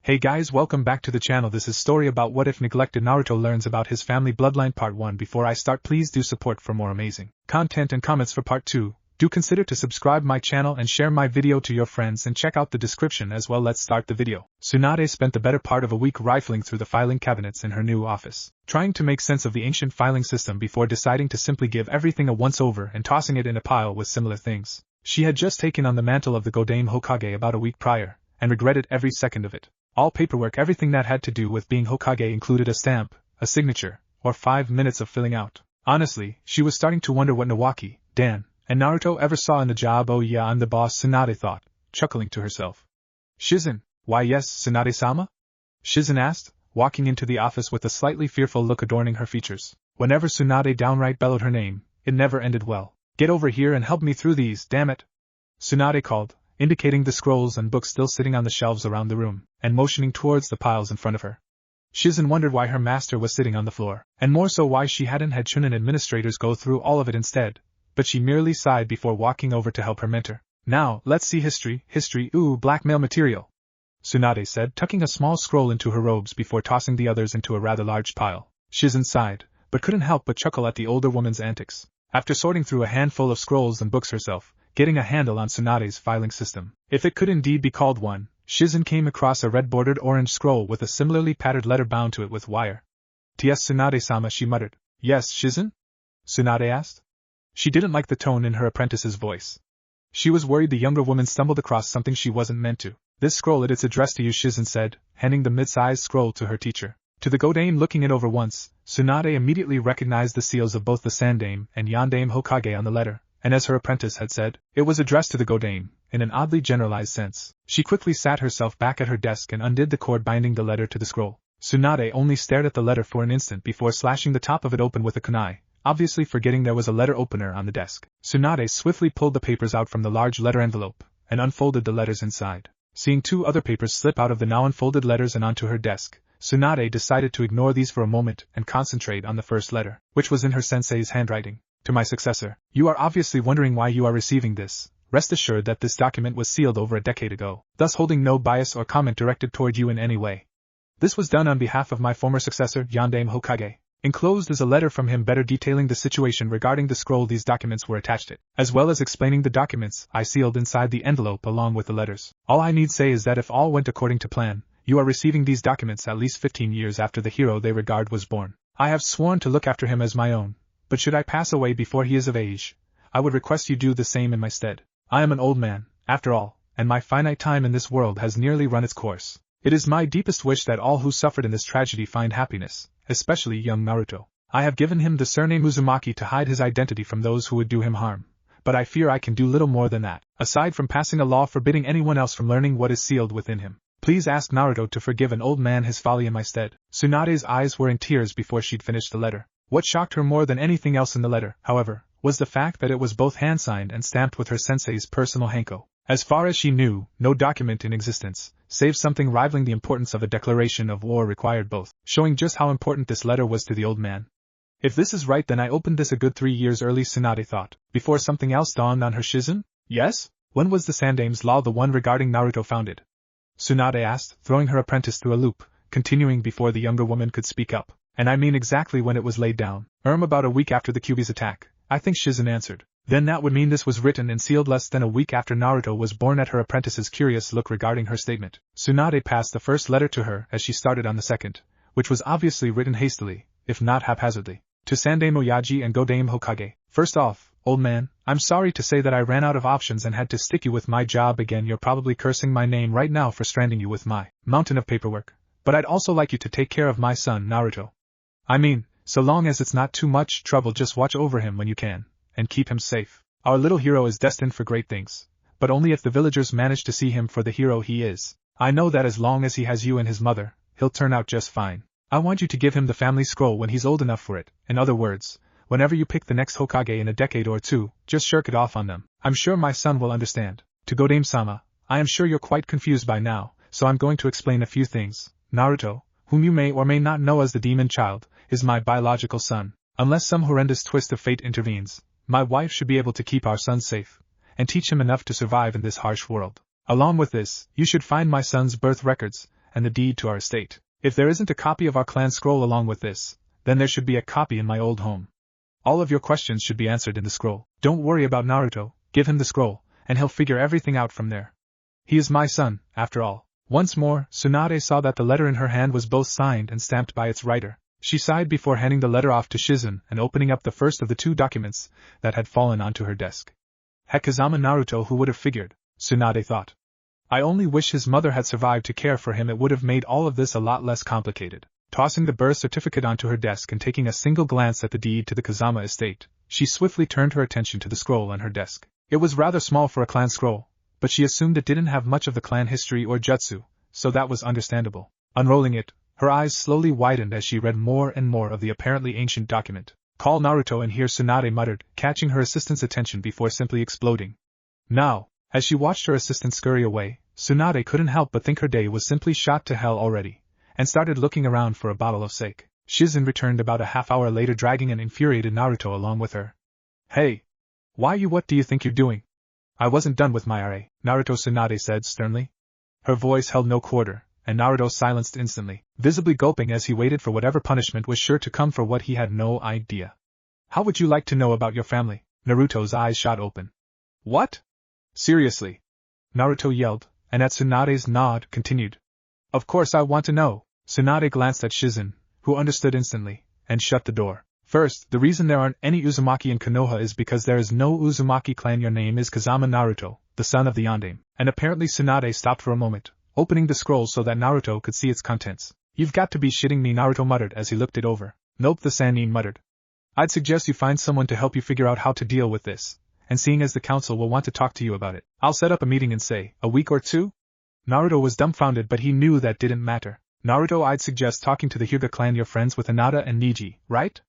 Hey guys, welcome back to the channel. This is story about what if neglected Naruto learns about his family bloodline part 1. Before I start, please do support for more amazing content and comments for part 2. Do consider to subscribe my channel and share my video to your friends and check out the description as well. Let's start the video. Tsunade spent the better part of a week rifling through the filing cabinets in her new office, trying to make sense of the ancient filing system before deciding to simply give everything a once-over and tossing it in a pile with similar things. She had just taken on the mantle of the Godame Hokage about a week prior, and regretted every second of it. All paperwork, everything that had to do with being Hokage, included a stamp, a signature, or 5 minutes of filling out. Honestly, she was starting to wonder what Nawaki, Dan, and Naruto ever saw in the job. Oh yeah, I'm the boss, Tsunade thought, chuckling to herself. Shizen, why yes, Tsunade-sama? Shizen asked, walking into the office with a slightly fearful look adorning her features. Whenever Tsunade downright bellowed her name, it never ended well. Get over here and help me through these, damn it! Tsunade called, indicating the scrolls and books still sitting on the shelves around the room, and motioning towards the piles in front of her. Shizen wondered why her master was sitting on the floor, and more so why she hadn't had Chunin administrators go through all of it instead, but she merely sighed before walking over to help her mentor. Now, let's see history, ooh, blackmail material, Tsunade said, tucking a small scroll into her robes before tossing the others into a rather large pile. Shizen sighed, but couldn't help but chuckle at the older woman's antics. After sorting through a handful of scrolls and books herself, getting a handle on Tsunade's filing system, if it could indeed be called one, Shizen came across a red-bordered orange scroll with a similarly patterned letter bound to it with wire. "Ts Tsunade-sama," she muttered. "Yes, Shizen?" Tsunade asked. She didn't like the tone in her apprentice's voice. She was worried the younger woman stumbled across something she wasn't meant to. "This scroll, it's addressed to you," Shizen said, handing the mid-sized scroll to her teacher. To the Godame looking it over once, Tsunade immediately recognized the seals of both the Sandame and Yandame Hokage on the letter, and as her apprentice had said, it was addressed to the Godame, in an oddly generalized sense. She quickly sat herself back at her desk and undid the cord binding the letter to the scroll. Tsunade only stared at the letter for an instant before slashing the top of it open with a kunai, obviously forgetting there was a letter opener on the desk. Tsunade swiftly pulled the papers out from the large letter envelope, and unfolded the letters inside. Seeing 2 other papers slip out of the now unfolded letters and onto her desk, Tsunade decided to ignore these for a moment and concentrate on the first letter, which was in her sensei's handwriting. "To my successor, you are obviously wondering why you are receiving this. Rest assured that this document was sealed over a decade ago, thus holding no bias or comment directed toward you in any way. This was done on behalf of my former successor, Yandame Hokage. Enclosed is a letter from him better detailing the situation regarding the scroll these documents were attached to, as well as explaining the documents I sealed inside the envelope along with the letters. All I need say is that if all went according to plan, you are receiving these documents at least 15 years after the hero they regard was born. I have sworn to look after him as my own, but should I pass away before he is of age, I would request you do the same in my stead. I am an old man, after all, and my finite time in this world has nearly run its course. It is my deepest wish that all who suffered in this tragedy find happiness, especially young Naruto. I have given him the surname Uzumaki to hide his identity from those who would do him harm, but I fear I can do little more than that, aside from passing a law forbidding anyone else from learning what is sealed within him. Please ask Naruto to forgive an old man his folly in my stead." Tsunade's eyes were in tears before she'd finished the letter. What shocked her more than anything else in the letter, however, was the fact that it was both hand-signed and stamped with her sensei's personal hanko. As far as she knew, no document in existence, save something rivaling the importance of a declaration of war, required both, showing just how important this letter was to the old man. If this is right, then I opened this a good 3 years early, Tsunade thought, before something else dawned on her. "Shizen? Yes? When was the Sandame's law, the one regarding Naruto, founded?" Tsunade asked, throwing her apprentice through a loop, continuing before the younger woman could speak up. "And I mean exactly when it was laid down." About a week after the Kyuubi's attack, I think," Shizen answered. "Then that would mean this was written and sealed less than a week after Naruto was born." At her apprentice's curious look regarding her statement, Tsunade passed the first letter to her as she started on the second, which was obviously written hastily, if not haphazardly. "To Sandame Oyaji and Godame Hokage. First off, old man, I'm sorry to say that I ran out of options and had to stick you with my job again. You're probably cursing my name right now for stranding you with my mountain of paperwork, but I'd also like you to take care of my son Naruto. I mean, so long as it's not too much trouble, just watch over him when you can, and keep him safe. Our little hero is destined for great things, but only if the villagers manage to see him for the hero he is. I know that as long as he has you and his mother, he'll turn out just fine. I want you to give him the family scroll when he's old enough for it. In other words, whenever you pick the next Hokage in a decade or 2, just shirk it off on them. I'm sure my son will understand. To Godame-sama, I am sure you're quite confused by now, so I'm going to explain a few things. Naruto, whom you may or may not know as the demon child, is my biological son. Unless some horrendous twist of fate intervenes, my wife should be able to keep our son safe, and teach him enough to survive in this harsh world. Along with this, you should find my son's birth records, and the deed to our estate. If there isn't a copy of our clan scroll along with this, then there should be a copy in my old home. All of your questions should be answered in the scroll. Don't worry about Naruto, give him the scroll, and he'll figure everything out from there. He is my son, after all. Once more, Tsunade saw that the letter in her hand was both signed and stamped by its writer. She sighed before handing the letter off to Shizun and opening up the first of the 2 documents that had fallen onto her desk. Heck, Kazama Naruto, who would have figured, Tsunade thought. I only wish his mother had survived to care for him. It would have made all of this a lot less complicated. Tossing the birth certificate onto her desk and taking a single glance at the deed to the Kazama estate, she swiftly turned her attention to the scroll on her desk. It was rather small for a clan scroll, but she assumed it didn't have much of the clan history or jutsu, so that was understandable. Unrolling it, her eyes slowly widened as she read more and more of the apparently ancient document. Call Naruto in here, Tsunade muttered, catching her assistant's attention before simply exploding. Now, as she watched her assistant scurry away, Tsunade couldn't help but think her day was simply shot to hell already, and started looking around for a bottle of sake. Shizun returned about a half hour later dragging an infuriated Naruto along with her. Hey! Why you? What do you think you're doing? I wasn't done with my RA, Naruto, Tsunade said sternly. Her voice held no quarter, and Naruto silenced instantly, visibly gulping as he waited for whatever punishment was sure to come for what he had no idea. How would you like to know about your family? Naruto's eyes shot open. What? Seriously? Naruto yelled, and at Tsunade's nod, continued. Of course I want to know. Tsunade glanced at Shizun, who understood instantly, and shut the door. First, the reason there aren't any Uzumaki in Konoha is because there is no Uzumaki clan. Your name is Kazama Naruto, the son of the Yondaime. And apparently Tsunade stopped for a moment, opening the scroll so that Naruto could see its contents. You've got to be shitting me, Naruto muttered as he looked it over. Nope, the Sannin muttered. I'd suggest you find someone to help you figure out how to deal with this, and seeing as the council will want to talk to you about it, I'll set up a meeting in, say, a week or 2? Naruto was dumbfounded, but he knew that didn't matter. Naruto, I'd suggest talking to the Hyuga clan. You're friends with Hinata and Neji, right?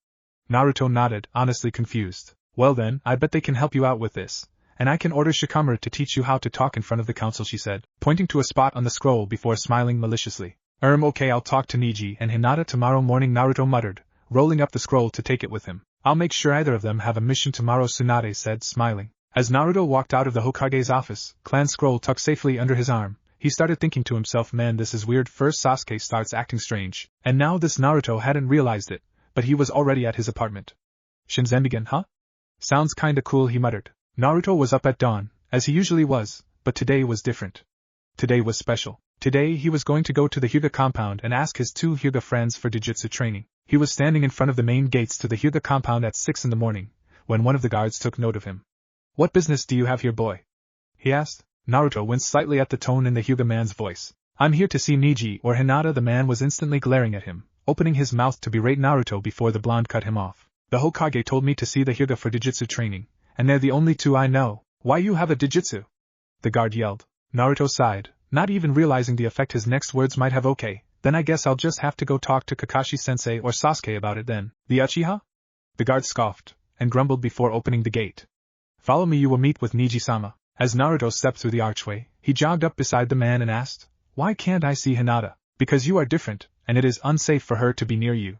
Naruto nodded, honestly confused. Well then, I bet they can help you out with this, and I can order Shikamaru to teach you how to talk in front of the council, she said, pointing to a spot on the scroll before smiling maliciously. Okay, I'll talk to Neji and Hinata tomorrow morning, Naruto muttered, rolling up the scroll to take it with him. I'll make sure either of them have a mission tomorrow, Tsunade said, smiling. As Naruto walked out of the Hokage's office, clan scroll tucked safely under his arm, he started thinking to himself, man, this is weird. First Sasuke starts acting strange, and now this Naruto hadn't realized it, but he was already at his apartment. Shinzenbigen, huh? Sounds kinda cool, he muttered. Naruto was up at dawn, as he usually was, but today was different. Today was special. Today he was going to go to the Hyuga compound and ask his 2 Hyuga friends for Jujutsu training. He was standing in front of the main gates to the Hyuga compound at 6 in the morning, when one of the guards took note of him. What business do you have here, boy? He asked. Naruto winced slightly at the tone in the Hyuga man's voice. I'm here to see Neji or Hinata. The man was instantly glaring at him, opening his mouth to berate Naruto before the blonde cut him off. The Hokage told me to see the Hyuga for Jujutsu training, and they're the only 2 I know. Why you have a Jujutsu? The guard yelled. Naruto sighed, not even realizing the effect his next words might have. Okay, then I guess I'll just have to go talk to Kakashi-sensei or Sasuke about it then. The Uchiha? The guard scoffed, and grumbled before opening the gate. Follow me, you will meet with Neji-sama. As Naruto stepped through the archway, he jogged up beside the man and asked, Why can't I see Hinata? Because you are different, and it is unsafe for her to be near you.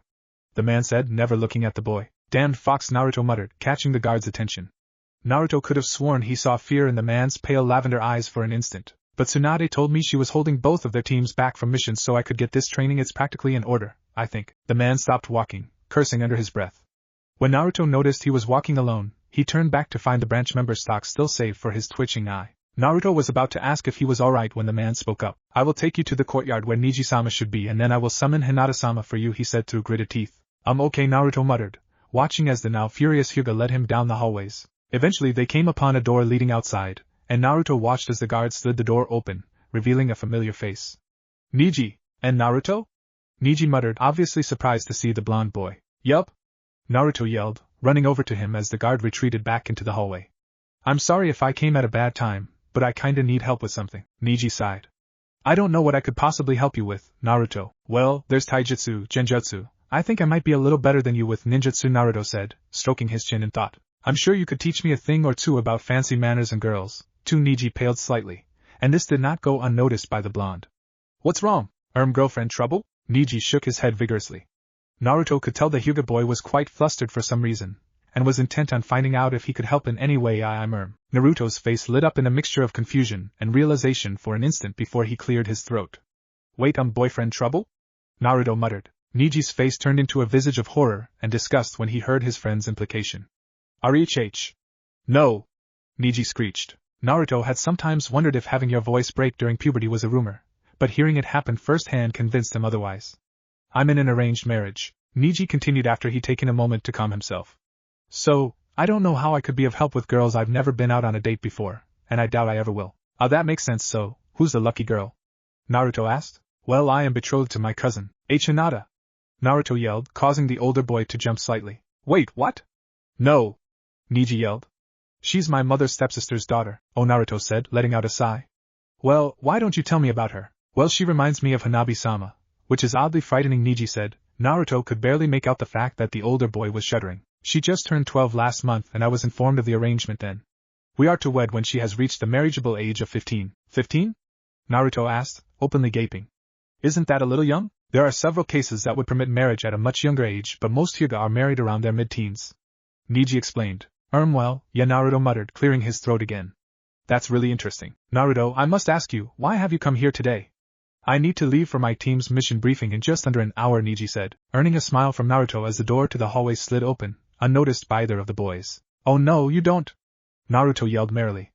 The man said, never looking at the boy. Damned fox, Naruto muttered, catching the guard's attention. Naruto could have sworn he saw fear in the man's pale lavender eyes for an instant. But Tsunade told me she was holding both of their teams back from missions so I could get this training. It's practically in order, I think. The man stopped walking, cursing under his breath. When Naruto noticed he was walking alone, he turned back to find the branch member stock still saved for his twitching eye. Naruto was about to ask if he was alright when the man spoke up. I will take you to the courtyard where Neji-sama should be, and then I will summon Hinata-sama for you, he said through gritted teeth. Okay, Naruto muttered, watching as the now furious Hyuga led him down the hallways. Eventually they came upon a door leading outside, and Naruto watched as the guard slid the door open, revealing a familiar face. Neji, and Naruto? Neji muttered, obviously surprised to see the blonde boy. Yup, Naruto yelled, running over to him as the guard retreated back into the hallway. I'm sorry if I came at a bad time, but I kinda need help with something. Neji sighed. I don't know what I could possibly help you with, Naruto. Well, there's taijutsu, genjutsu. I think I might be a little better than you with ninjutsu, Naruto said, stroking his chin in thought. I'm sure you could teach me a thing or two about fancy manners and girls. Neji paled slightly, and this did not go unnoticed by the blonde. What's wrong? Girlfriend trouble? Neji shook his head vigorously. Naruto could tell the Hyuga boy was quite flustered for some reason, and was intent on finding out if he could help in any way. Naruto's face lit up in a mixture of confusion and realization for an instant before he cleared his throat. Wait, boyfriend trouble? Naruto muttered. Niji's face turned into a visage of horror and disgust when he heard his friend's implication. RHH. No! Niji screeched. Naruto had sometimes wondered if having your voice break during puberty was a rumor, but hearing it happen firsthand convinced him otherwise. I'm in an arranged marriage, Niji continued after he'd taken a moment to calm himself. So, I don't know how I could be of help with girls. I've never been out on a date before, and I doubt I ever will. That makes sense. So, who's the lucky girl? Naruto asked. Well, I am betrothed to my cousin, Hinata. Naruto yelled, causing the older boy to jump slightly. Wait, what? No! Niji yelled. She's my mother's stepsister's daughter, Naruto said, letting out a sigh. Well, why don't you tell me about her? Well, she reminds me of Hanabi-sama, which is oddly frightening, Niji said. Naruto could barely make out the fact that the older boy was shuddering. She just turned 12 last month and I was informed of the arrangement then. We are to wed when she has reached the marriageable age of 15. 15? Naruto asked, openly gaping. Isn't that a little young? There are several cases that would permit marriage at a much younger age, but most Hyuga are married around their mid-teens. Niji explained. Well, yeah, Naruto muttered, clearing his throat again. That's really interesting. Naruto, I must ask you, why have you come here today? I need to leave for my team's mission briefing in just under an hour, Niji said, earning a smile from Naruto as the door to the hallway slid open, unnoticed by either of the boys. Oh no, you don't! Naruto yelled merrily.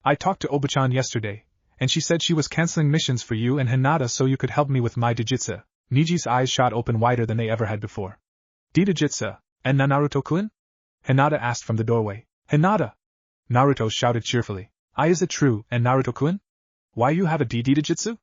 I talked to Oba-chan yesterday, and she said she was canceling missions for you and Hinata so you could help me with my Dijitsu. Niji's eyes shot open wider than they ever had before. Dijitsu, and Naruto-kun? Hinata asked from the doorway. Hinata! Naruto shouted cheerfully. Is it true, and Naruto-kun? Why you have a Dijitsu?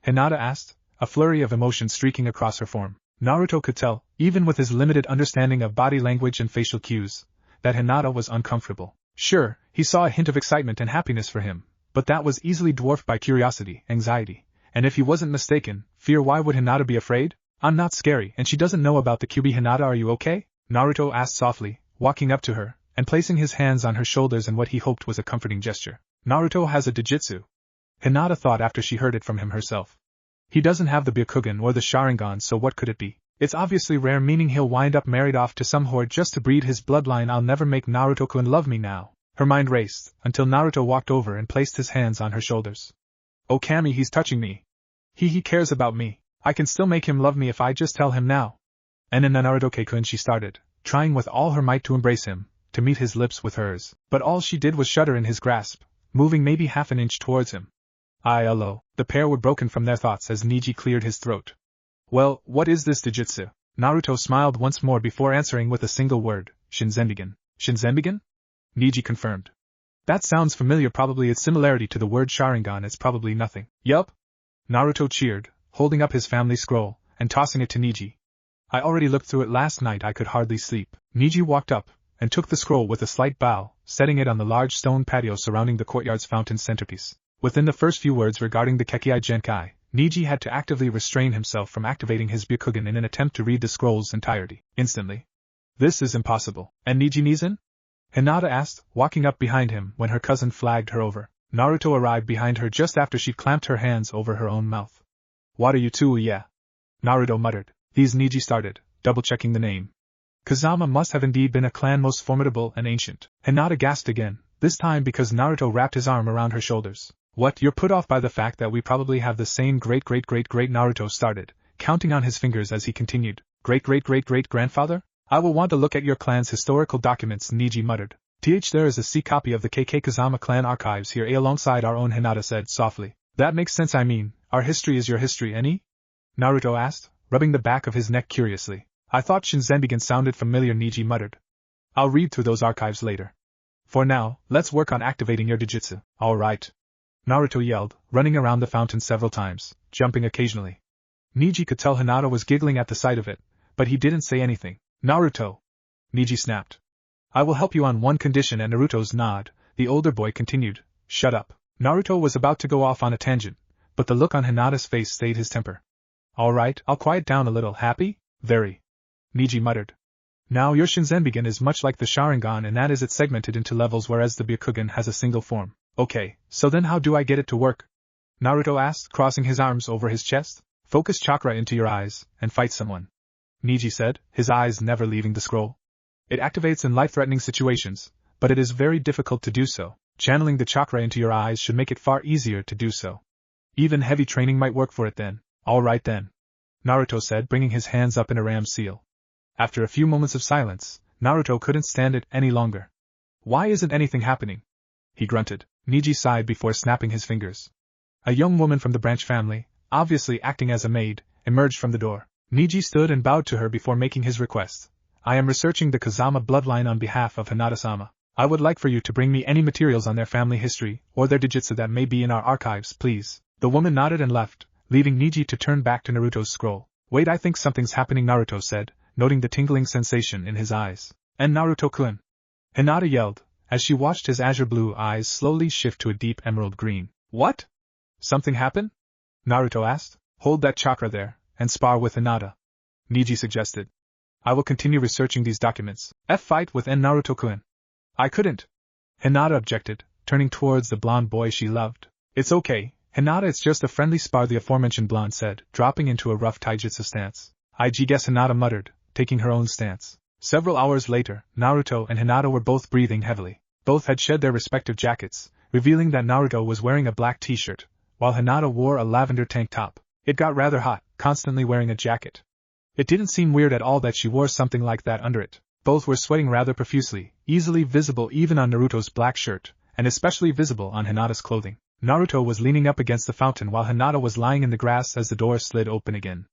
Hinata asked, a flurry of emotion streaking across her form. Naruto could tell, even with his limited understanding of body language and facial cues, that Hinata was uncomfortable. Sure, he saw a hint of excitement and happiness for him, but that was easily dwarfed by curiosity, anxiety, and if he wasn't mistaken, fear. Why would Hinata be afraid? I'm not scary, and she doesn't know about the QB. Hinata, are you okay? Naruto asked softly, walking up to her, and placing his hands on her shoulders in what he hoped was a comforting gesture. Naruto has a Dijitsu. Hinata thought after she heard it from him herself. He doesn't have the Byakugan or the Sharingan, so what could it be? It's obviously rare, meaning he'll wind up married off to some horde just to breed his bloodline. I'll never make Naruto-kun love me now. Her mind raced, until Naruto walked over and placed his hands on her shoulders. Oh Kami, he's touching me. He cares about me. I can still make him love me if I just tell him now. And in Naruto-kun she started, trying with all her might to embrace him, to meet his lips with hers, but all she did was shudder in his grasp, moving maybe half an inch towards him. Hello. The pair were broken from their thoughts as Niji cleared his throat. Well, what is this Dijitsu? Naruto smiled once more before answering with a single word, Shinzenbigen. Shinzenbigen? Niji confirmed. That sounds familiar. Probably its similarity to the word Sharingan is probably nothing. Yup. Naruto cheered, holding up his family scroll, and tossing it to Niji. I already looked through it last night. I could hardly sleep. Niji walked up, and took the scroll with a slight bow, setting it on the large stone patio surrounding the courtyard's fountain centerpiece. Within the first few words regarding the Kekkei Genkai, Niji had to actively restrain himself from activating his Byakugan in an attempt to read the scroll's entirety, instantly. This is impossible. And Niji Nizan? Hinata asked, walking up behind him when her cousin flagged her over. Naruto arrived behind her just after she'd clamped her hands over her own mouth. What are you two? Yeah. Naruto muttered. These Niji started, double-checking the name. Kazama must have indeed been a clan most formidable and ancient. Hinata gasped again, this time because Naruto wrapped his arm around her shoulders. What, you're put off by the fact that we probably have the same great-great-great-great? Naruto started, counting on his fingers as he continued. Great-great-great-great-grandfather? I will want to look at your clan's historical documents, Niji muttered. There is a C copy of the KK Kazama clan archives here alongside our own, Hinata said softly. That makes sense. I mean, our history is your history, any? Naruto asked, rubbing the back of his neck curiously. I thought Shinzenbigen sounded familiar, Niji muttered. I'll read through those archives later. For now, let's work on activating your Dijitsu. All right. Naruto yelled, running around the fountain several times, jumping occasionally. Niji could tell Hinata was giggling at the sight of it, but he didn't say anything. Naruto! Niji snapped. I will help you on one condition, and Naruto's nod, the older boy continued. Shut up. Naruto was about to go off on a tangent, but the look on Hinata's face stayed his temper. All right, I'll quiet down a little. Happy? Very. Niji muttered. Now your Shinzenbigen is much like the Sharingan, and that is it's segmented into levels, whereas the Byakugan has a single form. Okay, so then how do I get it to work? Naruto asked, crossing his arms over his chest. Focus chakra into your eyes, and fight someone. Niji said, his eyes never leaving the scroll. It activates in life-threatening situations, but it is very difficult to do so. Channeling the chakra into your eyes should make it far easier to do so. Even heavy training might work for it then. All right then, Naruto said, bringing his hands up in a ram seal. After a few moments of silence, Naruto couldn't stand it any longer. Why isn't anything happening? He grunted. Niji sighed before snapping his fingers. A young woman from the branch family, obviously acting as a maid, emerged from the door. Niji stood and bowed to her before making his request. I am researching the Kazama bloodline on behalf of Hinata-sama. I would like for you to bring me any materials on their family history, or their digitsu that may be in our archives, please. The woman nodded and left, leaving Niji to turn back to Naruto's scroll. Wait, I think something's happening, Naruto said, noting the tingling sensation in his eyes. And Naruto-kun! Hinata yelled, as she watched his azure blue eyes slowly shift to a deep emerald green. What? Something happened? Naruto asked. Hold that chakra there, and spar with Hinata, Niji suggested. I will continue researching these documents. Fight with Naruto-kun. I couldn't. Hinata objected, turning towards the blonde boy she loved. It's okay, Hinata, it's just a friendly spar, the aforementioned blonde said, dropping into a rough taijutsu stance. I guess, Hinata muttered, taking her own stance. Several hours later, Naruto and Hinata were both breathing heavily. Both had shed their respective jackets, revealing that Naruto was wearing a black t-shirt, while Hinata wore a lavender tank top. It got rather hot, constantly wearing a jacket. It didn't seem weird at all that she wore something like that under it. Both were sweating rather profusely, easily visible even on Naruto's black shirt, and especially visible on Hinata's clothing. Naruto was leaning up against the fountain while Hinata was lying in the grass as the door slid open again.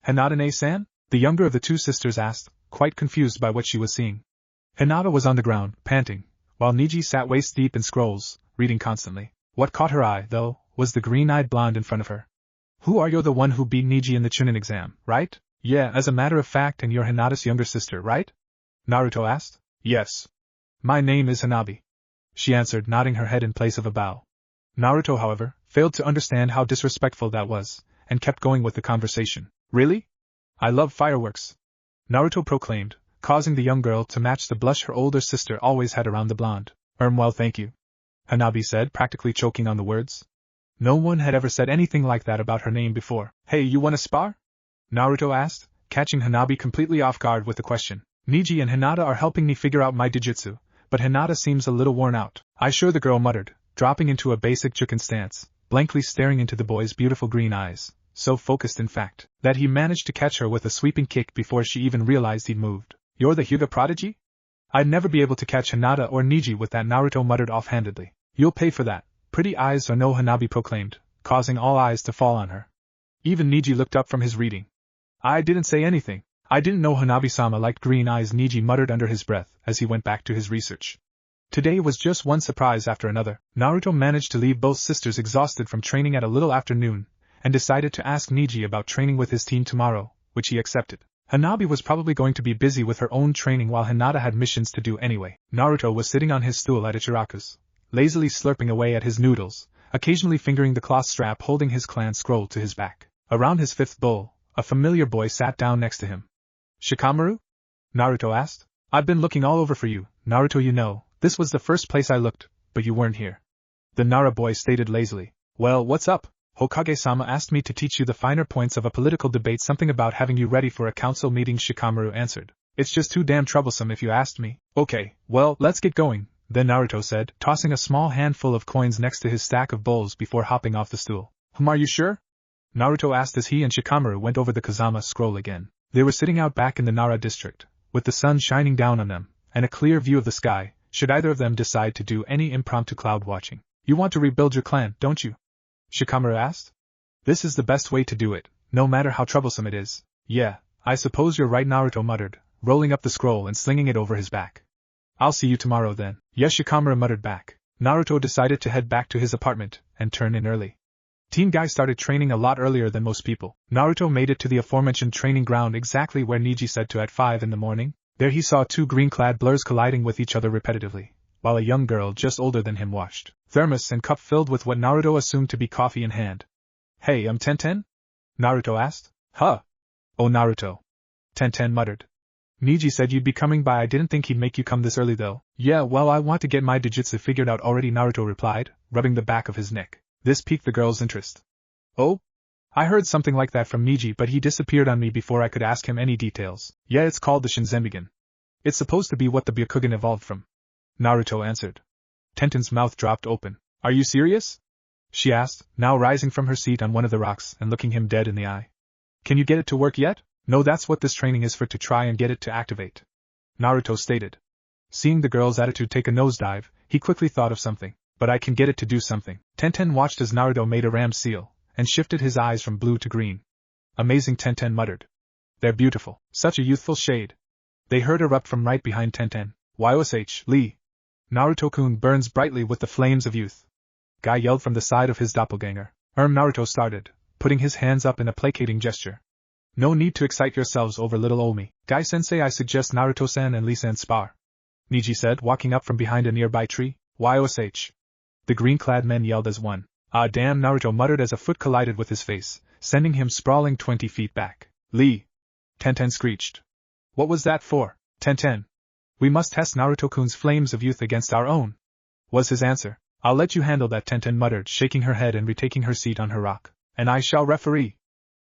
Hinata-ne-san? The younger of the two sisters asked, quite confused by what she was seeing. Hinata was on the ground, panting, while Niji sat waist-deep in scrolls, reading constantly. What caught her eye, though, was the green-eyed blonde in front of her. Who are you? The one who beat Niji in the Chunin exam, right? Yeah, as a matter of fact, and you're Hinata's younger sister, right? Naruto asked. Yes. My name is Hanabi, she answered, nodding her head in place of a bow. Naruto, however, failed to understand how disrespectful that was, and kept going with the conversation. Really? I love fireworks, Naruto proclaimed, causing the young girl to match the blush her older sister always had around the blonde. Well, thank you, Hanabi said, practically choking on the words. No one had ever said anything like that about her name before. Hey, you want a spar? Naruto asked, catching Hanabi completely off guard with the question. Niji and Hinata are helping me figure out my digitsu, but Hinata seems a little worn out. The girl muttered, dropping into a basic juken stance, blankly staring into the boy's beautiful green eyes, so focused in fact, that he managed to catch her with a sweeping kick before she even realized he'd moved. You're the Hyuga prodigy? I'd never be able to catch Hinata or Niji with that, Naruto muttered offhandedly. You'll pay for that, pretty eyes or no, Hanabi proclaimed, causing all eyes to fall on her. Even Niji looked up from his reading. I didn't say anything. I didn't know Hanabi-sama liked green eyes, Niji muttered under his breath as he went back to his research. Today was just one surprise after another. Naruto managed to leave both sisters exhausted from training at a little after noon, and decided to ask Niji about training with his team tomorrow, which he accepted. Hanabi was probably going to be busy with her own training while Hinata had missions to do anyway. Naruto was sitting on his stool at Ichiraku's, lazily slurping away at his noodles, occasionally fingering the cloth strap holding his clan scroll to his back. Around his fifth bowl, a familiar boy sat down next to him. Shikamaru? Naruto asked. I've been looking all over for you, Naruto, you know. This was the first place I looked, but you weren't here. The Nara boy stated lazily. Well, what's up? Hokage-sama asked me to teach you the finer points of a political debate, something about having you ready for a council meeting, Shikamaru answered. It's just too damn troublesome if you asked me. Okay, well, let's get going, then Naruto said, tossing a small handful of coins next to his stack of bowls before hopping off the stool. Are you sure? Naruto asked as he and Shikamaru went over the Kazama scroll again. They were sitting out back in the Nara district, with the sun shining down on them, and a clear view of the sky, should either of them decide to do any impromptu cloud watching. You want to rebuild your clan, don't you? Shikamaru asked. This is the best way to do it, no matter how troublesome it is. Yeah, I suppose you're right, Naruto muttered, rolling up the scroll and slinging it over his back. I'll see you tomorrow then. Yes, Shikamaru muttered back. Naruto decided to head back to his apartment and turn in early. Team Guy started training a lot earlier than most people. Naruto made it to the aforementioned training ground exactly where Niji said to at 5 in the morning. There he saw two green-clad blurs colliding with each other repetitively, while a young girl just older than him watched. Thermos and cup filled with what Naruto assumed to be coffee in hand. Hey, Tenten? Naruto asked. Huh? Oh, Naruto. Tenten muttered. Niji said you'd be coming by. I didn't think he'd make you come this early though. Yeah, well, I want to get my digitsu figured out already, Naruto replied, rubbing the back of his neck. This piqued the girl's interest. Oh? I heard something like that from Niji, but he disappeared on me before I could ask him any details. Yeah, it's called the Shinzenbigen. It's supposed to be what the Byakugan evolved from, Naruto answered. Tenten's mouth dropped open. Are you serious? she asked, now rising from her seat on one of the rocks and looking him dead in the eye. Can you get it to work yet? No, that's what this training is for, to try and get it to activate, Naruto stated. Seeing the girl's attitude take a nosedive, he quickly thought of something. But I can get it to do something. Tenten watched as Naruto made a ram seal, and shifted his eyes from blue to green. Amazing, Tenten muttered. They're beautiful. Such a youthful shade. They heard erupt from right behind Tenten. Yosh, Lee. Naruto-kun burns brightly with the flames of youth. Guy yelled from the side of his doppelganger. Naruto started, putting his hands up in a placating gesture. No need to excite yourselves over little Omi. Guy-sensei, I suggest Naruto-san and Lee-san spar, Niji said, walking up from behind a nearby tree. Yosh. The green-clad men yelled as one. Ah damn, Naruto muttered as a foot collided with his face, sending him sprawling 20 feet back. Lee! Tenten screeched. What was that for? Tenten. We must test Naruto-kun's flames of youth against our own, was his answer. I'll let you handle that, Tenten muttered, shaking her head and retaking her seat on her rock. And I shall referee,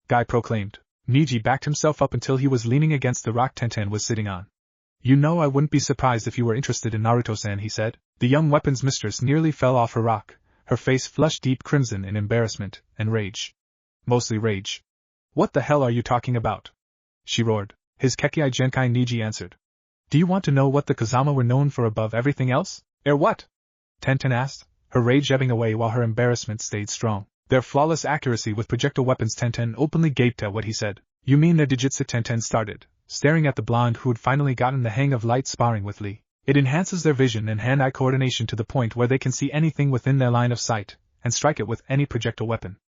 Guy proclaimed. Niji backed himself up until he was leaning against the rock Tenten was sitting on. You know, I wouldn't be surprised if you were interested in Naruto-san, he said. The young weapons mistress nearly fell off her rock, her face flushed deep crimson in embarrassment and rage. Mostly rage. What the hell are you talking about? She roared. His Kekkei Genkai, Niji answered. Do you want to know what the Kazama were known for above everything else? What? Tenten asked, her rage ebbing away while her embarrassment stayed strong. Their flawless accuracy with projectile weapons. Tenten openly gaped at what he said. You mean their Dijitsu? Tenten started, staring at the blonde who had finally gotten the hang of light sparring with Lee. It enhances their vision and hand-eye coordination to the point where they can see anything within their line of sight, and strike it with any projectile weapon,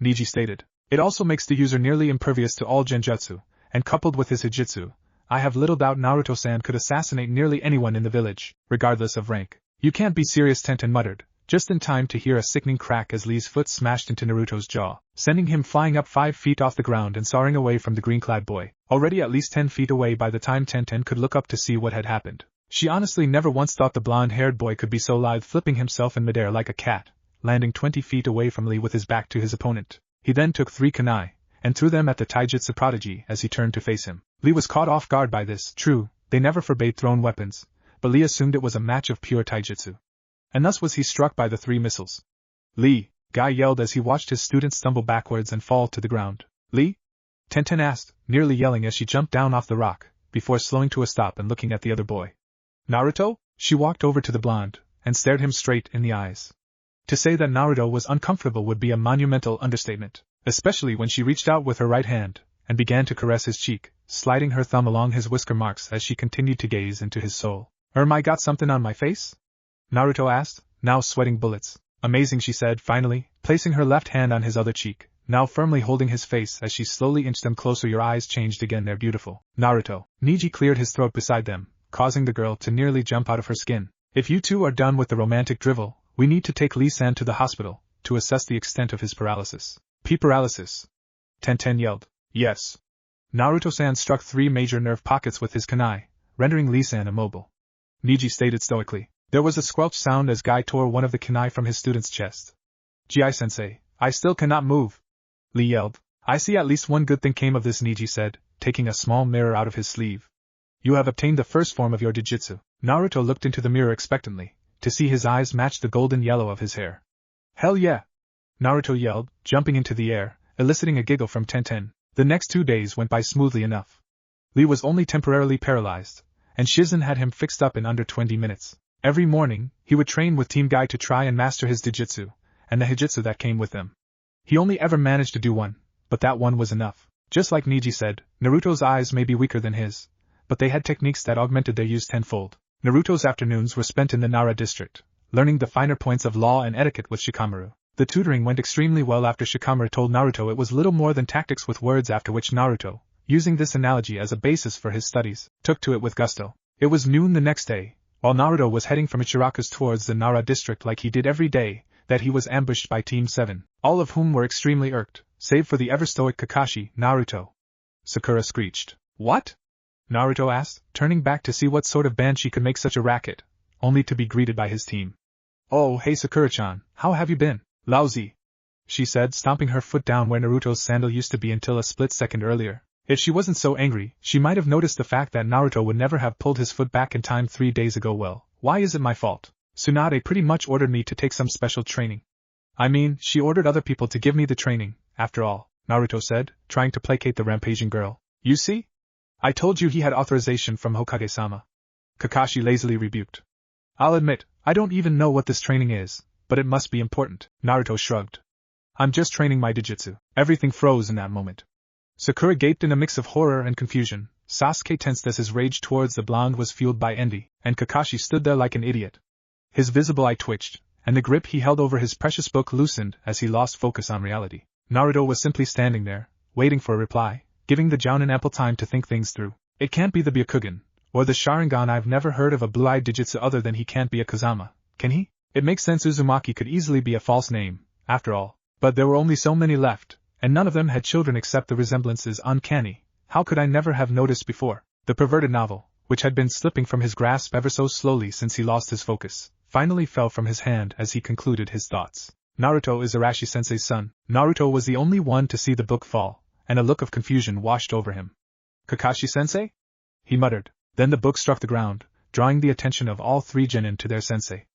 Niji stated. It also makes the user nearly impervious to all genjutsu, and coupled with his hijitsu, I have little doubt Naruto-san could assassinate nearly anyone in the village, regardless of rank. You can't be serious, Tenten muttered, just in time to hear a sickening crack as Lee's foot smashed into Naruto's jaw, sending him flying up 5 feet off the ground and soaring away from the green-clad boy, already at least 10 feet away by the time Tenten could look up to see what had happened. She honestly never once thought the blonde-haired boy could be so lithe, flipping himself in midair like a cat, landing 20 feet away from Lee with his back to his opponent. He then took 3 kunai, and threw them at the taijutsu prodigy as he turned to face him. Lee was caught off guard by this. True, they never forbade thrown weapons, but Lee assumed it was a match of pure taijutsu. And thus was he struck by the 3 missiles. Lee! Guy yelled as he watched his student stumble backwards and fall to the ground. Lee? Tenten asked, nearly yelling as she jumped down off the rock, before slowing to a stop and looking at the other boy. Naruto? She walked over to the blonde, and stared him straight in the eyes. To say that Naruto was uncomfortable would be a monumental understatement, especially when she reached out with her right hand, and began to caress his cheek, sliding her thumb along his whisker marks as she continued to gaze into his soul. I got something on my face? Naruto asked, now sweating bullets. Amazing, she said finally, placing her left hand on his other cheek, now firmly holding his face as she slowly inched them closer. Your eyes changed again, they're beautiful. Naruto. Niji cleared his throat beside them, causing the girl to nearly jump out of her skin. If you two are done with the romantic drivel, we need to take Lee-san to the hospital, to assess the extent of his paralysis. Paralysis? Tenten yelled. Yes. Naruto-san struck 3 major nerve pockets with his kunai, rendering Lee-san immobile. Niji stated stoically. There was a squelch sound as Guy tore one of the kunai from his student's chest. Gi-sensei, I still cannot move. Lee yelled. I see at least one good thing came of this, Niji said, taking a small mirror out of his sleeve. You have obtained the first form of your Dijitsu. Naruto looked into the mirror expectantly, to see his eyes match the golden yellow of his hair. Hell yeah! Naruto yelled, jumping into the air, eliciting a giggle from Tenten. The next 2 days went by smoothly enough. Lee was only temporarily paralyzed, and Shizen had him fixed up in under 20 minutes. Every morning, he would train with Team Guy to try and master his Dijitsu, and the Hijitsu that came with them. He only ever managed to do one, but that one was enough. Just like Niji said, Naruto's eyes may be weaker than his, but they had techniques that augmented their use tenfold. Naruto's afternoons were spent in the Nara district, learning the finer points of law and etiquette with Shikamaru. The tutoring went extremely well after Shikamaru told Naruto it was little more than tactics with words, after which Naruto, using this analogy as a basis for his studies, took to it with gusto. It was noon the next day, while Naruto was heading from Ichiraku's towards the Nara district like he did every day, that he was ambushed by Team 7, all of whom were extremely irked, save for the ever-stoic Kakashi. Naruto! Sakura screeched. What? Naruto asked, turning back to see what sort of banshee could make such a racket, only to be greeted by his team. Oh, hey Sakura-chan, how have you been? Lousy, she said, stomping her foot down where Naruto's sandal used to be until a split second earlier. If she wasn't so angry, she might have noticed the fact that Naruto would never have pulled his foot back in time 3 days ago. Well, why is it my fault? Tsunade pretty much ordered me to take some special training. I mean, she ordered other people to give me the training, after all, Naruto said, trying to placate the rampaging girl. You see? I told you he had authorization from Hokage-sama. Kakashi lazily rebuked. I'll admit, I don't even know what this training is, but it must be important. Naruto shrugged. I'm just training my Dijutsu. Everything froze in that moment. Sakura gaped in a mix of horror and confusion, Sasuke tensed as his rage towards the blonde was fueled by envy, and Kakashi stood there like an idiot. His visible eye twitched, and the grip he held over his precious book loosened as he lost focus on reality. Naruto was simply standing there, waiting for a reply, giving the Jounin ample time to think things through. It can't be the Byakugan, or the Sharingan. I've never heard of a blue-eyed Dijutsu other than he can't be a Kazama, can he? It makes sense Uzumaki could easily be a false name, after all, but there were only so many left, and none of them had children except the resemblance is uncanny. How could I never have noticed before? The perverted novel, which had been slipping from his grasp ever so slowly since he lost his focus, finally fell from his hand as he concluded his thoughts. Naruto is Arashi-sensei's son. Naruto was the only one to see the book fall, and a look of confusion washed over him. Kakashi-sensei? He muttered. Then the book struck the ground, drawing the attention of all three genin to their sensei.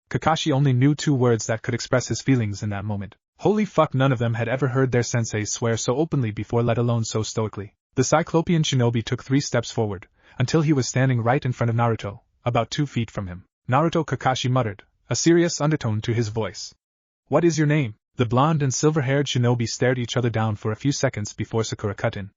Kakashi only knew two words that could express his feelings in that moment. Holy fuck, none of them had ever heard their sensei swear so openly before, let alone so stoically. The Cyclopean shinobi took 3 steps forward, until he was standing right in front of Naruto, about 2 feet from him. Naruto, Kakashi muttered, a serious undertone to his voice. What is your name? The blonde and silver-haired shinobi stared each other down for a few seconds before Sakura cut in.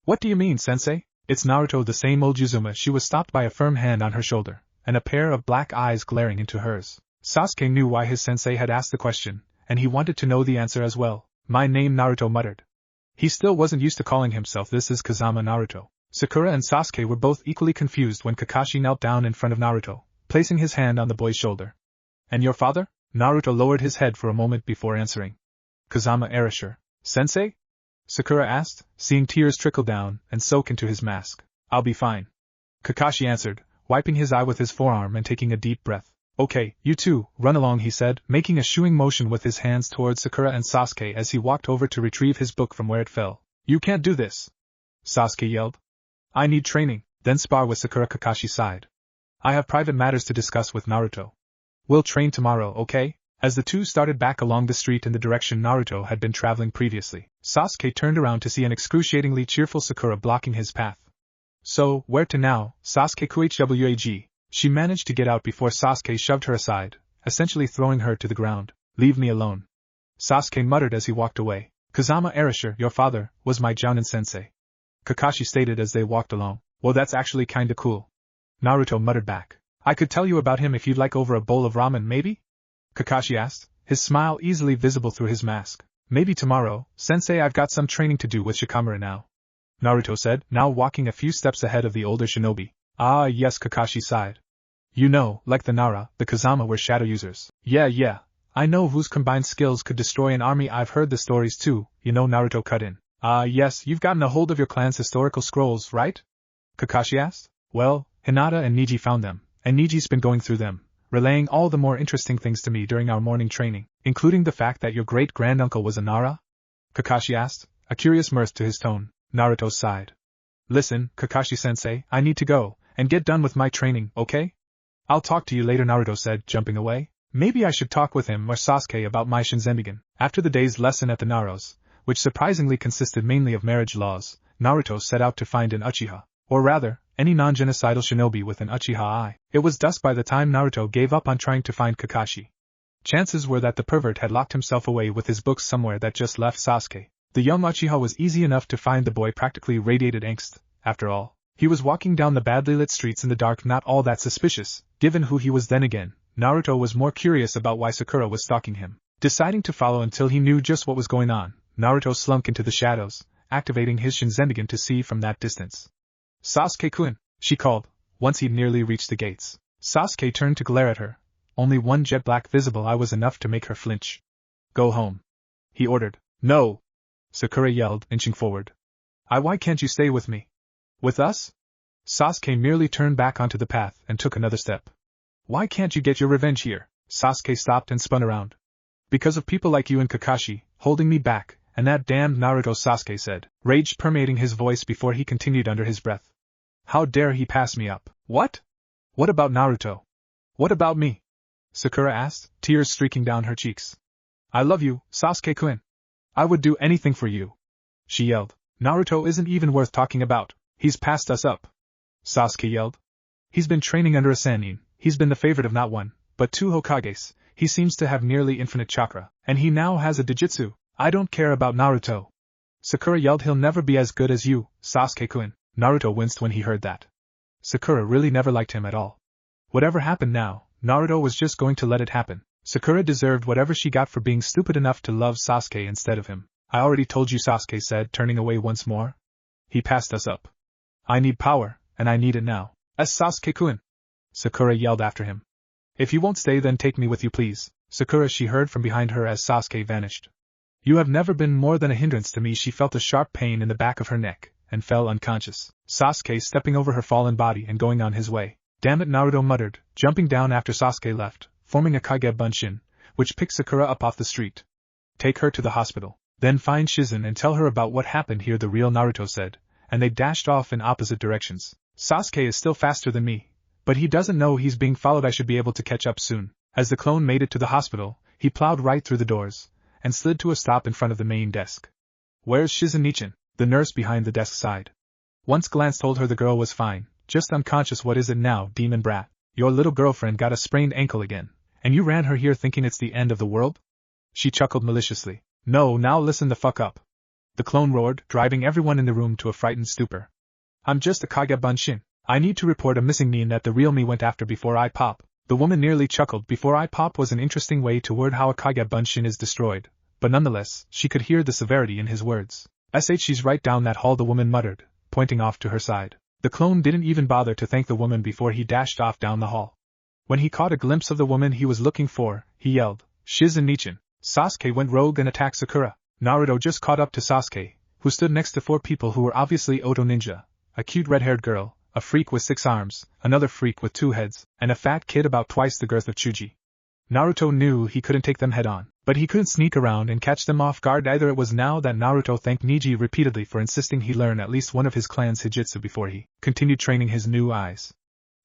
What do you mean, sensei? It's Naruto, the same old Uzuma. She was stopped by a firm hand on her shoulder, and a pair of black eyes glaring into hers. Sasuke knew why his sensei had asked the question, and he wanted to know the answer as well. My name, Naruto muttered. He still wasn't used to calling himself this is Kazama Naruto. Sakura and Sasuke were both equally confused when Kakashi knelt down in front of Naruto, placing his hand on the boy's shoulder. And your father? Naruto lowered his head for a moment before answering. Kazama Erasure. Sensei? Sakura asked, seeing tears trickle down and soak into his mask. I'll be fine. Kakashi answered, wiping his eye with his forearm and taking a deep breath. Okay, you two, run along, he said, making a shooing motion with his hands towards Sakura and Sasuke as he walked over to retrieve his book from where it fell. You can't do this, Sasuke yelled. I need training, then spar with Sakura. Kakashi sighed. I have private matters to discuss with Naruto. We'll train tomorrow, okay? As the two started back along the street in the direction Naruto had been traveling previously, Sasuke turned around to see an excruciatingly cheerful Sakura blocking his path. So, where to now, Sasuke QHWAG? She managed to get out before Sasuke shoved her aside, essentially throwing her to the ground. Leave me alone, Sasuke muttered as he walked away. Kazama Erasure, your father, was my Jounin sensei, Kakashi stated as they walked along. Well, that's actually kinda cool, Naruto muttered back. I could tell you about him if you'd like, over a bowl of ramen maybe? Kakashi asked, his smile easily visible through his mask. Maybe tomorrow, sensei. I've got some training to do with Shikamaru now, Naruto said, now walking a few steps ahead of the older shinobi. Ah yes, Kakashi sighed. You know, like the Nara, the Kazama were shadow users. Yeah, I know, whose combined skills could destroy an army. I've heard the stories too, you know, Naruto cut in. Ah yes, you've gotten a hold of your clan's historical scrolls, right? Kakashi asked. Well, Hinata and Niji found them, and Niji's been going through them, relaying all the more interesting things to me during our morning training, including the fact that your great-granduncle was a Nara? Kakashi asked, a curious mirth to his tone. Naruto sighed. Listen, Kakashi-sensei, I need to go and get done with my training, okay? I'll talk to you later, Naruto said, jumping away. Maybe I should talk with him or Sasuke about my Shinzenbigen. After the day's lesson at the Naros, which surprisingly consisted mainly of marriage laws, Naruto set out to find an Uchiha, or rather, any non-genocidal shinobi with an Uchiha eye. It was dusk by the time Naruto gave up on trying to find Kakashi. Chances were that the pervert had locked himself away with his books somewhere that just left Sasuke. The young Uchiha was easy enough to find. The boy practically radiated angst, after all. He was walking down the badly lit streets in the dark, not all that suspicious, given who he was. Then again, Naruto was more curious about why Sakura was stalking him. Deciding to follow until he knew just what was going on, Naruto slunk into the shadows, activating his Shinzenbigen to see from that distance. Sasuke-kun, she called, once he'd nearly reached the gates. Sasuke turned to glare at her. Only one jet black visible eye was enough to make her flinch. Go home, he ordered. No, Sakura yelled, inching forward. Why can't you stay with me? With us? Sasuke merely turned back onto the path and took another step. Why can't you get your revenge here? Sasuke stopped and spun around. Because of people like you and Kakashi, holding me back, and that damned Naruto, Sasuke said, rage permeating his voice before he continued under his breath. How dare he pass me up? What? What about Naruto? What about me? Sakura asked, tears streaking down her cheeks. I love you, Sasuke-kun. I would do anything for you. She yelled. Naruto isn't even worth talking about. He's passed us up. Sasuke yelled. He's been training under a Sannin. He's been the favorite of not one, but two Hokages. He seems to have nearly infinite chakra, and he now has a Dijitsu. I don't care about Naruto. Sakura yelled. He'll never be as good as you, Sasuke-kun. Naruto winced when he heard that. Sakura really never liked him at all. Whatever happened now, Naruto was just going to let it happen. Sakura deserved whatever she got for being stupid enough to love Sasuke instead of him. I already told you, Sasuke said, turning away once more. He passed us up. I need power, and I need it now. As Sasuke-kun. Sakura yelled after him. If you won't stay, then take me with you, please. Sakura, she heard from behind her as Sasuke vanished. You have never been more than a hindrance to me. She felt a sharp pain in the back of her neck, and fell unconscious. Sasuke stepping over her fallen body and going on his way. Damn it, Naruto muttered, jumping down after Sasuke left, forming a Kage Bunshin, which picked Sakura up off the street. Take her to the hospital. Then find Shizen and tell her about what happened here, the real Naruto said, and they dashed off in opposite directions. Sasuke is still faster than me, but he doesn't know he's being followed. I should be able to catch up soon. As the clone made it to the hospital, he plowed right through the doors, and slid to a stop in front of the main desk. Where's Shizen Nichin? The nurse behind the desk sighed. Once glance told her the girl was fine, just unconscious. What is it now, demon brat? Your little girlfriend got a sprained ankle again, and you ran her here thinking it's the end of the world? She chuckled maliciously. No, now listen the fuck up. The clone roared, driving everyone in the room to a frightened stupor. I'm just a Kage Bunshin. I need to report a missing nin that the real me went after before I pop. The woman nearly chuckled. Before I pop was an interesting way to word how a Kage Bunshin is destroyed, but nonetheless, she could hear the severity in his words. She's right down that hall, the woman muttered, pointing off to her side. The clone didn't even bother to thank the woman before he dashed off down the hall. When he caught a glimpse of the woman he was looking for, he yelled, Shizen Nichin. Sasuke went rogue and attacked Sakura. Naruto just caught up to Sasuke, who stood next to four people who were obviously Oto Ninja, a cute red-haired girl, a freak with 6 arms, another freak with 2 heads, and a fat kid about twice the girth of Chuji. Naruto knew he couldn't take them head-on, but he couldn't sneak around and catch them off guard either. It was now that Naruto thanked Niji repeatedly for insisting he learn at least one of his clan's Hijitsu before he continued training his new eyes.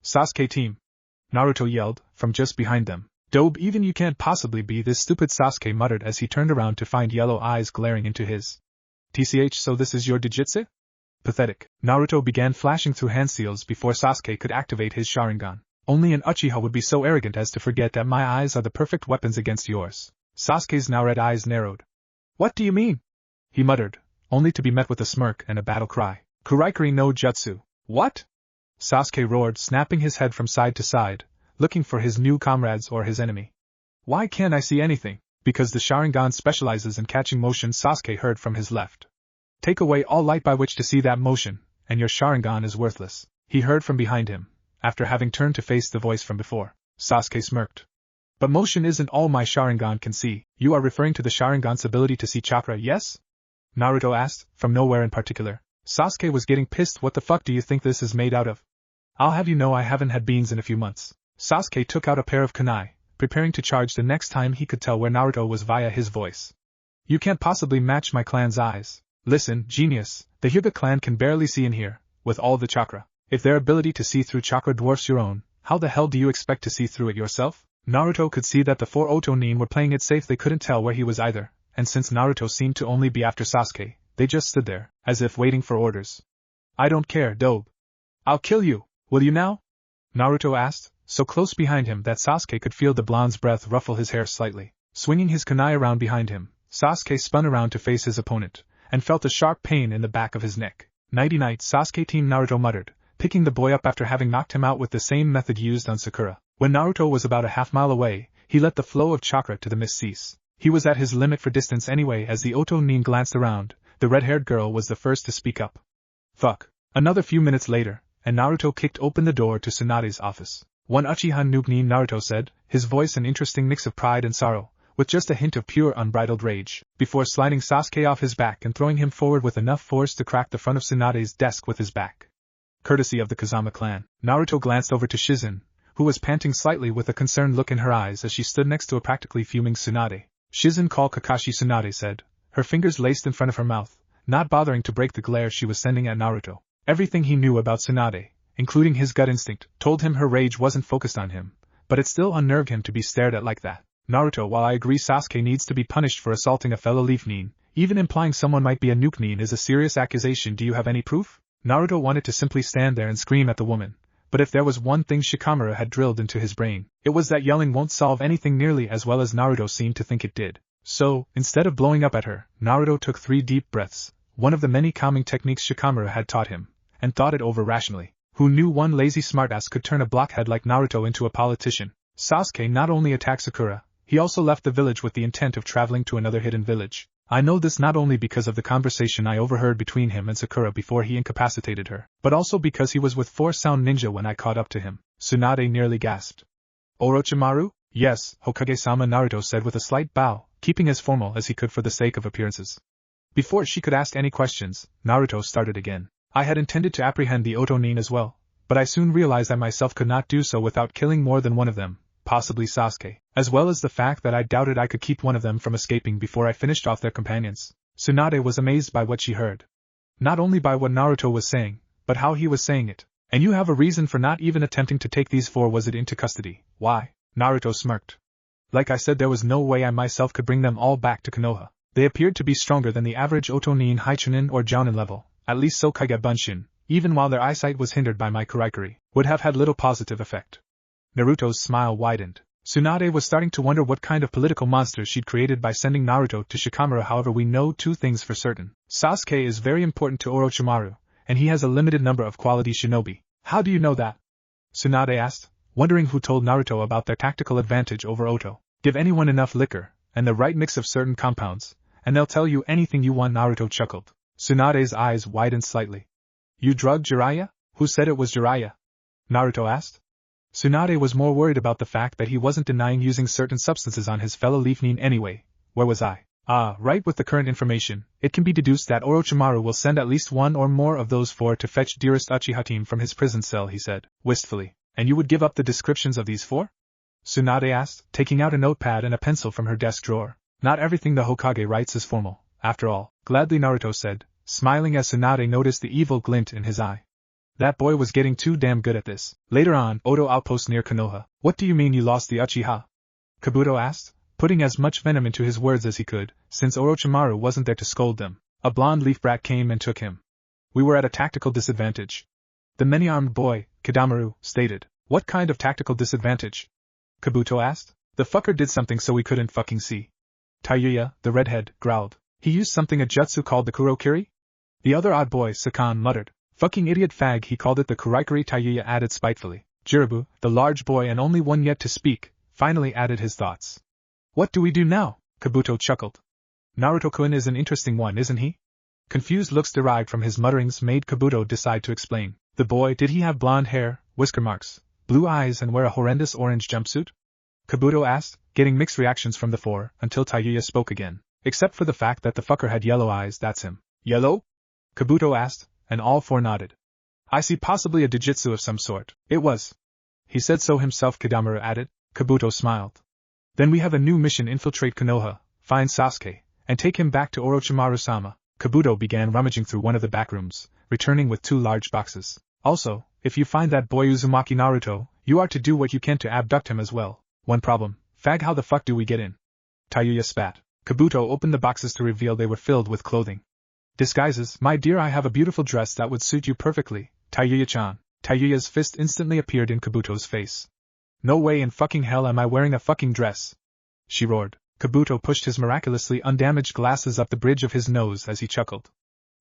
Sasuke team! Naruto yelled, from just behind them. Dobe, even you can't possibly be this stupid, Sasuke muttered as he turned around to find yellow eyes glaring into his. TCH, so this is your Dijitsu? Pathetic. Naruto began flashing through hand seals before Sasuke could activate his Sharingan. Only an Uchiha would be so arrogant as to forget that my eyes are the perfect weapons against yours. Sasuke's now red eyes narrowed. What do you mean? He muttered, only to be met with a smirk and a battle cry. Kuraikuri no Jutsu. What? Sasuke roared, snapping his head from side to side, looking for his new comrades or his enemy. Why can't I see anything? Because the Sharingan specializes in catching motion, Sasuke heard from his left. Take away all light by which to see that motion, and your Sharingan is worthless, he heard from behind him, after having turned to face the voice from before. Sasuke smirked. But motion isn't all my Sharingan can see. You are referring to the Sharingan's ability to see chakra, yes? Naruto asked, from nowhere in particular. Sasuke was getting pissed. What the fuck do you think this is made out of? I'll have you know I haven't had beans in a few months. Sasuke took out a pair of kunai, preparing to charge the next time he could tell where Naruto was via his voice. You can't possibly match my clan's eyes. Listen, genius, the Hyuga clan can barely see in here, with all the chakra. If their ability to see through chakra dwarfs your own, how the hell do you expect to see through it yourself? Naruto could see that the 4 Oto nin were playing it safe. They couldn't tell where he was either, and since Naruto seemed to only be after Sasuke, they just stood there, as if waiting for orders. I don't care, Dobe. I'll kill you, will you now? Naruto asked, so close behind him that Sasuke could feel the blonde's breath ruffle his hair slightly. Swinging his kunai around behind him, Sasuke spun around to face his opponent, and felt a sharp pain in the back of his neck. Nighty-night, Sasuke team, Naruto muttered, picking the boy up after having knocked him out with the same method used on Sakura. When Naruto was about a half-mile away, he let the flow of chakra to the mist cease. He was at his limit for distance anyway. As the Oto nin glanced around, the red-haired girl was the first to speak up. Fuck. Another few minutes later, and Naruto kicked open the door to Tsunade's office. One Uchiha noob nin, Naruto said, his voice an interesting mix of pride and sorrow, with just a hint of pure unbridled rage, before sliding Sasuke off his back and throwing him forward with enough force to crack the front of Tsunade's desk with his back. Courtesy of the Kazama clan. Naruto glanced over to Shizen, who was panting slightly with a concerned look in her eyes as she stood next to a practically fuming Tsunade. Shizen, call Kakashi, Tsunade said, her fingers laced in front of her mouth, not bothering to break the glare she was sending at Naruto. Everything he knew about Tsunade, including his gut instinct, told him her rage wasn't focused on him, but it still unnerved him to be stared at like that. Naruto, while I agree Sasuke needs to be punished for assaulting a fellow Leaf Nin, even implying someone might be a Nuke Nin is a serious accusation. Do you have any proof? Naruto wanted to simply stand there and scream at the woman, but if there was one thing Shikamaru had drilled into his brain, it was that yelling won't solve anything nearly as well as Naruto seemed to think it did. So, instead of blowing up at her, Naruto took 3 deep breaths, one of the many calming techniques Shikamaru had taught him, and thought it over rationally. Who knew one lazy smartass could turn a blockhead like Naruto into a politician? Sasuke not only attacked Sakura, he also left the village with the intent of traveling to another hidden village. I know this not only because of the conversation I overheard between him and Sakura before he incapacitated her, but also because he was with 4 sound ninja when I caught up to him. Tsunade nearly gasped. Orochimaru? Yes, Hokage-sama, Naruto said with a slight bow, keeping as formal as he could for the sake of appearances. Before she could ask any questions, Naruto started again. I had intended to apprehend the Otonin as well, but I soon realized I myself could not do so without killing more than one of them, possibly Sasuke, as well as the fact that I doubted I could keep one of them from escaping before I finished off their companions. Tsunade was amazed by what she heard. Not only by what Naruto was saying, but how he was saying it. And you have a reason for not even attempting to take these 4 was it into custody? Why? Naruto smirked. Like I said, there was no way I myself could bring them all back to Konoha. They appeared to be stronger than the average Otonin Haichunin or Jounin level, at least so Kage Bunshin, even while their eyesight was hindered by my Kuraikuri, would have had little positive effect. Naruto's smile widened. Tsunade was starting to wonder what kind of political monster she'd created by sending Naruto to Shikamaru. However, we know 2 things for certain. Sasuke is very important to Orochimaru, and he has a limited number of quality shinobi. How do you know that? Tsunade asked, wondering who told Naruto about their tactical advantage over Oto. Give anyone enough liquor, and the right mix of certain compounds, and they'll tell you anything you want. Naruto chuckled. Tsunade's eyes widened slightly. You drugged Jiraiya? Who said it was Jiraiya? Naruto asked. Tsunade was more worried about the fact that he wasn't denying using certain substances on his fellow Leaf Nin anyway. Where was I? Right, with the current information, it can be deduced that Orochimaru will send at least 1 or more of those 4 to fetch dearest Uchiha team from his prison cell, he said, wistfully. And you would give up the descriptions of these 4? Tsunade asked, taking out a notepad and a pencil from her desk drawer. Not everything the Hokage writes is formal, after all, gladly, Naruto said, smiling as Tsunade noticed the evil glint in his eye. That boy was getting too damn good at this. Later on, Oto outpost near Konoha. What do you mean you lost the Uchiha? Kabuto asked, putting as much venom into his words as he could, since Orochimaru wasn't there to scold them. A blonde leaf brat came and took him. We were at a tactical disadvantage. The many-armed boy, Kidamaru, stated. What kind of tactical disadvantage? Kabuto asked. The fucker did something so we couldn't fucking see. Taiyuya, the redhead, growled. He used something a jutsu called the Kurokiri? The other odd boy, Sakan, muttered. Fucking idiot fag, he called it the Kuraikuri, Taiyuya added spitefully. Jirabu, the large boy and only one yet to speak, finally added his thoughts. What do we do now? Kabuto chuckled. Naruto-kun is an interesting one, isn't he? Confused looks derived from his mutterings made Kabuto decide to explain. The boy, did he have blonde hair, whisker marks, blue eyes and wear a horrendous orange jumpsuit? Kabuto asked, getting mixed reactions from the 4, until Taiyuya spoke again. Except for the fact that the fucker had yellow eyes, that's him. Yellow? Kabuto asked, and all 4 nodded. I see, possibly a dijitsu of some sort. It was. He said so himself, Kidamaru added. Kabuto smiled. Then we have a new mission: infiltrate Konoha, find Sasuke, and take him back to Orochimaru-sama. Kabuto began rummaging through one of the back rooms, returning with 2 large boxes. Also, if you find that boy Uzumaki Naruto, you are to do what you can to abduct him as well. One problem. Fag, how the fuck do we get in? Taiyuya spat. Kabuto opened the boxes to reveal they were filled with clothing. Disguises, my dear, I have a beautiful dress that would suit you perfectly, Taiyuya-chan. Taiyuya's fist instantly appeared in Kabuto's face. No way in fucking hell am I wearing a fucking dress, she roared. Kabuto pushed his miraculously undamaged glasses up the bridge of his nose as he chuckled.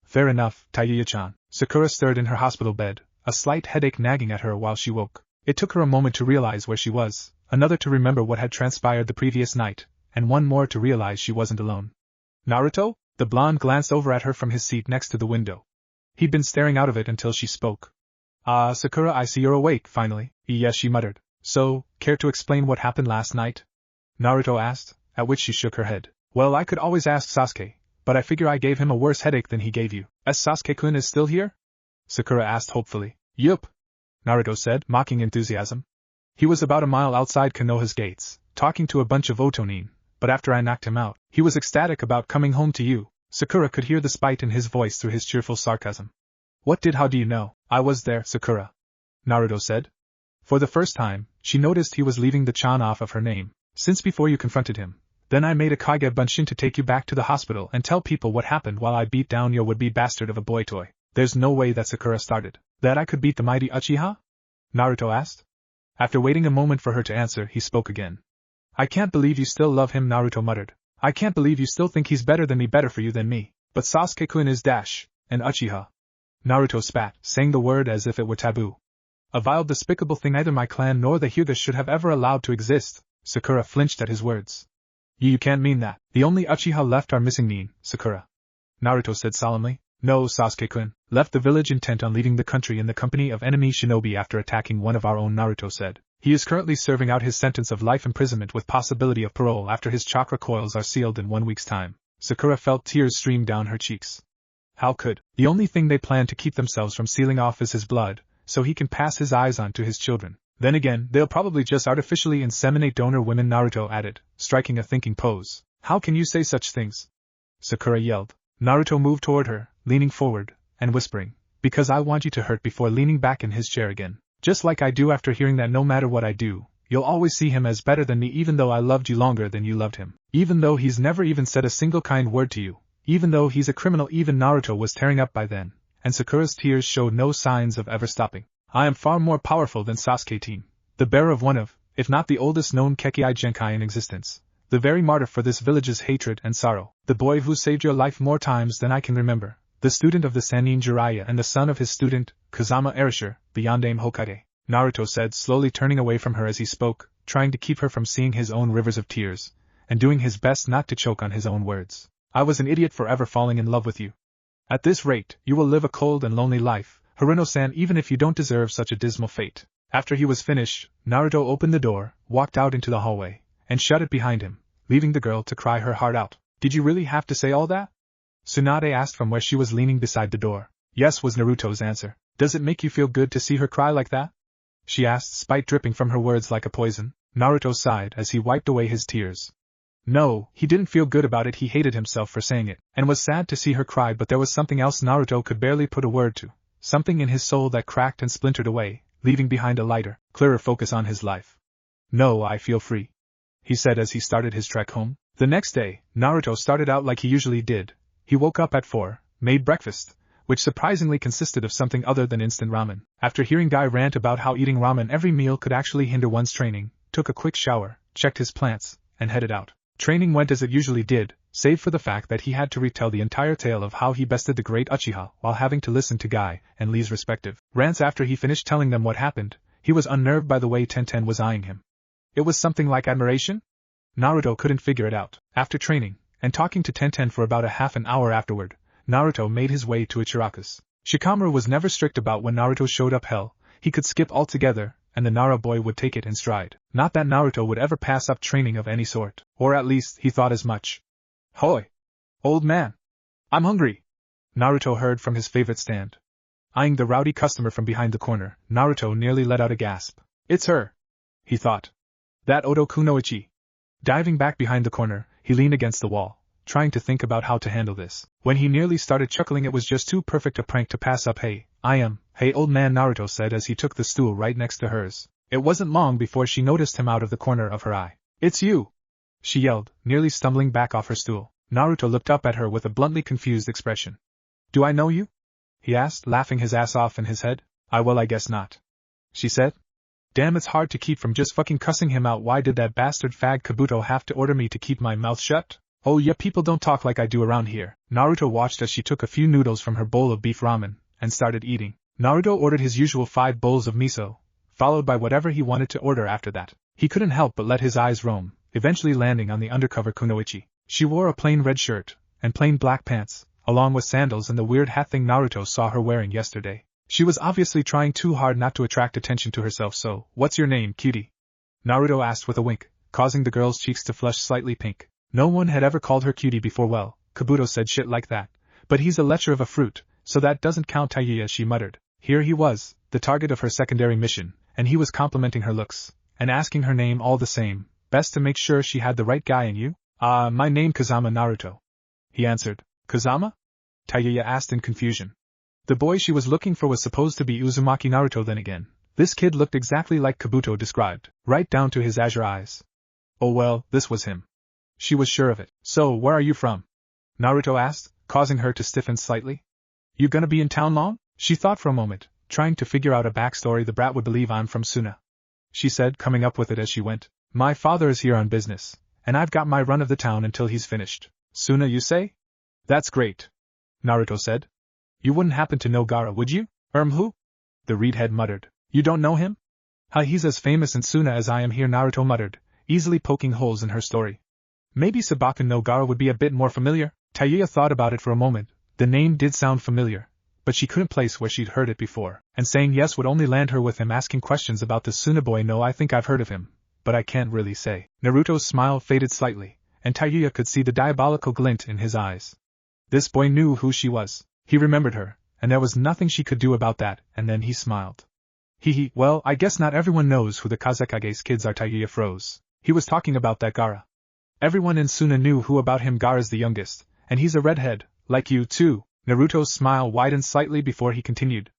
Fair enough, Taiyuya-chan. Sakura stirred in her hospital bed, a slight headache nagging at her while she woke. It took her a moment to realize where she was, another to remember what had transpired the previous night, and one more to realize she wasn't alone. Naruto? The blonde glanced over at her from his seat next to the window. He'd been staring out of it until she spoke. Sakura, I see you're awake, finally. Yes, she muttered. So, care to explain what happened last night? Naruto asked, at which she shook her head. Well, I could always ask Sasuke, but I figure I gave him a worse headache than he gave you. Sasuke-kun is still here? Sakura asked hopefully. Yup, Naruto said, mocking enthusiasm. He was about a mile outside Konoha's gates, talking to a bunch of Otonin, but after I knocked him out, he was ecstatic about coming home to you. Sakura could hear the spite in his voice through his cheerful sarcasm. How do you know? I was there, Sakura, Naruto said. For the first time, she noticed he was leaving the chan off of her name. Since before you confronted him. Then I made a Kage Bunshin to take you back to the hospital and tell people what happened while I beat down your would-be bastard of a boy toy. There's no way that Sakura started. That I could beat the mighty Uchiha? Naruto asked. After waiting a moment for her to answer, he spoke again. I can't believe you still love him, Naruto muttered. I can't believe you still think he's better than me, better for you than me. But Sasuke-kun is an Uchiha. Naruto spat, saying the word as if it were taboo. A vile, despicable thing neither my clan nor the Hyuga should have ever allowed to exist. Sakura flinched at his words. You can't mean that. The only Uchiha left are missing Nin, Sakura. Naruto said solemnly. No, Sasuke-kun, left the village intent on leaving the country in the company of enemy shinobi after attacking one of our own, Naruto said. He is currently serving out his sentence of life imprisonment with possibility of parole after his chakra coils are sealed in 1 week's time. Sakura felt tears stream down her cheeks. How could? The only thing they plan to keep themselves from sealing off is his blood, so he can pass his eyes on to his children. Then again, they'll probably just artificially inseminate donor women, Naruto added, striking a thinking pose. How can you say such things? Sakura yelled. Naruto moved toward her, leaning forward, and whispering, because I want you to hurt, before leaning back in his chair again. Just like I do after hearing that no matter what I do, you'll always see him as better than me, even though I loved you longer than you loved him. Even though he's never even said a single kind word to you. Even though he's a criminal. Even Naruto was tearing up by then, and Sakura's tears showed no signs of ever stopping. I am far more powerful than Sasuke-team. The bearer of one of, if not the oldest known Kekkai Genkai in existence. The very martyr for this village's hatred and sorrow. The boy who saved your life more times than I can remember. The student of the Sannin Jiraiya and the son of his student, Kazama Erasure, the Yondaime Hokage. Naruto said, slowly turning away from her as he spoke, trying to keep her from seeing his own rivers of tears, and doing his best not to choke on his own words. I was an idiot for ever falling in love with you. At this rate, you will live a cold and lonely life, Haruno-san, even if you don't deserve such a dismal fate. After he was finished, Naruto opened the door, walked out into the hallway, and shut it behind him, leaving the girl to cry her heart out. Did you really have to say all that? Tsunade asked from where she was leaning beside the door. Yes, was Naruto's answer. Does it make you feel good to see her cry like that? She asked, spite dripping from her words like a poison. Naruto sighed as he wiped away his tears. No, he didn't feel good about it. He hated himself for saying it, and was sad to see her cry, but there was something else Naruto could barely put a word to. Something in his soul that cracked and splintered away, leaving behind a lighter, clearer focus on his life. No, I feel free, he said as he started his trek home. The next day, Naruto started out like he usually did. He woke up at 4, made breakfast, which surprisingly consisted of something other than instant ramen. After hearing Guy rant about how eating ramen every meal could actually hinder one's training, took a quick shower, checked his plants, and headed out. Training went as it usually did, save for the fact that he had to retell the entire tale of how he bested the great Uchiha while having to listen to Guy and Lee's respective rants. After he finished telling them what happened, he was unnerved by the way Tenten was eyeing him. It was something like admiration? Naruto couldn't figure it out. After training, and talking to Tenten for about a half an hour afterward, Naruto made his way to Ichiraku's. Shikamaru was never strict about when Naruto showed up. Hell, he could skip altogether, and the Nara boy would take it in stride. Not that Naruto would ever pass up training of any sort, or at least he thought as much. Hoi! Old man! I'm hungry! Naruto heard from his favorite stand. Eyeing the rowdy customer from behind the corner, Naruto nearly let out a gasp. It's her! He thought. That Oto Kunoichi. Diving back behind the corner, he leaned against the wall, trying to think about how to handle this. When he nearly started chuckling, it was just too perfect a prank to pass up. Hey old man, Naruto said as he took the stool right next to hers. It wasn't long before she noticed him out of the corner of her eye. It's you! She yelled, nearly stumbling back off her stool. Naruto looked up at her with a bluntly confused expression. Do I know you? He asked, laughing his ass off in his head. I guess not. She said. Damn, it's hard to keep from just fucking cussing him out. Why did that bastard fag Kabuto have to order me to keep my mouth shut? Oh yeah, people don't talk like I do around here. Naruto watched as she took a few noodles from her bowl of beef ramen, and started eating. Naruto ordered his usual 5 bowls of miso, followed by whatever he wanted to order after that. He couldn't help but let his eyes roam, eventually landing on the undercover Kunoichi. She wore a plain red shirt, and plain black pants, along with sandals and the weird hat thing Naruto saw her wearing yesterday. She was obviously trying too hard not to attract attention to herself. So, what's your name, cutie? Naruto asked with a wink, causing the girl's cheeks to flush slightly pink. No one had ever called her cutie before. Well, Kabuto said shit like that. But he's a lecher of a fruit, so that doesn't count. Taiya, she muttered. Here he was, the target of her secondary mission, and he was complimenting her looks, and asking her name all the same. Best to make sure she had the right guy in you. My name Kazama Naruto. He answered. Kazama? Taiya asked in confusion. The boy she was looking for was supposed to be Uzumaki Naruto. Then again, this kid looked exactly like Kabuto described, right down to his azure eyes. Oh well, this was him. She was sure of it. So, where are you from? Naruto asked, causing her to stiffen slightly. You gonna be in town long? She thought for a moment, trying to figure out a backstory the brat would believe I'm from Suna. She said, coming up with it as she went. My father is here on business, and I've got my run of the town until he's finished. Suna, you say? That's great. Naruto said. You wouldn't happen to know Gaara, would you? Who? The reedhead muttered. You don't know him? He's as famous in Suna as I am here, Naruto muttered, easily poking holes in her story. Maybe Sabaku no Gaara would be a bit more familiar? Tayuya thought about it for a moment. The name did sound familiar, but she couldn't place where she'd heard it before, and saying yes would only land her with him asking questions about the Suna boy. No, I think I've heard of him, but I can't really say. Naruto's smile faded slightly, and Tayuya could see the diabolical glint in his eyes. This boy knew who she was. He remembered her, and there was nothing she could do about that, and then he smiled. Well, I guess not everyone knows who the Kazekage's kids are. Tayuya froze. He was talking about that Gaara. Everyone in Suna knew who about him. Gaara's the youngest, and he's a redhead, like you too. Naruto's smile widened slightly before he continued.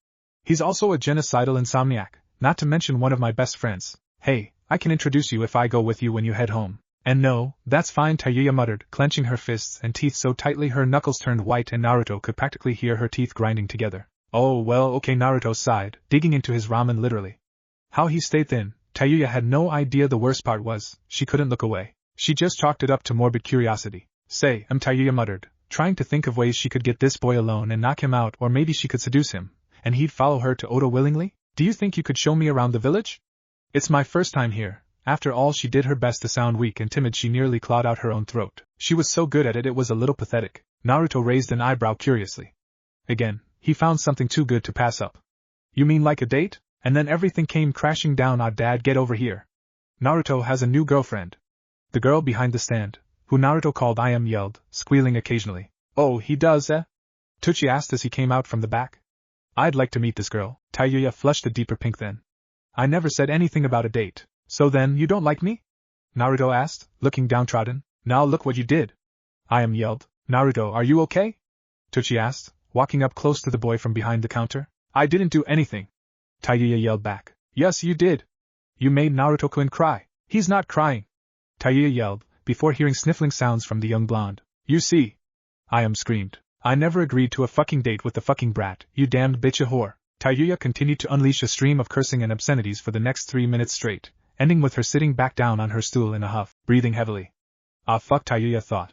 He's also a genocidal insomniac, not to mention one of my best friends. Hey, I can introduce you if I go with you when you head home. And no, that's fine, Tayuya muttered, clenching her fists and teeth so tightly her knuckles turned white and Naruto could practically hear her teeth grinding together. Oh well, okay, Naruto sighed, digging into his ramen literally. How he stayed thin, Tayuya had no idea. The worst part was, she couldn't look away. She just chalked it up to morbid curiosity. Say, Tayuya muttered, trying to think of ways she could get this boy alone and knock him out, or maybe she could seduce him, and he'd follow her to Oda willingly? Do you think you could show me around the village? It's my first time here. After all, she did her best to sound weak and timid. She nearly clawed out her own throat. She was so good at it, it was a little pathetic. Naruto raised an eyebrow curiously. Again, he found something too good to pass up. You mean like a date? And then everything came crashing down. Dad, get over here. Naruto has a new girlfriend. The girl behind the stand, who Naruto called I am, yelled, squealing occasionally. Oh, he does, eh? Tucci asked as he came out from the back. I'd like to meet this girl. Tayuya flushed a deeper pink then. I never said anything about a date. So then, you don't like me? Naruto asked, looking downtrodden. Now look what you did. I am yelled. Naruto, are you okay? Tucci asked, walking up close to the boy from behind the counter. I didn't do anything. Tayuya yelled back. Yes, you did. You made Naruto-kun cry. He's not crying. Tayuya yelled, before hearing sniffling sounds from the young blonde. You see. I am screamed. I never agreed to a fucking date with the fucking brat, you damned bitch a whore. Tayuya continued to unleash a stream of cursing and obscenities for the next 3 minutes straight, ending with her sitting back down on her stool in a huff, breathing heavily. Ah fuck, Tayuya thought.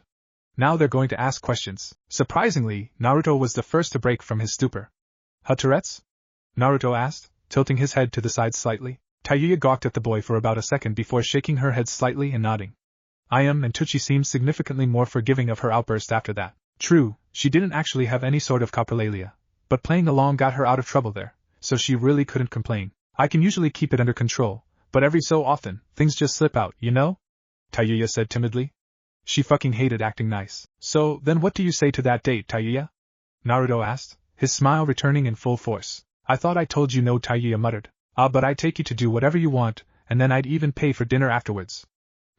Now they're going to ask questions. Surprisingly, Naruto was the first to break from his stupor. Tourette's? Naruto asked, tilting his head to the side slightly. Tayuya gawked at the boy for about a second before shaking her head slightly and nodding. I am, and Tucci seemed significantly more forgiving of her outburst after that. True, she didn't actually have any sort of coprolalia, but playing along got her out of trouble there, so she really couldn't complain. I can usually keep it under control, but every so often, things just slip out, you know? Tayuya said timidly. She fucking hated acting nice. So, then what do you say to that date, Tayuya? Naruto asked, his smile returning in full force. I thought I told you no, Tayuya muttered. But I'd take you to do whatever you want, and then I'd even pay for dinner afterwards.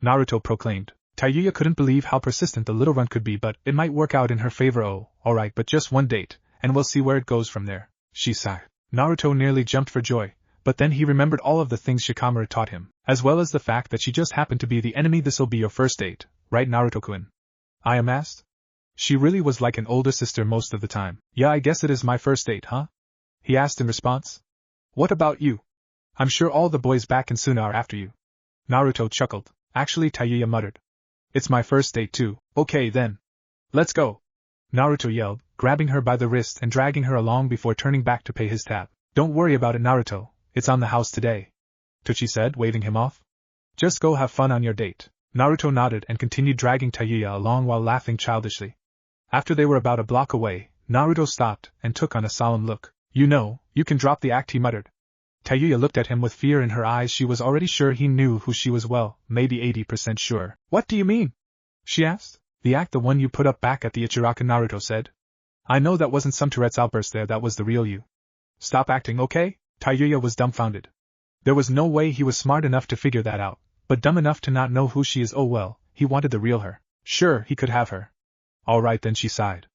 Naruto proclaimed. Tayuya couldn't believe how persistent the little runt could be, but it might work out in her favor. Oh, alright, but just one date, and we'll see where it goes from there, she sighed. Naruto nearly jumped for joy, but then he remembered all of the things Shikamaru taught him, as well as the fact that she just happened to be the enemy. This'll be your first date, right, Naruto-kun? I am asked. She really was like an older sister most of the time. Yeah, I guess it is my first date, huh? He asked in response. What about you? I'm sure all the boys back in Suna are after you. Naruto chuckled. Actually, Tayuya muttered. It's my first date too. Okay then. Let's go. Naruto yelled, grabbing her by the wrist and dragging her along before turning back to pay his tab. Don't worry about it, Naruto. It's on the house today. Tucci said, waving him off. Just go have fun on your date. Naruto nodded and continued dragging Tayuya along while laughing childishly. After they were about a block away, Naruto stopped and took on a solemn look. You know, you can drop the act, he muttered. Tayuya looked at him with fear in her eyes. She was already sure he knew who she was, well, maybe 80% sure. What do you mean? She asked. The act, the one you put up back at the Ichiraka, Naruto said. I know that wasn't some Tourette's outburst there, that was the real you. Stop acting, okay? Tayuya was dumbfounded. There was no way he was smart enough to figure that out, but dumb enough to not know who she is. Oh well, he wanted the real her. Sure, he could have her. Alright then, she sighed.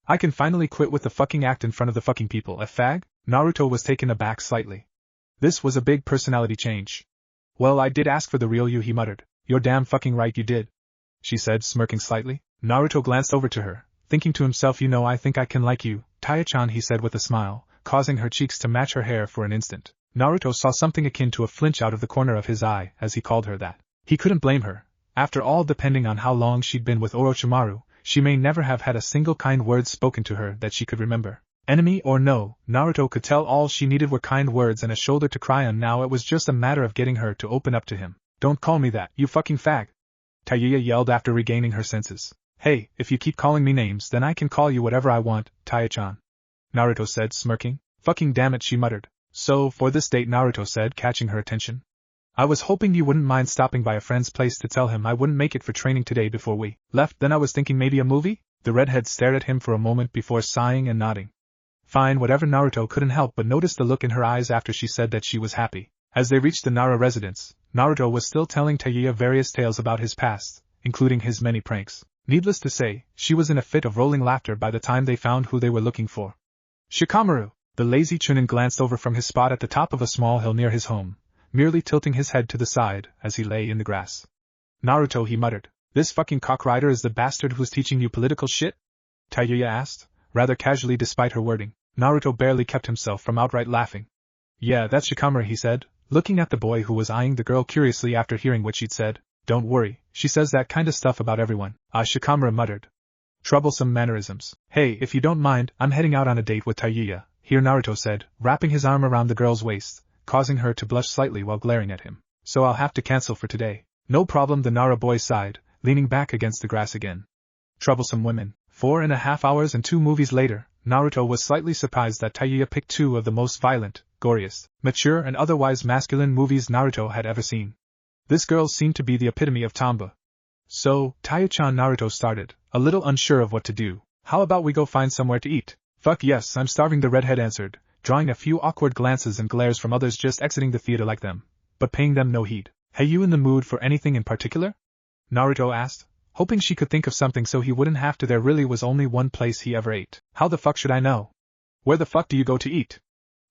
I can finally quit with the fucking act in front of the fucking people, a fag? Naruto was taken aback slightly. This was a big personality change. Well, I did ask for the real you, he muttered. You're damn fucking right you did, she said, smirking slightly. Naruto glanced over to her, thinking to himself, you know, I think I can like you, Taya-chan, he said with a smile, causing her cheeks to match her hair for an instant. Naruto saw something akin to a flinch out of the corner of his eye as he called her that. He couldn't blame her. After all, depending on how long she'd been with Orochimaru, she may never have had a single kind word spoken to her that she could remember. Enemy or no, Naruto could tell all she needed were kind words and a shoulder to cry on. Now it was just a matter of getting her to open up to him. Don't call me that, you fucking fag, Tayuya yelled after regaining her senses. Hey, if you keep calling me names then I can call you whatever I want, Taya-chan, Naruto said, smirking. Fucking damn it, she muttered. So, for this date, Naruto said, catching her attention. I was hoping you wouldn't mind stopping by a friend's place to tell him I wouldn't make it for training today before we left. Then I was thinking maybe a movie? The redhead stared at him for a moment before sighing and nodding. Fine, whatever. Naruto couldn't help but notice the look in her eyes after she said that she was happy. As they reached the Nara residence, Naruto was still telling Tayuya various tales about his past, including his many pranks. Needless to say, she was in a fit of rolling laughter by the time they found who they were looking for. Shikamaru! The lazy Chunin glanced over from his spot at the top of a small hill near his home, merely tilting his head to the side as he lay in the grass. Naruto, he muttered. This fucking cockrider is the bastard who's teaching you political shit? Tayuya asked, rather casually despite her wording. Naruto barely kept himself from outright laughing. Yeah, that's Shikamaru, he said, looking at the boy who was eyeing the girl curiously after hearing what she'd said. Don't worry, she says that kind of stuff about everyone. Shikamaru muttered. Troublesome mannerisms. Hey, if you don't mind, I'm heading out on a date with Tayuya, here, Naruto said, wrapping his arm around the girl's waist, causing her to blush slightly while glaring at him. So I'll have to cancel for today. No problem, the Nara boy sighed, leaning back against the grass again. Troublesome women. 4.5 hours and 2 movies later, Naruto was slightly surprised that Tayuya picked 2 of the most violent, goriest, mature and otherwise masculine movies Naruto had ever seen. This girl seemed to be the epitome of tomboy. So, Taya-chan, Naruto started, a little unsure of what to do. How about we go find somewhere to eat? Fuck yes, I'm starving, the redhead answered, drawing a few awkward glances and glares from others just exiting the theater like them, but paying them no heed. Hey, you in the mood for anything in particular? Naruto asked, hoping she could think of something so he wouldn't have to. There really was only one place he ever ate. How the fuck should I know? Where the fuck do you go to eat?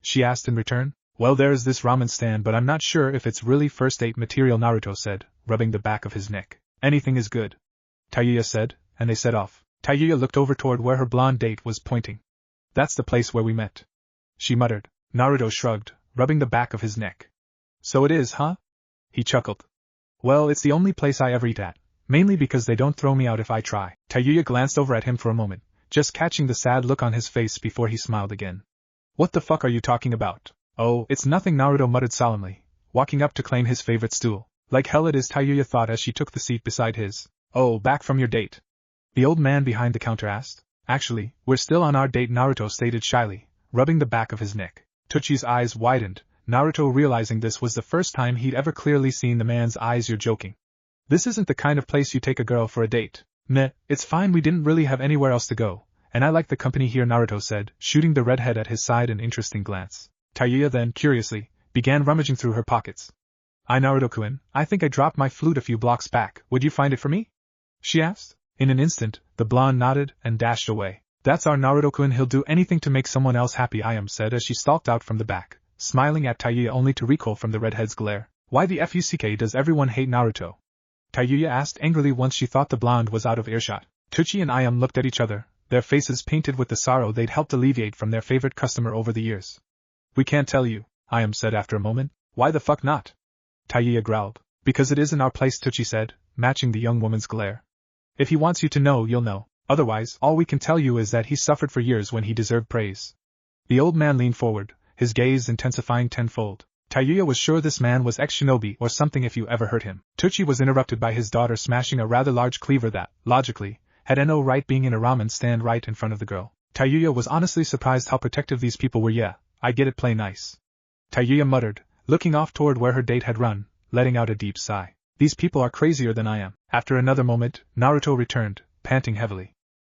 She asked in return. Well, there's this ramen stand, but I'm not sure if it's really first date material, Naruto said, rubbing the back of his neck. Anything is good, Tayuya said, and they set off. Tayuya looked over toward where her blonde date was pointing. That's the place where we met, she muttered. Naruto shrugged, rubbing the back of his neck. So it is, huh? He chuckled. Well, it's the only place I ever eat at, mainly because they don't throw me out if I try. Tayuya glanced over at him for a moment, just catching the sad look on his face before he smiled again. What the fuck are you talking about? Oh, it's nothing, Naruto muttered solemnly, walking up to claim his favorite stool. Like hell it is, Tayuya thought as she took the seat beside his. Oh, back from your date? The old man behind the counter asked. Actually, we're still on our date, Naruto stated shyly, rubbing the back of his neck. Tsuchi's eyes widened, Naruto realizing this was the first time he'd ever clearly seen the man's eyes. You're joking. This isn't the kind of place you take a girl for a date. Meh, it's fine, we didn't really have anywhere else to go, and I like the company here, Naruto said, shooting the redhead at his side an interesting glance. Tayuya then, curiously, began rummaging through her pockets. Naruto-kun, I think I dropped my flute a few blocks back, would you find it for me? She asked. In an instant, the blonde nodded and dashed away. That's our Naruto-kun, he'll do anything to make someone else happy, Ayam said as she stalked out from the back, smiling at Tayuya only to recoil from the redhead's glare. Why the fuck does everyone hate Naruto? Tayuya asked angrily once she thought the blonde was out of earshot. Tsuchi and Ayam looked at each other, their faces painted with the sorrow they'd helped alleviate from their favorite customer over the years. We can't tell you, Ayam said after a moment. Why the fuck not? Tayuya growled. Because it isn't our place, Tsuchi said, matching the young woman's glare. If he wants you to know, you'll know. Otherwise, all we can tell you is that he suffered for years when he deserved praise. The old man leaned forward, his gaze intensifying tenfold. Tayuya was sure this man was ex-shinobi or something if you ever heard him. Tsuchi was interrupted by his daughter smashing a rather large cleaver that, logically, had no right being in a ramen stand right in front of the girl. Tayuya was honestly surprised how protective these people were. Yeah, I get it, play nice, Tayuya muttered, looking off toward where her date had run, letting out a deep sigh. These people are crazier than I am. After another moment, Naruto returned, panting heavily.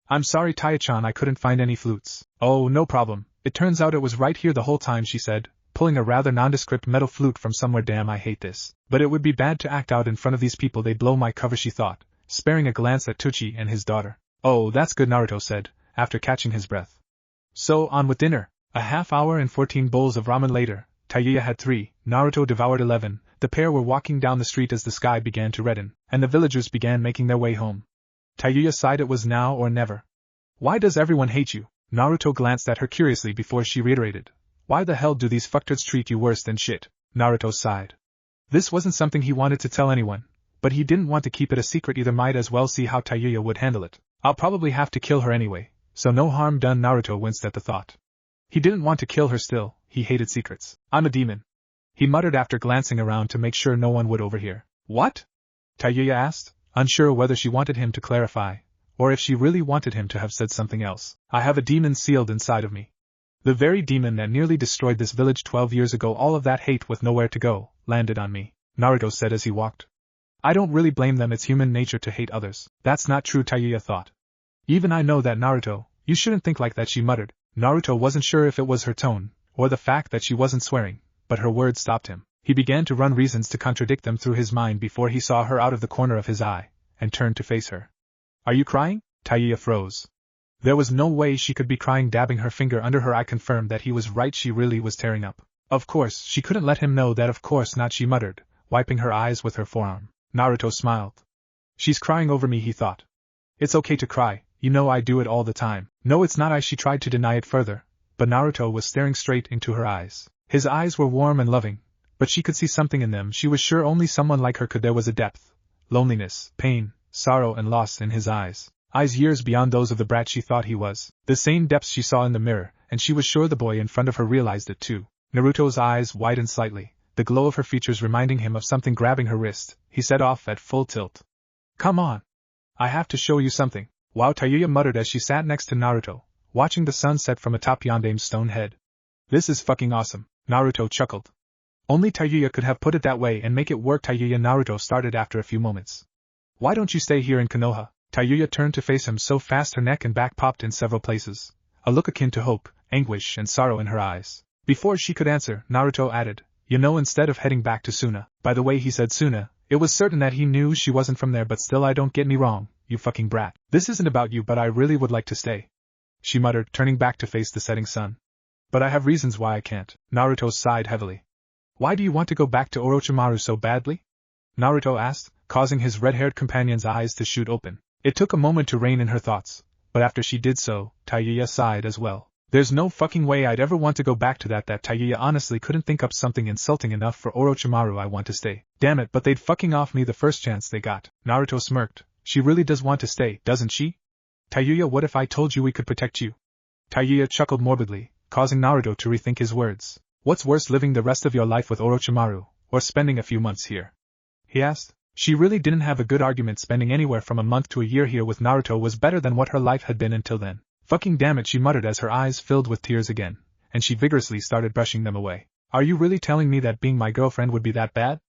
I'm sorry, Taya-chan, I couldn't find any flutes. Oh, no problem. It turns out it was right here the whole time, she said, pulling a rather nondescript metal flute from somewhere. Damn, I hate this. But it would be bad to act out in front of these people, they'd blow my cover, she thought, sparing a glance at Tsuchi and his daughter. Oh, that's good, Naruto said, after catching his breath. So, on with dinner. A half hour and 14 bowls of ramen later, Tayuya had 3, Naruto devoured 11, The pair were walking down the street as the sky began to redden, and the villagers began making their way home. Tayuya sighed. It was now or never. Why does everyone hate you? Naruto glanced at her curiously before she reiterated. Why the hell do these fucktards treat you worse than shit? Naruto sighed. This wasn't something he wanted to tell anyone, but he didn't want to keep it a secret either. Might as well see how Tayuya would handle it. I'll probably have to kill her anyway, so no harm done. Naruto winced at the thought. He didn't want to kill her still, he hated secrets. I'm a demon, he muttered after glancing around to make sure no one would overhear. What? Tayuya asked, unsure whether she wanted him to clarify, or if she really wanted him to have said something else. I have a demon sealed inside of me. The very demon that nearly destroyed this village 12 years ago. All of that hate with nowhere to go, landed on me, Naruto said as he walked. I don't really blame them. It's human nature to hate others. That's not true, Tayuya thought. Even I know that, Naruto. You shouldn't think like that, she muttered. Naruto wasn't sure if it was her tone, or the fact that she wasn't swearing, but her words stopped him. He began to run reasons to contradict them through his mind before he saw her out of the corner of his eye, and turned to face her. Are you crying? Tayuya froze. There was no way she could be crying. Dabbing her finger under her eye confirmed that he was right. She really was tearing up. Of course, she couldn't let him know that. Of course not, she muttered, wiping her eyes with her forearm. Naruto smiled. She's crying over me, he thought. It's okay to cry, you know I do it all the time. No, it's not. She tried to deny it further, but Naruto was staring straight into her eyes. His eyes were warm and loving, but she could see something in them she was sure only someone like her could. There was a depth, loneliness, pain, sorrow and loss in his eyes. Eyes years beyond those of the brat she thought he was. The same depths she saw in the mirror, and she was sure the boy in front of her realized it too. Naruto's eyes widened slightly, the glow of her features reminding him of something. Grabbing her wrist, he set off at full tilt. Come on. I have to show you something. Wow, Tayuya muttered as she sat next to Naruto, watching the sun set from atop Yondame's stone head. This is fucking awesome, Naruto chuckled. Only Tayuya could have put it that way and make it work. Tayuya, Naruto started after a few moments. Why don't you stay here in Konoha? Tayuya turned to face him so fast her neck and back popped in several places, a look akin to hope, anguish and sorrow in her eyes. Before she could answer, Naruto added, you know, instead of heading back to Suna. By the way he said Suna, it was certain that he knew she wasn't from there, but still, I don't get me wrong, you fucking brat. This isn't about you, but I really would like to stay, she muttered, turning back to face the setting sun. But I have reasons why I can't. Naruto sighed heavily. Why do you want to go back to Orochimaru so badly? Naruto asked, causing his red-haired companion's eyes to shoot open. It took a moment to rein in her thoughts, but after she did so, Tayuya sighed as well. There's no fucking way I'd ever want to go back to that. Tayuya honestly couldn't think up something insulting enough for Orochimaru. I want to stay. Damn it, but they'd fucking off me the first chance they got. Naruto smirked. She really does want to stay, doesn't she? Tayuya, what if I told you we could protect you? Tayuya chuckled morbidly, causing Naruto to rethink his words. What's worse, living the rest of your life with Orochimaru, or spending a few months here? He asked. She really didn't have a good argument. Spending anywhere from a month to a year here with Naruto was better than what her life had been until then. Fucking damn it, she muttered as her eyes filled with tears again, and she vigorously started brushing them away. Are you really telling me that being my girlfriend would be that bad?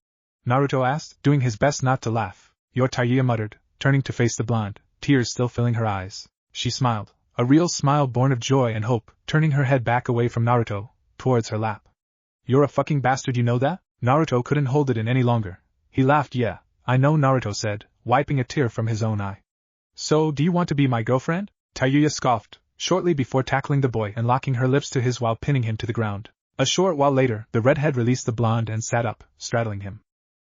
Naruto asked, doing his best not to laugh. Your Tayuya muttered, turning to face the blonde, tears still filling her eyes. She smiled, a real smile born of joy and hope, turning her head back away from Naruto, towards her lap. You're a fucking bastard, you know that? Naruto couldn't hold it in any longer. He laughed. Yeah, I know, Naruto said, wiping a tear from his own eye. So, do you want to be my girlfriend? Tayuya scoffed, shortly before tackling the boy and locking her lips to his while pinning him to the ground. A short while later, the redhead released the blonde and sat up, straddling him.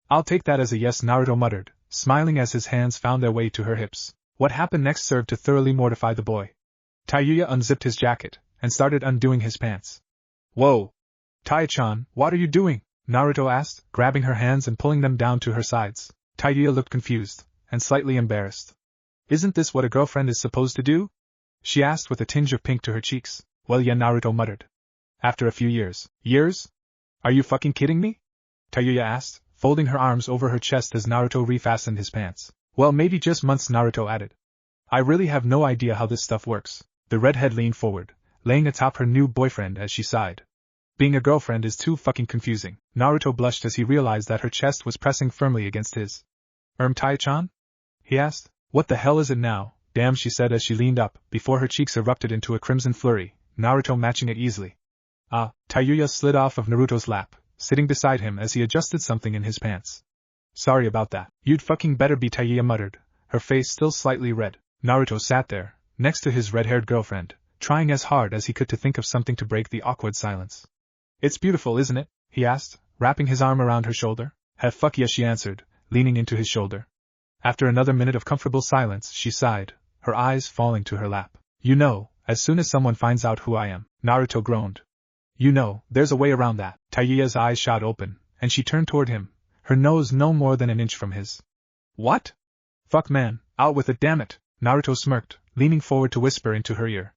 I'll take that as a yes, Naruto muttered, smiling as his hands found their way to her hips. What happened next served to thoroughly mortify the boy. Tayuya unzipped his jacket, and started undoing his pants. Whoa! Tai-chan, what are you doing? Naruto asked, grabbing her hands and pulling them down to her sides. Tayuya looked confused, and slightly embarrassed. Isn't this what a girlfriend is supposed to do? She asked with a tinge of pink to her cheeks. Well yeah, Naruto muttered. After a few years. Years? Are you fucking kidding me? Tayuya asked, folding her arms over her chest as Naruto refastened his pants. Well, maybe just months, Naruto added. I really have no idea how this stuff works. The redhead leaned forward, laying atop her new boyfriend as she sighed. Being a girlfriend is too fucking confusing. Naruto blushed as he realized that her chest was pressing firmly against his. Tai-chan? He asked. What the hell is it now? Damn, she said as she leaned up, before her cheeks erupted into a crimson flurry, Naruto matching it easily. Tayuya slid off of Naruto's lap, sitting beside him as he adjusted something in his pants. Sorry about that. You'd fucking better be, Tayuya muttered, her face still slightly red. Naruto sat there, next to his red-haired girlfriend, trying as hard as he could to think of something to break the awkward silence. It's beautiful, isn't it? He asked, wrapping his arm around her shoulder. "Heh, fuck yeah," she answered, leaning into his shoulder. After another minute of comfortable silence, she sighed, her eyes falling to her lap. "You know, as soon as someone finds out who I am," Naruto groaned. "You know, there's a way around that." Taiya's eyes shot open, and she turned toward him, her nose no more than an inch from his. "What? Fuck man, out with it, damn it," Naruto smirked, leaning forward to whisper into her ear.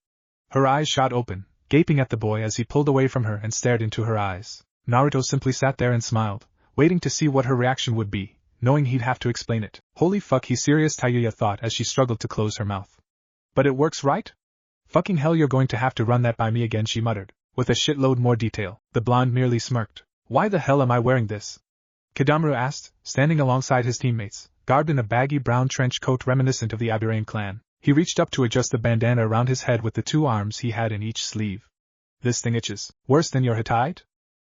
Her eyes shot open, gaping at the boy as he pulled away from her and stared into her eyes. Naruto simply sat there and smiled, waiting to see what her reaction would be, knowing he'd have to explain it. "Holy fuck, he's serious," Taiya thought as she struggled to close her mouth. "But it works, right? Fucking hell, you're going to have to run that by me again," she muttered, with a shitload more detail. The blonde merely smirked. "Why the hell am I wearing this?" Kidamaru asked, standing alongside his teammates, garbed in a baggy brown trench coat reminiscent of the Aburame clan. He reached up to adjust the bandana around his head with the 2 arms he had in each sleeve. "This thing itches. Worse than your Hittite?"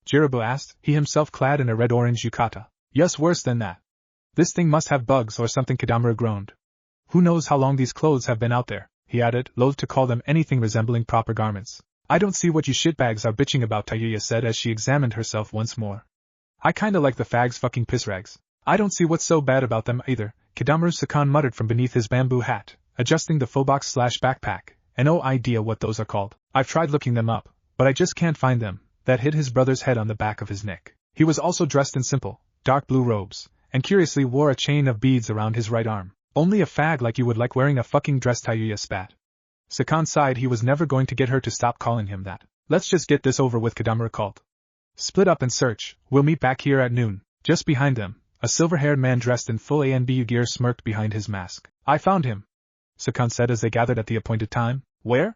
Jirabu asked, he himself clad in a red-orange yukata. "Yes, worse than that. This thing must have bugs or something," Kidamaru groaned. "Who knows how long these clothes have been out there," he added, loath to call them anything resembling proper garments. "I don't see what you shitbags are bitching about," Taiya said as she examined herself once more. "I kinda like the fags fucking pissrags. I don't see what's so bad about them either," Kidamaru Sakan muttered from beneath his bamboo hat, adjusting the phobos/backpack, and no idea what those are called. "I've tried looking them up, but I just can't find them." That hit his brother's head on the back of his neck. He was also dressed in simple, dark blue robes, and curiously wore a chain of beads around his right arm. "Only a fag like you would like wearing a fucking dress," Taiya spat. Sakan sighed. He was never going to get her to stop calling him that. "Let's just get this over with," Kidamaru called. "Split up and search. We'll meet back here at noon." Just behind them, a silver-haired man dressed in full ANBU gear smirked behind his mask. "I found him," Sakan said as they gathered at the appointed time. "Where?"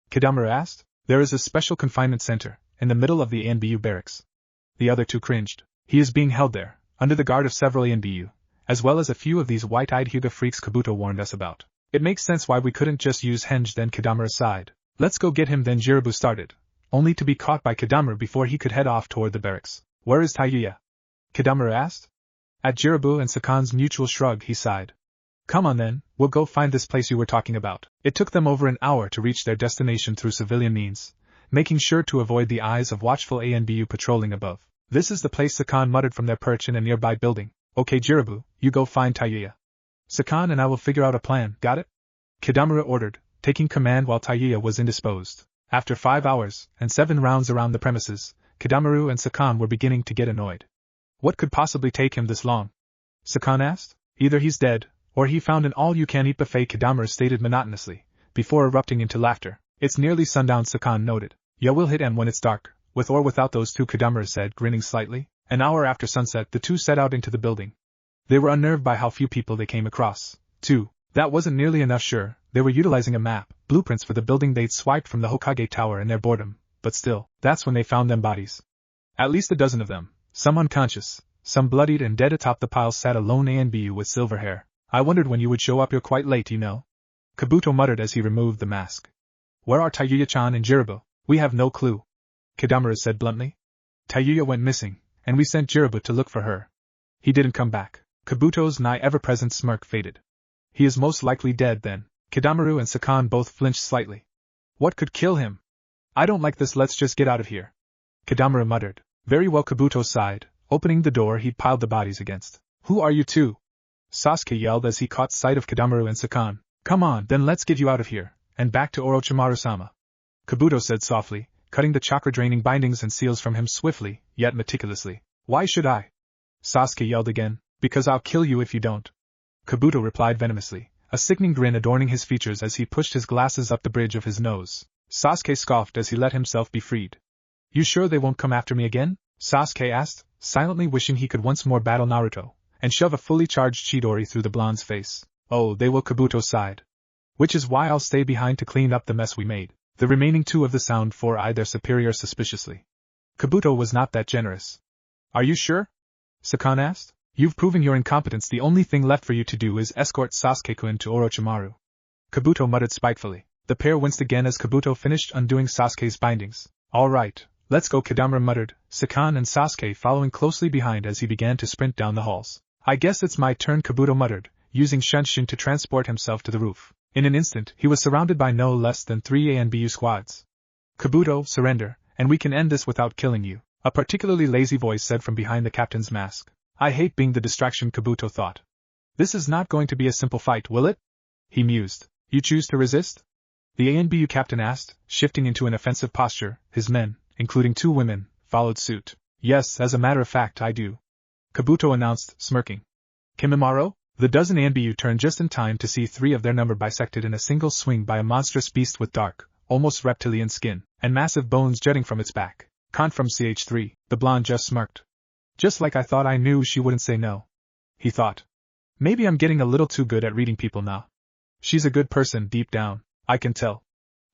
Kidamaru asked. "There is a special confinement center, in the middle of the ANBU barracks." The other two cringed. "He is being held there, under the guard of several ANBU, as well as a few of these white-eyed Hyuga freaks Kabuto warned us about. It makes sense why we couldn't just use Henge." Then Kidamaru sighed. "Let's go get him." Then Jirabu started, only to be caught by Kidamaru before he could head off toward the barracks. "Where is Taiya?" Kidamaru asked. At Jirabu and Sakan's mutual shrug, he sighed. "Come on then, we'll go find this place you were talking about." It took them over an hour to reach their destination through civilian means, making sure to avoid the eyes of watchful ANBU patrolling above. "This is the place," Sakan muttered from their perch in a nearby building. "Okay Jirabu, you go find Taiya. Sakan and I will figure out a plan, got it?" Kidamaru ordered, taking command while Taiya was indisposed. After 5 hours, and 7 rounds around the premises, Kidamaru and Sakan were beginning to get annoyed. "What could possibly take him this long?" Sakan asked. "Either he's dead, or he found an all-you-can-eat buffet," Kidamaru stated monotonously, before erupting into laughter. "It's nearly sundown," Sakan noted. "Yeah, we'll hit him when it's dark, with or without those two," Kidamaru said, grinning slightly. An hour after sunset, the two set out into the building. They were unnerved by how few people they came across. Too, that wasn't nearly enough. Sure, they were utilizing a map, blueprints for the building they'd swiped from the Hokage Tower in their boredom, but still, that's when they found them bodies. At least a dozen of them, some unconscious, some bloodied and dead. Atop the pile sat a lone ANBU with silver hair. "I wondered when you would show up. You're quite late, you know," Kabuto muttered as he removed the mask. "Where are Taiya-chan and Jirabu?" "We have no clue," Kidamaru said bluntly. "Taiya went missing, and we sent Jirabu to look for her. He didn't come back." Kabuto's nigh ever-present smirk faded. "He is most likely dead then." Kidamaru and Sakan both flinched slightly. "What could kill him? I don't like this. Let's just get out of here," Kidamaru muttered. "Very well," Kabuto sighed, opening the door he'd piled the bodies against. "Who are you two?" Sasuke yelled as he caught sight of Kidamaru and Sakan. "Come on, then let's get you out of here, and back to Orochimaru-sama," Kabuto said softly, cutting the chakra-draining bindings and seals from him swiftly, yet meticulously. "Why should I?" Sasuke yelled again. "Because I'll kill you if you don't," Kabuto replied venomously, a sickening grin adorning his features as he pushed his glasses up the bridge of his nose. Sasuke scoffed as he let himself be freed. "You sure they won't come after me again?" Sasuke asked, silently wishing he could once more battle Naruto, and shove a fully charged Chidori through the blonde's face. "Oh, they will," Kabuto sighed. "Which is why I'll stay behind to clean up the mess we made." The remaining two of the Sound Four eyed their superior suspiciously. Kabuto was not that generous. "Are you sure?" Sakan asked. "You've proven your incompetence. The only thing left for you to do is escort Sasuke-kun to Orochimaru," Kabuto muttered spitefully. The pair winced again as Kabuto finished undoing Sasuke's bindings. "All right, let's go," Kidamaru muttered, Sakan and Sasuke following closely behind as he began to sprint down the halls. "I guess it's my turn," Kabuto muttered, using Shunshin to transport himself to the roof. In an instant, he was surrounded by no less than 3 ANBU squads. "Kabuto, surrender, and we can end this without killing you," a particularly lazy voice said from behind the captain's mask. I hate being the distraction, Kabuto thought. This is not going to be a simple fight, will it? He mused. You choose to resist? The ANBU captain asked, shifting into an offensive posture. His men, including 2 women, followed suit. Yes, as a matter of fact I do. Kabuto announced, smirking. Kimimaro? The dozen ANBU turned just in time to see 3 of their number bisected in a single swing by a monstrous beast with dark, almost reptilian skin, and massive bones jutting from its back. Kant from CH3, the blonde just smirked. Just like I thought I knew she wouldn't say no. He thought. Maybe I'm getting a little too good at reading people now. She's a good person deep down, I can tell.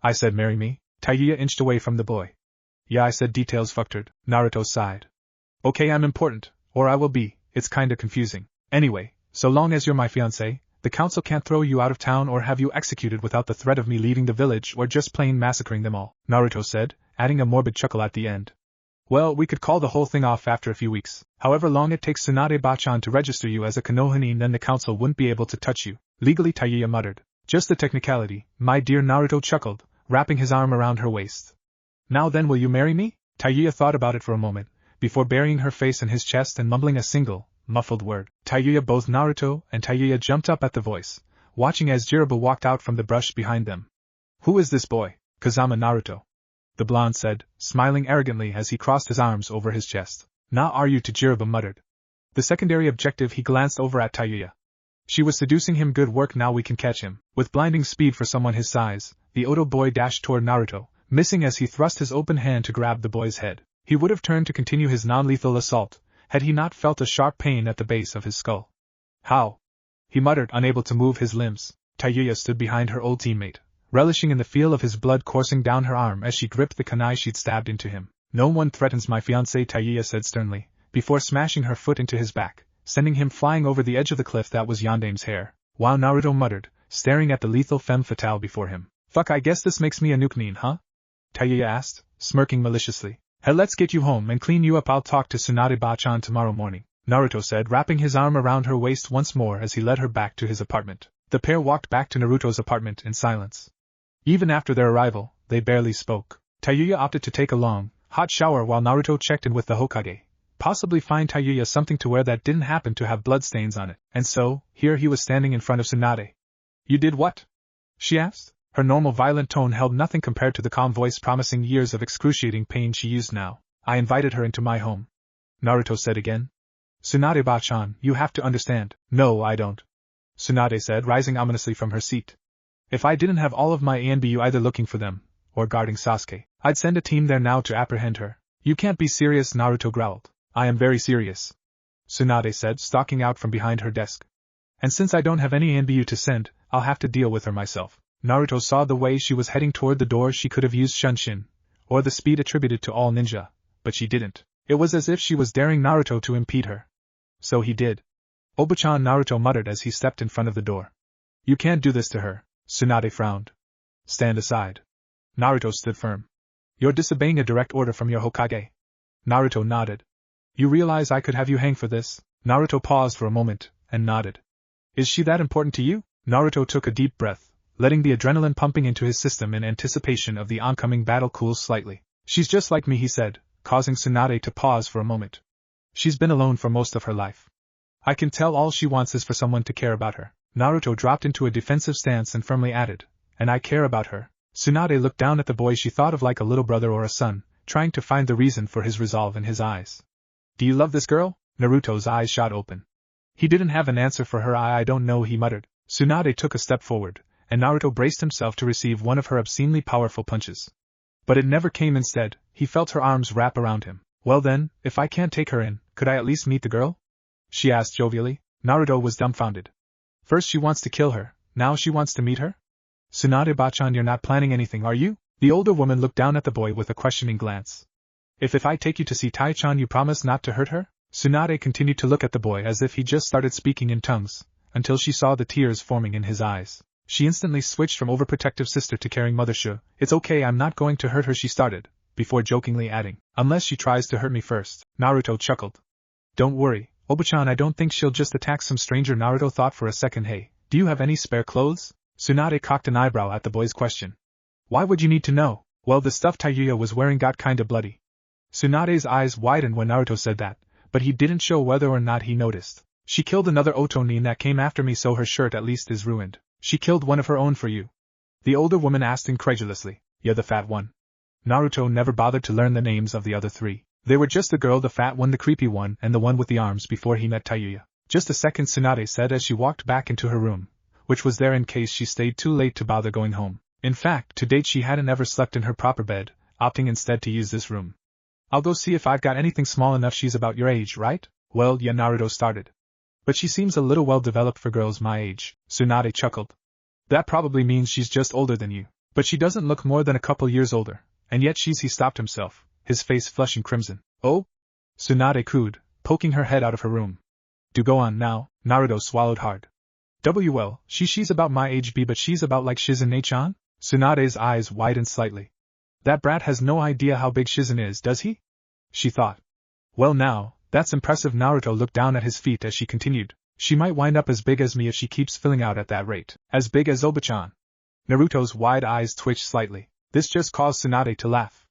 I said marry me. Taiya inched away from the boy. Yeah, I said details fuckered. Naruto sighed. Okay, I'm important, or I will be. It's kinda confusing. Anyway, so long as you're my fiancé, the council can't throw you out of town or have you executed without the threat of me leaving the village or just plain massacring them all, Naruto said, adding a morbid chuckle at the end. Well, we could call the whole thing off after a few weeks. However long it takes Tsunade-bachan to register you as a Konohani, then the council wouldn't be able to touch you. Legally, Taiya muttered. Just the technicality, my dear, Naruto chuckled, wrapping his arm around her waist. Now then, will you marry me? Taiya thought about it for a moment, before burying her face in his chest and mumbling a single, muffled word. Taiya. Both Naruto and Taiya jumped up at the voice, watching as Jiraiya walked out from the brush behind them. Who is this boy? Kazama Naruto. The blonde said, smiling arrogantly as he crossed his arms over his chest. Na are you to Jiraiya muttered. The secondary objective. He glanced over at Taiya. She was seducing him. Good work, now we can catch him. With blinding speed for someone his size, the Oto boy dashed toward Naruto, missing as he thrust his open hand to grab the boy's head. He would have turned to continue his non-lethal assault, had he not felt a sharp pain at the base of his skull. How? He muttered, unable to move his limbs. Taiya stood behind her old teammate, relishing in the feel of his blood coursing down her arm as she gripped the kunai she'd stabbed into him. No one threatens my fiancé, Taiya said sternly, before smashing her foot into his back, sending him flying over the edge of the cliff that was Yandame's hair, while Naruto muttered, staring at the lethal femme fatale before him. Fuck, I guess this makes me a nuke-nin, huh? Taiya asked, smirking maliciously. Hey, let's get you home and clean you up. I'll talk to Tsunade-bachan tomorrow morning, Naruto said, wrapping his arm around her waist once more as he led her back to his apartment. The pair walked back to Naruto's apartment in silence. Even after their arrival, they barely spoke. Taiya opted to take a long, hot shower while Naruto checked in with the Hokage, possibly find Taiya something to wear that didn't happen to have bloodstains on it. And so, here he was standing in front of Tsunade. You did what? She asked. Her normal violent tone held nothing compared to the calm voice promising years of excruciating pain she used now. I invited her into my home, Naruto said again. Tsunade-bachan, you have to understand. No, I don't, Tsunade said, rising ominously from her seat. If I didn't have all of my ANBU either looking for them, or guarding Sasuke, I'd send a team there now to apprehend her. You can't be serious, Naruto growled. I am very serious, Tsunade said, stalking out from behind her desk. And since I don't have any ANBU to send, I'll have to deal with her myself. Naruto saw the way she was heading toward the door. She could have used Shunshin, or the speed attributed to all ninja, but she didn't. It was as if she was daring Naruto to impede her. So he did. Obachan, Naruto muttered as he stepped in front of the door. You can't do this to her, Tsunade frowned. Stand aside. Naruto stood firm. You're disobeying a direct order from your Hokage. Naruto nodded. You realize I could have you hang for this? Naruto paused for a moment, and nodded. Is she that important to you? Naruto took a deep breath, letting the adrenaline pumping into his system in anticipation of the oncoming battle cool slightly. She's just like me, he said, causing Tsunade to pause for a moment. She's been alone for most of her life. I can tell all she wants is for someone to care about her. Naruto dropped into a defensive stance and firmly added, and I care about her. Tsunade looked down at the boy she thought of like a little brother or a son, trying to find the reason for his resolve in his eyes. Do you love this girl? Naruto's eyes shot open. He didn't have an answer for her. I don't know, he muttered. Tsunade took a step forward, and Naruto braced himself to receive one of her obscenely powerful punches. But it never came. Instead, he felt her arms wrap around him. Well then, if I can't take her in, could I at least meet the girl? She asked jovially. Naruto was dumbfounded. First she wants to kill her, now she wants to meet her? Tsunade-bachan, you're not planning anything, are you? The older woman looked down at the boy with a questioning glance. If I take you to see Tai-chan, you promise not to hurt her? Tsunade continued to look at the boy as if he just started speaking in tongues, until she saw the tears forming in his eyes. She instantly switched from overprotective sister to caring mother. Sure, it's okay, I'm not going to hurt her, she started, before jokingly adding, unless she tries to hurt me first. Naruto chuckled. Don't worry, Obachan, I don't think she'll just attack some stranger. Naruto thought for a second. Hey, do you have any spare clothes? Tsunade cocked an eyebrow at the boy's question. Why would you need to know? Well, the stuff Taiya was wearing got kinda bloody. Tsunade's eyes widened when Naruto said that, but he didn't show whether or not he noticed. She killed another Otonin that came after me, so her shirt at least is ruined. She killed one of her own for you. The older woman asked incredulously. Yeah, the fat one. Naruto never bothered to learn the names of the other three. They were just the girl, the fat one, the creepy one, and the one with the arms before he met Tayuya. Just a second, Tsunade said as she walked back into her room, which was there in case she stayed too late to bother going home. In fact, to date she hadn't ever slept in her proper bed, opting instead to use this room. I'll go see if I've got anything small enough. She's about your age, right? Well, yeah, Naruto started. But she seems a little well developed for girls my age, Tsunade chuckled. That probably means she's just older than you. But she doesn't look more than a couple years older, and yet he stopped himself, his face flushing crimson. Oh? Tsunade cooed, poking her head out of her room. Do go on now, Naruto swallowed hard. Well, she's about my age but she's about like Shizune-chan? Tsunade's eyes widened slightly. That brat has no idea how big Shizen is, does he? She thought. Well now, that's impressive. Naruto looked down at his feet as she continued. She might wind up as big as me if she keeps filling out at that rate. As big as Oba-chan. Naruto's wide eyes twitched slightly. This just caused Tsunade to laugh.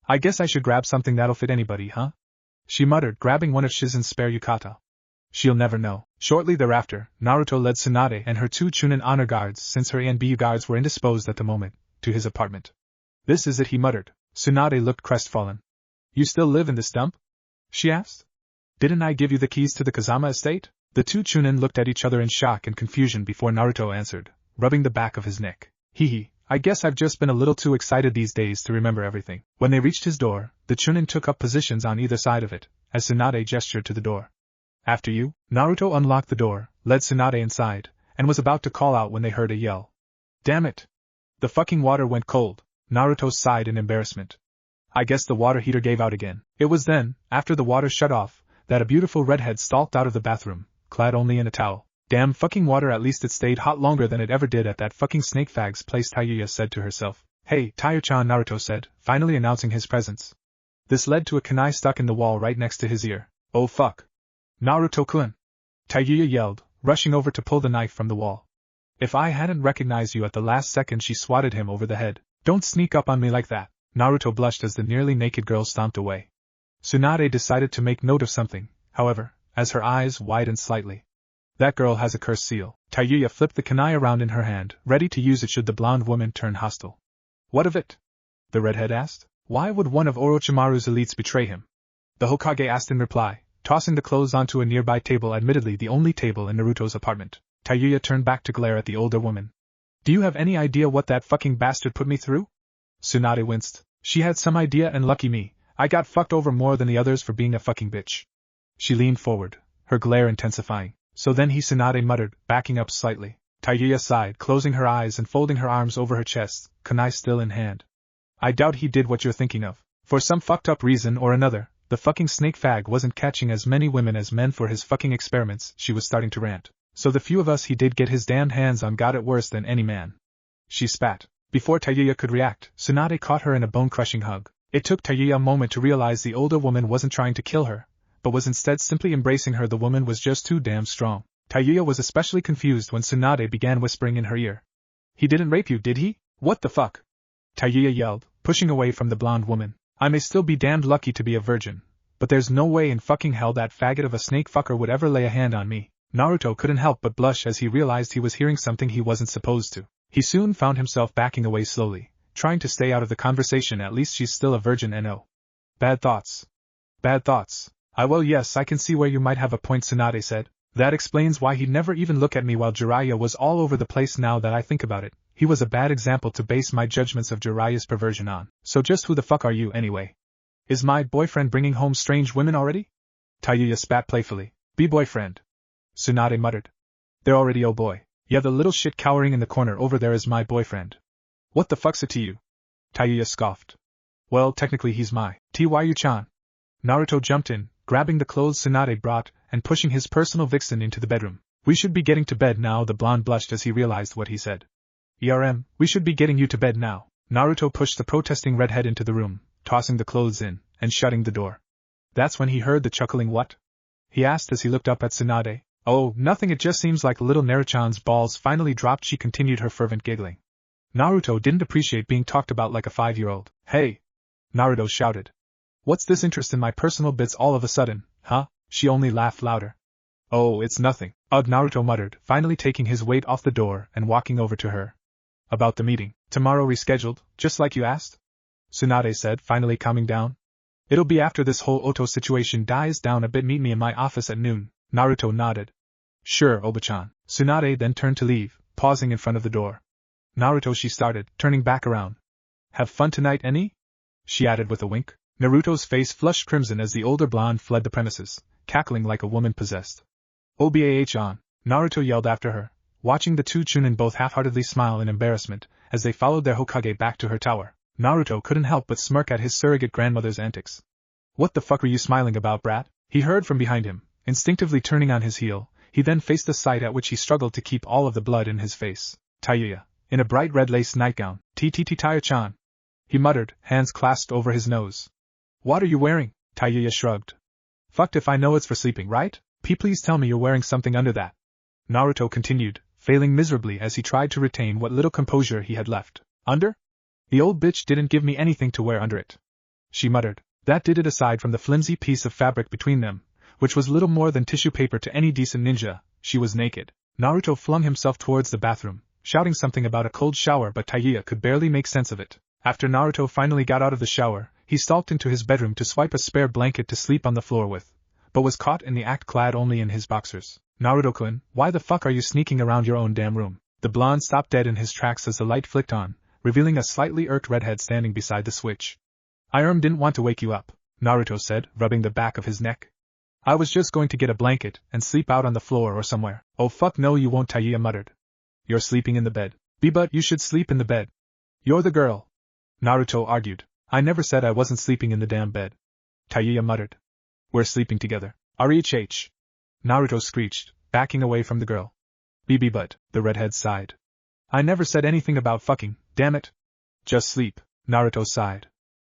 I guess I should grab something that'll fit anybody, huh? She muttered, grabbing one of Shizen's spare yukata. She'll never know. Shortly thereafter, Naruto led Tsunade and her 2 Chunin honor guards, since her A and B guards were indisposed at the moment, to his apartment. This is it, he muttered. Tsunade looked crestfallen. You still live in this dump? She asked. Didn't I give you the keys to the Kazama estate? The 2 Chunin looked at each other in shock and confusion before Naruto answered, rubbing the back of his neck. Hee, I guess I've just been a little too excited these days to remember everything. When they reached his door, the Chunin took up positions on either side of it, as Tsunade gestured to the door. After you. Naruto unlocked the door, led Tsunade inside, and was about to call out when they heard a yell. Damn it! The fucking water went cold. Naruto sighed in embarrassment. I guess the water heater gave out again. It was then, after the water shut off, that a beautiful redhead stalked out of the bathroom, clad only in a towel. Damn fucking water, at least it stayed hot longer than it ever did at that fucking snake fag's place, Tayuya said to herself. Hey, Tayo-chan, Naruto said, finally announcing his presence. This led to a kunai stuck in the wall right next to his ear. Oh fuck. Naruto-kun! Tayuya yelled, rushing over to pull the knife from the wall. If I hadn't recognized you at the last second, she swatted him over the head. Don't sneak up on me like that. Naruto blushed as the nearly naked girl stomped away. Tsunade decided to make note of something, however, as her eyes widened slightly. That girl has a curse seal. Tayuya flipped the kunai around in her hand, ready to use it should the blonde woman turn hostile. What of it? The redhead asked. Why would one of Orochimaru's elites betray him? The Hokage asked in reply, tossing the clothes onto a nearby table, admittedly the only table in Naruto's apartment. Tayuya turned back to glare at the older woman. Do you have any idea what that fucking bastard put me through? Tsunade winced. She had some idea, and lucky me, I got fucked over more than the others for being a fucking bitch. She leaned forward, her glare intensifying. So then Tsunade muttered, backing up slightly. Tayuya sighed, closing her eyes and folding her arms over her chest, kunai still in hand. I doubt he did what you're thinking of. For some fucked up reason or another, the fucking snake fag wasn't catching as many women as men for his fucking experiments. She was starting to rant. So the few of us he did get his damned hands on got it worse than any man. She spat. Before Tayuya could react, Tsunade caught her in a bone-crushing hug. It took Tayuya a moment to realize the older woman wasn't trying to kill her, but was instead simply embracing her. The woman was just too damn strong. Tayuya was especially confused when Tsunade began whispering in her ear. He didn't rape you, did he? What the fuck? Tayuya yelled, pushing away from the blonde woman. I may still be damned lucky to be a virgin, but there's no way in fucking hell that faggot of a snake fucker would ever lay a hand on me. Naruto couldn't help but blush as he realized he was hearing something he wasn't supposed to. He soon found himself backing away slowly, trying to stay out of the conversation. At least she's still a virgin and oh. Bad thoughts. Bad thoughts. Well yes, I can see where you might have a point, Tsunade said. That explains why he'd never even look at me while Jiraiya was all over the place. Now that I think about it, he was a bad example to base my judgments of Jiraiya's perversion on. So just who the fuck are you anyway? Is my boyfriend bringing home strange women already? Tayuya spat playfully. Be boyfriend. Tsunade muttered. They're already, oh boy. Yeah, the little shit cowering in the corner over there is my boyfriend. What the fuck's it to you? Tayuya scoffed. Well, technically he's my Tyu-chan. Naruto jumped in, grabbing the clothes Tsunade brought, and pushing his personal vixen into the bedroom. We should be getting to bed now. The blonde blushed as he realized what he said. We should be getting you to bed now. Naruto pushed the protesting redhead into the room, tossing the clothes in, and shutting the door. That's when he heard the chuckling what? He asked as he looked up at Tsunade. Oh, nothing, it just seems like little Naruto-chan's balls finally dropped. She continued her fervent giggling. Naruto didn't appreciate being talked about like a 5-year-old. Hey! Naruto shouted. What's this interest in my personal bits all of a sudden, huh? She only laughed louder. Oh, it's nothing, ugh, Naruto muttered, finally taking his weight off the door and walking over to her. About the meeting, tomorrow rescheduled, just like you asked? Tsunade said, finally calming down. It'll be after this whole Oto situation dies down a bit. Meet me in my office at noon. Naruto nodded. Sure, Oba-chan. Tsunade then turned to leave, pausing in front of the door. Naruto, she started, turning back around. Have fun tonight, any? She added with a wink. Naruto's face flushed crimson as the older blonde fled the premises, cackling like a woman possessed. Obah-chan, Naruto yelled after her, watching the two Chunin both half-heartedly smile in embarrassment as they followed their Hokage back to her tower. Naruto couldn't help but smirk at his surrogate grandmother's antics. What the fuck are you smiling about, brat? He heard from behind him, instinctively turning on his heel. He then faced the sight at which he struggled to keep all of the blood in his face. Tayuya, in a bright red lace nightgown. Tayuya-chan. He muttered, hands clasped over his nose. What are you wearing? Tayuya shrugged. Fucked if I know, it's for sleeping, right? Please tell me you're wearing something under that. Naruto continued, failing miserably as he tried to retain what little composure he had left. Under? The old bitch didn't give me anything to wear under it. She muttered. That did it. Aside from the flimsy piece of fabric between them, which was little more than tissue paper to any decent ninja, she was naked. Naruto flung himself towards the bathroom, shouting something about a cold shower, but Tayuya could barely make sense of it. After Naruto finally got out of the shower, he stalked into his bedroom to swipe a spare blanket to sleep on the floor with, but was caught in the act clad only in his boxers. Naruto-kun, why the fuck are you sneaking around your own damn room? The blonde stopped dead in his tracks as the light flicked on, revealing a slightly irked redhead standing beside the switch. I didn't want to wake you up, Naruto said, rubbing the back of his neck. I was just going to get a blanket and sleep out on the floor or somewhere. Oh fuck no you won't, Tayuya muttered. You're sleeping in the bed. But you should sleep in the bed. You're the girl. Naruto argued. I never said I wasn't sleeping in the damn bed. Tayuya muttered. We're sleeping together. RHH. Naruto screeched, backing away from the girl. But, the redhead sighed. I never said anything about fucking, damn it. Just sleep, Naruto sighed.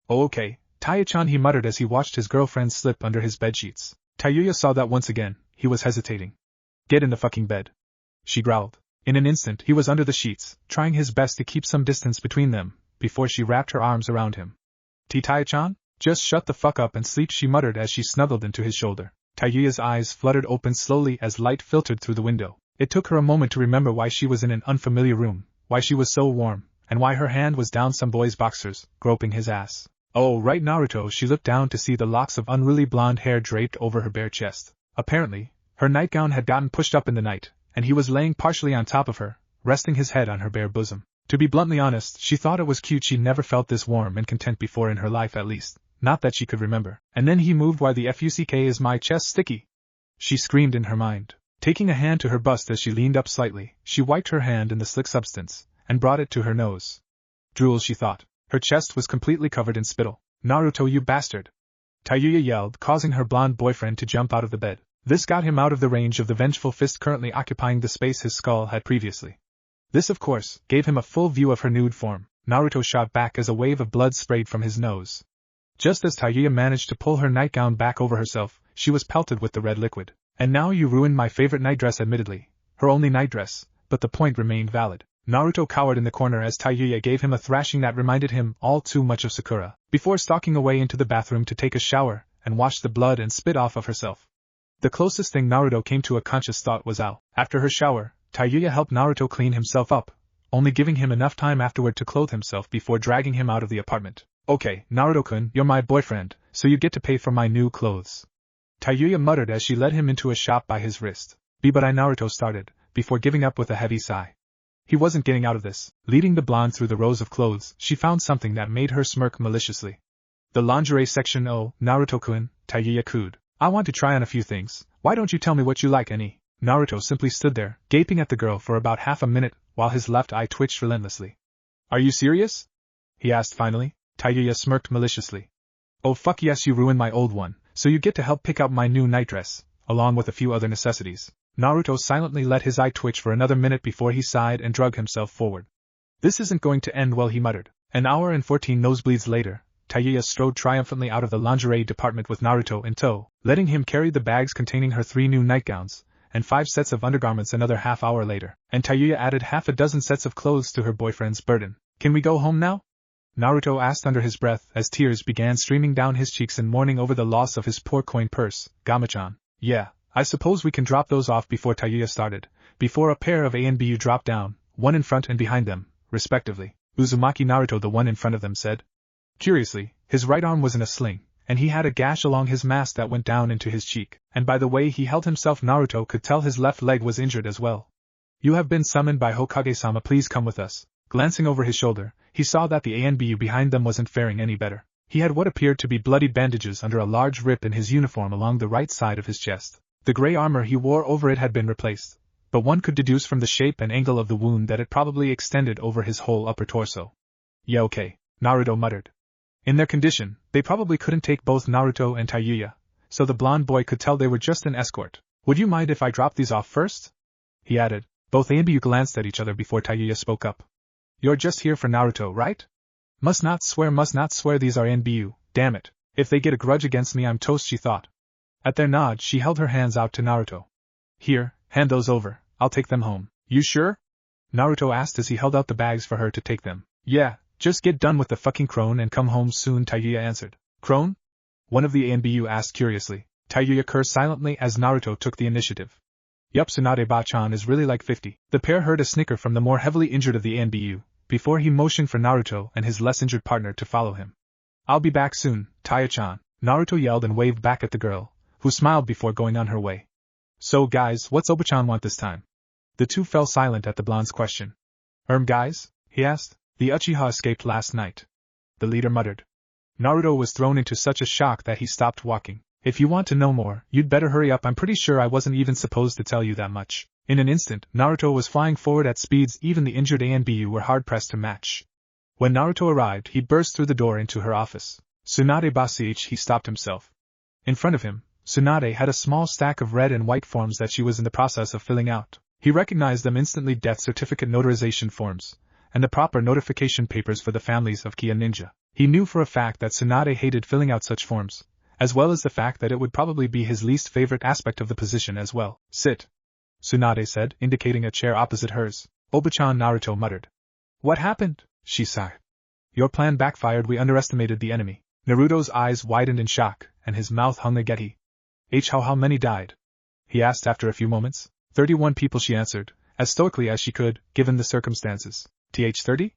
Oh okay, Tayuya-chan, he muttered as he watched his girlfriend slip under his bedsheets. Tayuya saw that once again, he was hesitating. Get in the fucking bed. She growled. In an instant he was under the sheets, trying his best to keep some distance between them, before she wrapped her arms around him. Tayuya-chan? Just shut the fuck up and sleep, she muttered as she snuggled into his shoulder. Tayuya's eyes fluttered open slowly as light filtered through the window. It took her a moment to remember why she was in an unfamiliar room, why she was so warm, and why her hand was down some boy's boxers, groping his ass. Oh right, Naruto, she looked down to see the locks of unruly blonde hair draped over her bare chest. Apparently, her nightgown had gotten pushed up in the night, and he was laying partially on top of her, resting his head on her bare bosom. To be bluntly honest, she thought it was cute. She never felt this warm and content before in her life, at least, not that she could remember. And then he moved. Why the fuck is my chest sticky? She screamed in her mind. Taking a hand to her bust as she leaned up slightly, she wiped her hand in the slick substance, and brought it to her nose. Drool, she thought. Her chest was completely covered in spittle. Naruto, you bastard! Tayuya yelled, causing her blonde boyfriend to jump out of the bed. This got him out of the range of the vengeful fist currently occupying the space his skull had previously. This, of course, gave him a full view of her nude form. Naruto shot back as a wave of blood sprayed from his nose. Just as Tayuya managed to pull her nightgown back over herself, she was pelted with the red liquid. And now you ruined my favorite nightdress, admittedly. Her only nightdress, but the point remained valid. Naruto cowered in the corner as Tayuya gave him a thrashing that reminded him all too much of Sakura, before stalking away into the bathroom to take a shower and wash the blood and spit off of herself. The closest thing Naruto came to a conscious thought was Ao. After her shower, Tayuya helped Naruto clean himself up, only giving him enough time afterward to clothe himself before dragging him out of the apartment. Okay, Naruto-kun, you're my boyfriend, so you get to pay for my new clothes. Tayuya muttered as she led him into a shop by his wrist. But Naruto started, before giving up with a heavy sigh. He wasn't getting out of this. Leading the blonde through the rows of clothes, she found something that made her smirk maliciously. The lingerie section. Oh, Naruto-kun, Tayuya cooed. I want to try on a few things. Why don't you tell me what you like, any? Naruto simply stood there, gaping at the girl for about half a minute, while his left eye twitched relentlessly. Are you serious? He asked finally. Tayuya smirked maliciously. Oh fuck yes, you ruined my old one, so you get to help pick out my new nightdress, along with a few other necessities. Naruto silently let his eye twitch for another minute before he sighed and dragged himself forward. This isn't going to end well, he muttered. An hour and 14 nosebleeds later, Tayuya strode triumphantly out of the lingerie department with Naruto in tow, letting him carry the bags containing her 3 new nightgowns, and 5 sets of undergarments. Another half hour later, and Tayuya added half a dozen sets of clothes to her boyfriend's burden. Can we go home now? Naruto asked under his breath as tears began streaming down his cheeks in mourning over the loss of his poor coin purse. Gamachan. Yeah, I suppose we can drop those off before Tayuya started, before a pair of ANBU dropped down, one in front and behind them, respectively. Uzumaki Naruto, the one in front of them, said. Curiously, his right arm was in a sling, and he had a gash along his mask that went down into his cheek, and by the way he held himself Naruto could tell his left leg was injured as well. You have been summoned by Hokage-sama, please come with us. Glancing over his shoulder, he saw that the ANBU behind them wasn't faring any better. He had what appeared to be bloodied bandages under a large rip in his uniform along the right side of his chest. The gray armor he wore over it had been replaced, but one could deduce from the shape and angle of the wound that it probably extended over his whole upper torso. Yeah, okay, Naruto muttered. In their condition, they probably couldn't take both Naruto and Tayuya, so the blonde boy could tell they were just an escort. Would you mind if I drop these off first? He added. Both ANBU glanced at each other before Tayuya spoke up. You're just here for Naruto, right? Must not swear, these are ANBU, damn it. If they get a grudge against me I'm toast, she thought. At their nod, she held her hands out to Naruto. Here, hand those over, I'll take them home. You sure? Naruto asked as he held out the bags for her to take them. Yeah, just get done with the fucking crone and come home soon, Tayuya answered. Crone? One of the ANBU asked curiously. Tayuya cursed silently as Naruto took the initiative. Yup, Tsunade-ba-chan is really like 50. The pair heard a snicker from the more heavily injured of the ANBU, before he motioned for Naruto and his less injured partner to follow him. I'll be back soon, Taya-chan, Naruto yelled and waved back at the girl, who smiled before going on her way. So guys, what's Oba-chan want this time? The two fell silent at the blonde's question. Guys? He asked. The Uchiha escaped last night. The leader muttered. Naruto was thrown into such a shock that he stopped walking. If you want to know more, you'd better hurry up, I'm pretty sure I wasn't even supposed to tell you that much. In an instant, Naruto was flying forward at speeds even the injured ANBU were hard-pressed to match. When Naruto arrived, he burst through the door into her office. Tsunade-ba-ch, he stopped himself. In front of him, Tsunade had a small stack of red and white forms that she was in the process of filling out. He recognized them instantly: death certificate notarization forms, and the proper notification papers for the families of Kia Ninja. He knew for a fact that Tsunade hated filling out such forms, as well as the fact that it would probably be his least favorite aspect of the position as well. Sit, Tsunade said, indicating a chair opposite hers. Oba-chan, Naruto muttered. What happened? She sighed. Your plan backfired, we underestimated the enemy. Naruto's eyes widened in shock, and his mouth hung agati. How many died? He asked after a few moments. 31 people, she answered, as stoically as she could, given the circumstances. 30?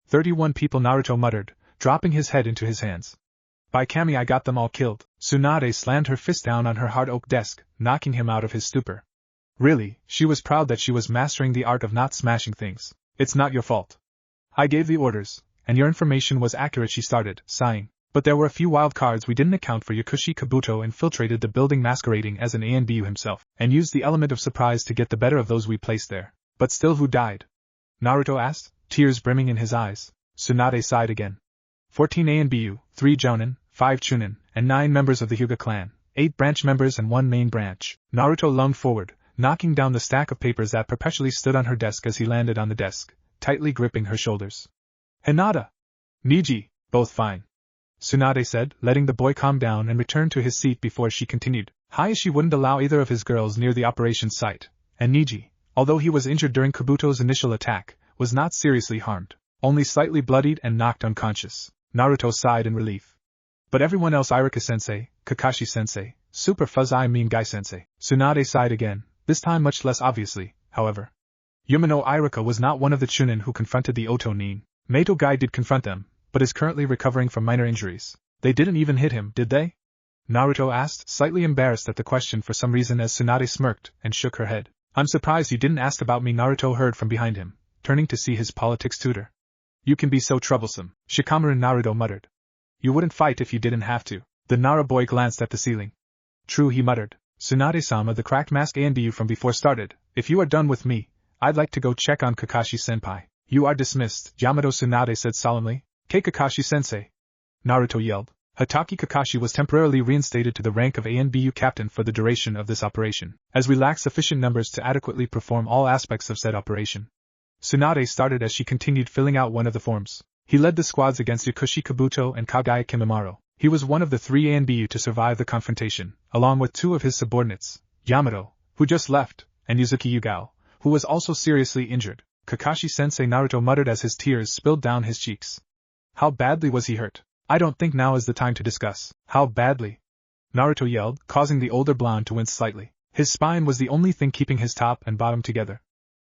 31 people, Naruto muttered, dropping his head into his hands. By Kami, I got them all killed. Tsunade slammed her fist down on her hard oak desk, knocking him out of his stupor. Really, she was proud that she was mastering the art of not smashing things. It's not your fault. I gave the orders, and your information was accurate, she started, sighing. But there were a few wild cards we didn't account for. Yakushi Kabuto infiltrated the building masquerading as an ANBU himself, and used the element of surprise to get the better of those we placed there. But still, who died? Naruto asked, tears brimming in his eyes. Tsunade sighed again. 14 ANBU, 3 Jounin, 5 Chunin, and 9 members of the Hyuga clan, 8 branch members and 1 main branch. Naruto lunged forward, knocking down the stack of papers that perpetually stood on her desk as he landed on the desk, tightly gripping her shoulders. Hinata! Niji, both fine, Tsunade said, letting the boy calm down and return to his seat before she continued. Hayashi wouldn't allow either of his girls near the operation site, and Niji, although he was injured during Kabuto's initial attack, was not seriously harmed, only slightly bloodied and knocked unconscious. Naruto sighed in relief. But everyone else, Iruka-sensei, Kakashi-sensei, Super Fuzz Guy-sensei. Tsunade sighed again, this time much less obviously, however. Yumino Iruka was not one of the Chunin who confronted the Oto Nin. Meito Guy did confront them, but is currently recovering from minor injuries. They didn't even hit him, did they? Naruto asked, slightly embarrassed at the question for some reason as Tsunade smirked and shook her head. I'm surprised you didn't ask about me, Naruto heard from behind him, turning to see his politics tutor. You can be so troublesome, Shikamaru, Naruto muttered. You wouldn't fight if you didn't have to. The Nara boy glanced at the ceiling. True, he muttered. Tsunade-sama, the cracked mask ANBU from before started. If you are done with me, I'd like to go check on Kakashi-senpai. You are dismissed, Yamato Tsunade said solemnly. Kakashi-sensei! Naruto yelled. Hatake Kakashi was temporarily reinstated to the rank of ANBU captain for the duration of this operation, as we lack sufficient numbers to adequately perform all aspects of said operation. Tsunade started as she continued filling out one of the forms. He led the squads against Yakushi Kabuto and Kagaya Kimimaro. He was one of the 3 ANBU to survive the confrontation, along with 2 of his subordinates, Yamato, who just left, and Yuzuki Yugao, who was also seriously injured. Kakashi-sensei, Naruto muttered as his tears spilled down his cheeks. How badly was he hurt? I don't think now is the time to discuss. How badly? Naruto yelled, causing the older blonde to wince slightly. His spine was the only thing keeping his top and bottom together.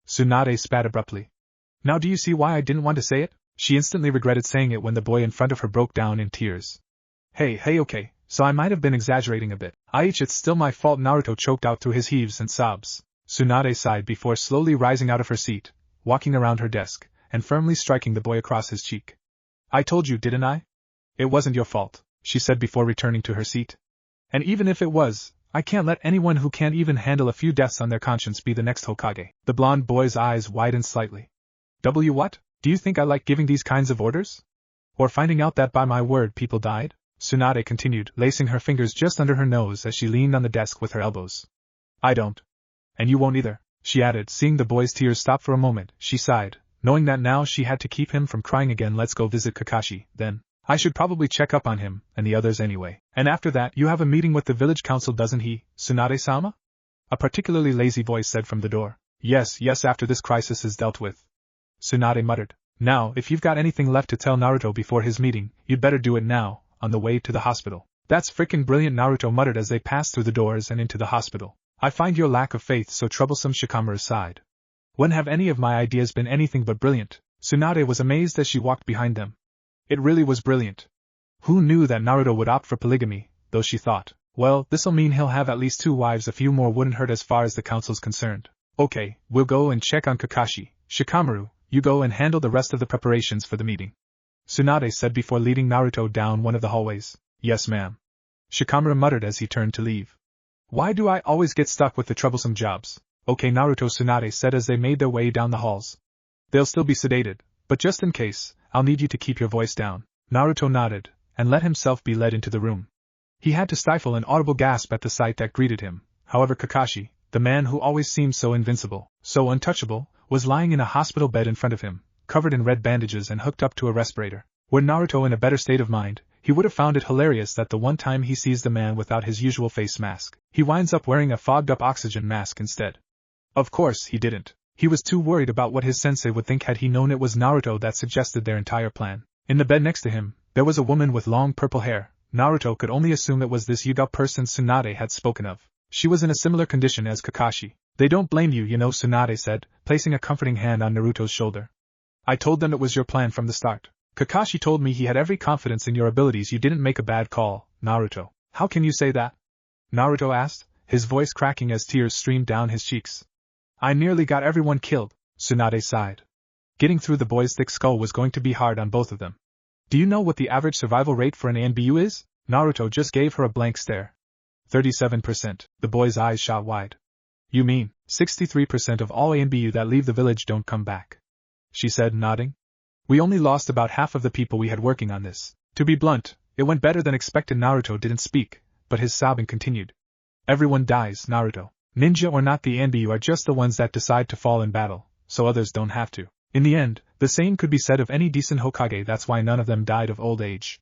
Tsunade spat abruptly. Now do you see why I didn't want to say it? She instantly regretted saying it when the boy in front of her broke down in tears. Hey, okay, so I might have been exaggerating a bit. It's still my fault, Naruto choked out through his heaves and sobs. Tsunade sighed before slowly rising out of her seat, walking around her desk, and firmly striking the boy across his cheek. I told you, didn't I? It wasn't your fault, she said before returning to her seat. And even if it was, I can't let anyone who can't even handle a few deaths on their conscience be the next Hokage. The blonde boy's eyes widened slightly. What? Do you think I like giving these kinds of orders? Or finding out that by my word people died? Tsunade continued, lacing her fingers just under her nose as she leaned on the desk with her elbows. I don't. And you won't either, she added, seeing the boy's tears stop for a moment. She sighed, knowing that now she had to keep him from crying again. Let's go visit Kakashi, then. I should probably check up on him, and the others anyway. And after that you have a meeting with the village council, doesn't he, Tsunade-sama? A particularly lazy voice said from the door. Yes, after this crisis is dealt with. Tsunade muttered. Now, if you've got anything left to tell Naruto before his meeting, you'd better do it now, on the way to the hospital. That's frickin' brilliant, Naruto muttered as they passed through the doors and into the hospital. I find your lack of faith so troublesome, Shikamaru sighed. When have any of my ideas been anything but brilliant? Tsunade was amazed as she walked behind them. It really was brilliant. Who knew that Naruto would opt for polygamy, though she thought, well, this'll mean he'll have at least 2 wives, a few more wouldn't hurt as far as the council's concerned. Okay, we'll go and check on Kakashi. Shikamaru, you go and handle the rest of the preparations for the meeting, Tsunade said before leading Naruto down one of the hallways. Yes, ma'am. Shikamaru muttered as he turned to leave. Why do I always get stuck with the troublesome jobs? Okay, Naruto, Tsunade said as they made their way down the halls. They'll still be sedated, but just in case, I'll need you to keep your voice down. Naruto nodded, and let himself be led into the room. He had to stifle an audible gasp at the sight that greeted him. However, Kakashi, the man who always seemed so invincible, so untouchable, was lying in a hospital bed in front of him, covered in red bandages and hooked up to a respirator. Were Naruto in a better state of mind, he would have found it hilarious that the one time he sees the man without his usual face mask, he winds up wearing a fogged-up oxygen mask instead. Of course he didn't. He was too worried about what his sensei would think had he known it was Naruto that suggested their entire plan. In the bed next to him, there was a woman with long purple hair. Naruto could only assume it was this Yuga person Tsunade had spoken of. She was in a similar condition as Kakashi. They don't blame you, Tsunade said, placing a comforting hand on Naruto's shoulder. I told them it was your plan from the start. Kakashi told me he had every confidence in your abilities. You didn't make a bad call, Naruto. How can you say that? Naruto asked, his voice cracking as tears streamed down his cheeks. I nearly got everyone killed, Tsunade sighed. Getting through the boy's thick skull was going to be hard on both of them. Do you know what the average survival rate for an ANBU is? Naruto just gave her a blank stare. 37%. The boy's eyes shot wide. You mean, 63% of all ANBU that leave the village don't come back? She said, nodding. We only lost about half of the people we had working on this. To be blunt, it went better than expected. Naruto didn't speak, but his sobbing continued. Everyone dies, Naruto. Ninja or not, the ANBU are just the ones that decide to fall in battle, so others don't have to. In the end, the same could be said of any decent Hokage. That's why none of them died of old age.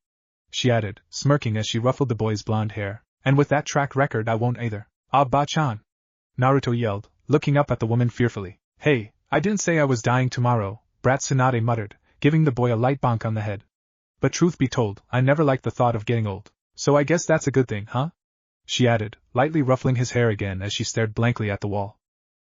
She added, smirking as she ruffled the boy's blonde hair. And with that track record I won't either. Abba-chan! Naruto yelled, looking up at the woman fearfully. Hey, I didn't say I was dying tomorrow, brat, Tsunade muttered, giving the boy a light bonk on the head. But truth be told, I never liked the thought of getting old. So I guess that's a good thing, huh? She added, lightly ruffling his hair again as she stared blankly at the wall.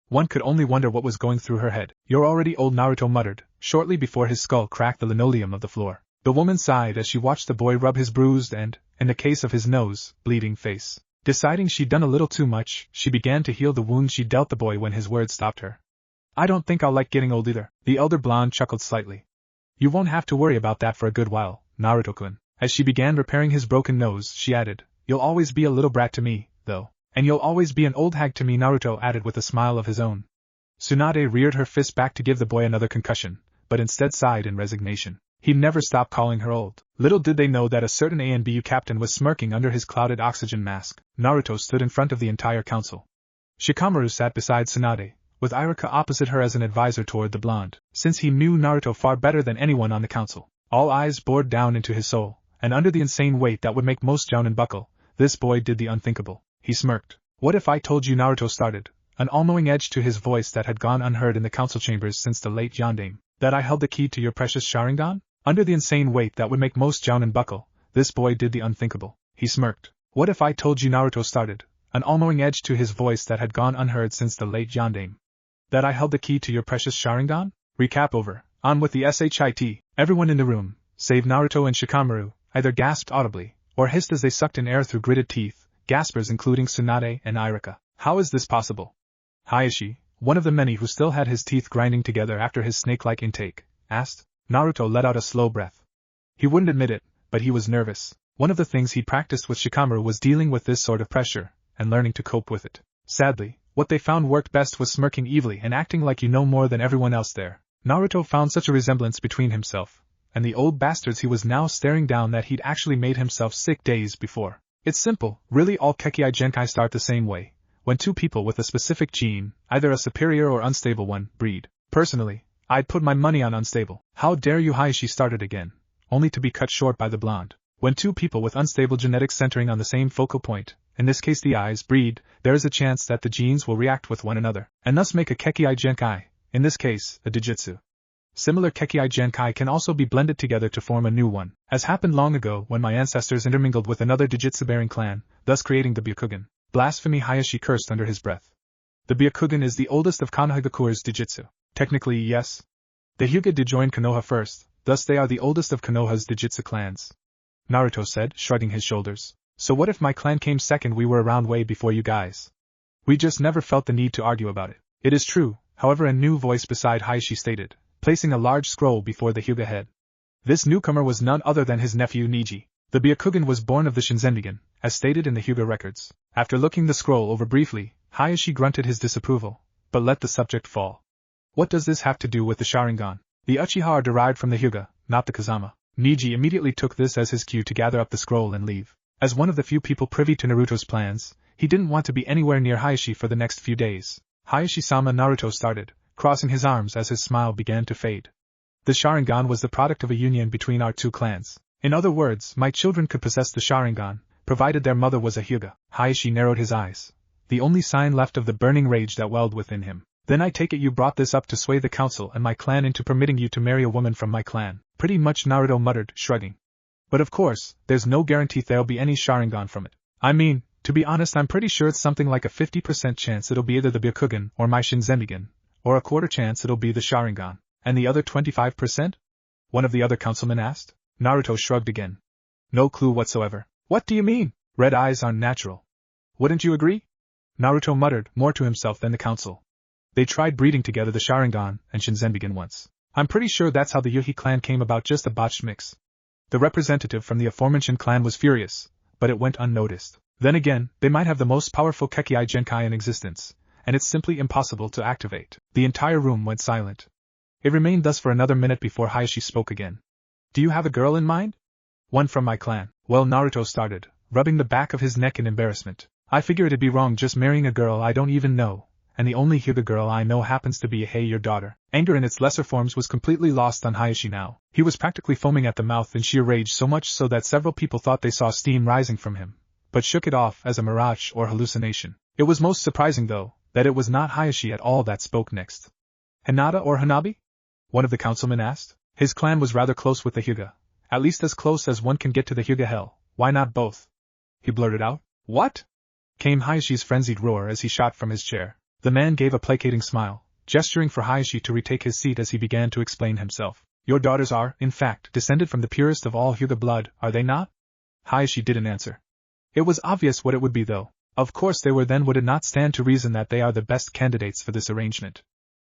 One could only wonder what was going through her head. You're already old, Naruto muttered, shortly before his skull cracked the linoleum of the floor. The woman sighed as she watched the boy rub his bruised and, in the case of his nose, bleeding face. Deciding she'd done a little too much, she began to heal the wound she dealt the boy when his words stopped her. I don't think I'll like getting old either. The elder blonde chuckled slightly. You won't have to worry about that for a good while, Naruto-kun. As she began repairing his broken nose, she added, You'll always be a little brat to me, though. And you'll always be an old hag to me, Naruto added with a smile of his own. Tsunade reared her fist back to give the boy another concussion, but instead sighed in resignation. He'd never stop calling her old. Little did they know that a certain ANBU captain was smirking under his clouded oxygen mask. Naruto stood in front of the entire council. Shikamaru sat beside Tsunade, with Iruka opposite her as an advisor toward the blonde. Since he knew Naruto far better than anyone on the council, all eyes bored down into his soul, and under the insane weight that would make most jounin buckle, this boy did the unthinkable. He smirked. What if I told you, Naruto started, an all-knowing edge to his voice that had gone unheard in the council chambers since the late Yondaime, that I held the key to your precious Sharingan? Under the insane weight that would make most jounin buckle, this boy did the unthinkable. He smirked. What if I told you Naruto started, an all-knowing edge to his voice that had gone unheard since the late Yondaime, that I held the key to your precious Sharingan? Recap over. On with the shit. Everyone in the room, save Naruto and Shikamaru, either gasped audibly, or hissed as they sucked in air through gritted teeth, gaspers including Tsunade and Irika. How is this possible? Hayashi, one of the many who still had his teeth grinding together after his snake-like intake, asked. Naruto let out a slow breath. He wouldn't admit it, but he was nervous. One of the things he'd practiced with Shikamaru was dealing with this sort of pressure, and learning to cope with it. Sadly, what they found worked best was smirking evilly and acting like you know more than everyone else there. Naruto found such a resemblance between himself and the old bastards he was now staring down that he'd actually made himself sick days before. It's simple, really all Kekkei Genkai start the same way, when two people with a specific gene, either a superior or unstable one, breed. Personally, I'd put my money on unstable. How dare you? Hayashi started again, only to be cut short by the blonde. When two people with unstable genetics centering on the same focal point, in this case the eyes, breed, there is a chance that the genes will react with one another, and thus make a Kekkei Genkai, in this case, a Dijitsu. Similar Kekkei Genkai can also be blended together to form a new one, as happened long ago when my ancestors intermingled with another Dijitsu-bearing clan, thus creating the Byakugan. Blasphemy! Hayashi cursed under his breath. The Byakugan is the oldest of Konohagakure's Dijitsu. Technically, yes. The Hyuga did join Konoha first, thus they are the oldest of Konoha's Dijitsu clans. Naruto said, shrugging his shoulders. So what if my clan came second? We were around way before you guys. We just never felt the need to argue about it. It is true, however, a new voice beside Hayashi stated, placing a large scroll before the Hyuga head. This newcomer was none other than his nephew Niji. The Byakugan was born of the Shinzenrigan, as stated in the Hyuga records. After looking the scroll over briefly, Hayashi grunted his disapproval, but let the subject fall. What does this have to do with the Sharingan? The Uchiha are derived from the Hyuga, not the Kazama. Niji immediately took this as his cue to gather up the scroll and leave. As one of the few people privy to Naruto's plans, he didn't want to be anywhere near Hayashi for the next few days. Hayashi-sama, Naruto started, crossing his arms as his smile began to fade. The Sharingan was the product of a union between our two clans. In other words, my children could possess the Sharingan, provided their mother was a Hyuga. Hayashi narrowed his eyes, the only sign left of the burning rage that welled within him. Then I take it you brought this up to sway the council and my clan into permitting you to marry a woman from my clan. Pretty much, Naruto muttered, shrugging. But of course, there's no guarantee there'll be any Sharingan from it. I mean, to be honest, I'm pretty sure it's something like a 50% chance it'll be either the Byakugan or my Shinzenrigan, or a quarter chance it'll be the Sharingan. And the other 25%? One of the other councilmen asked. Naruto shrugged again. No clue whatsoever. What do you mean? Red eyes aren't natural. Wouldn't you agree? Naruto muttered, more to himself than the council. They tried breeding together the Sharingan and Shinzenrigan once. I'm pretty sure that's how the Yuhi clan came about, just a botched mix. The representative from the aforementioned clan was furious, but it went unnoticed. Then again, they might have the most powerful Kekkei Genkai in existence, and it's simply impossible to activate. The entire room went silent. It remained thus for another minute before Hayashi spoke again. Do you have a girl in mind? One from my clan. Well, Naruto started, rubbing the back of his neck in embarrassment. I figure it'd be wrong just marrying a girl I don't even know, and the only Hyuga girl I know happens to be your daughter. Anger in its lesser forms was completely lost on Hayashi now. He was practically foaming at the mouth in sheer rage, so much so that several people thought they saw steam rising from him, but shook it off as a mirage or hallucination. It was most surprising, though, that it was not Hayashi at all that spoke next. Hinata or Hanabi? One of the councilmen asked. His clan was rather close with the Hyuga, at least as close as one can get to the Hyuga hell. Why not both? He blurted out. What? Came Hayashi's frenzied roar as he shot from his chair. The man gave a placating smile, gesturing for Hayashi to retake his seat as he began to explain himself. Your daughters are, in fact, descended from the purest of all Hyuga blood, are they not? Hayashi didn't answer. It was obvious what it would be, though. Of course they were. Then would it not stand to reason that they are the best candidates for this arrangement?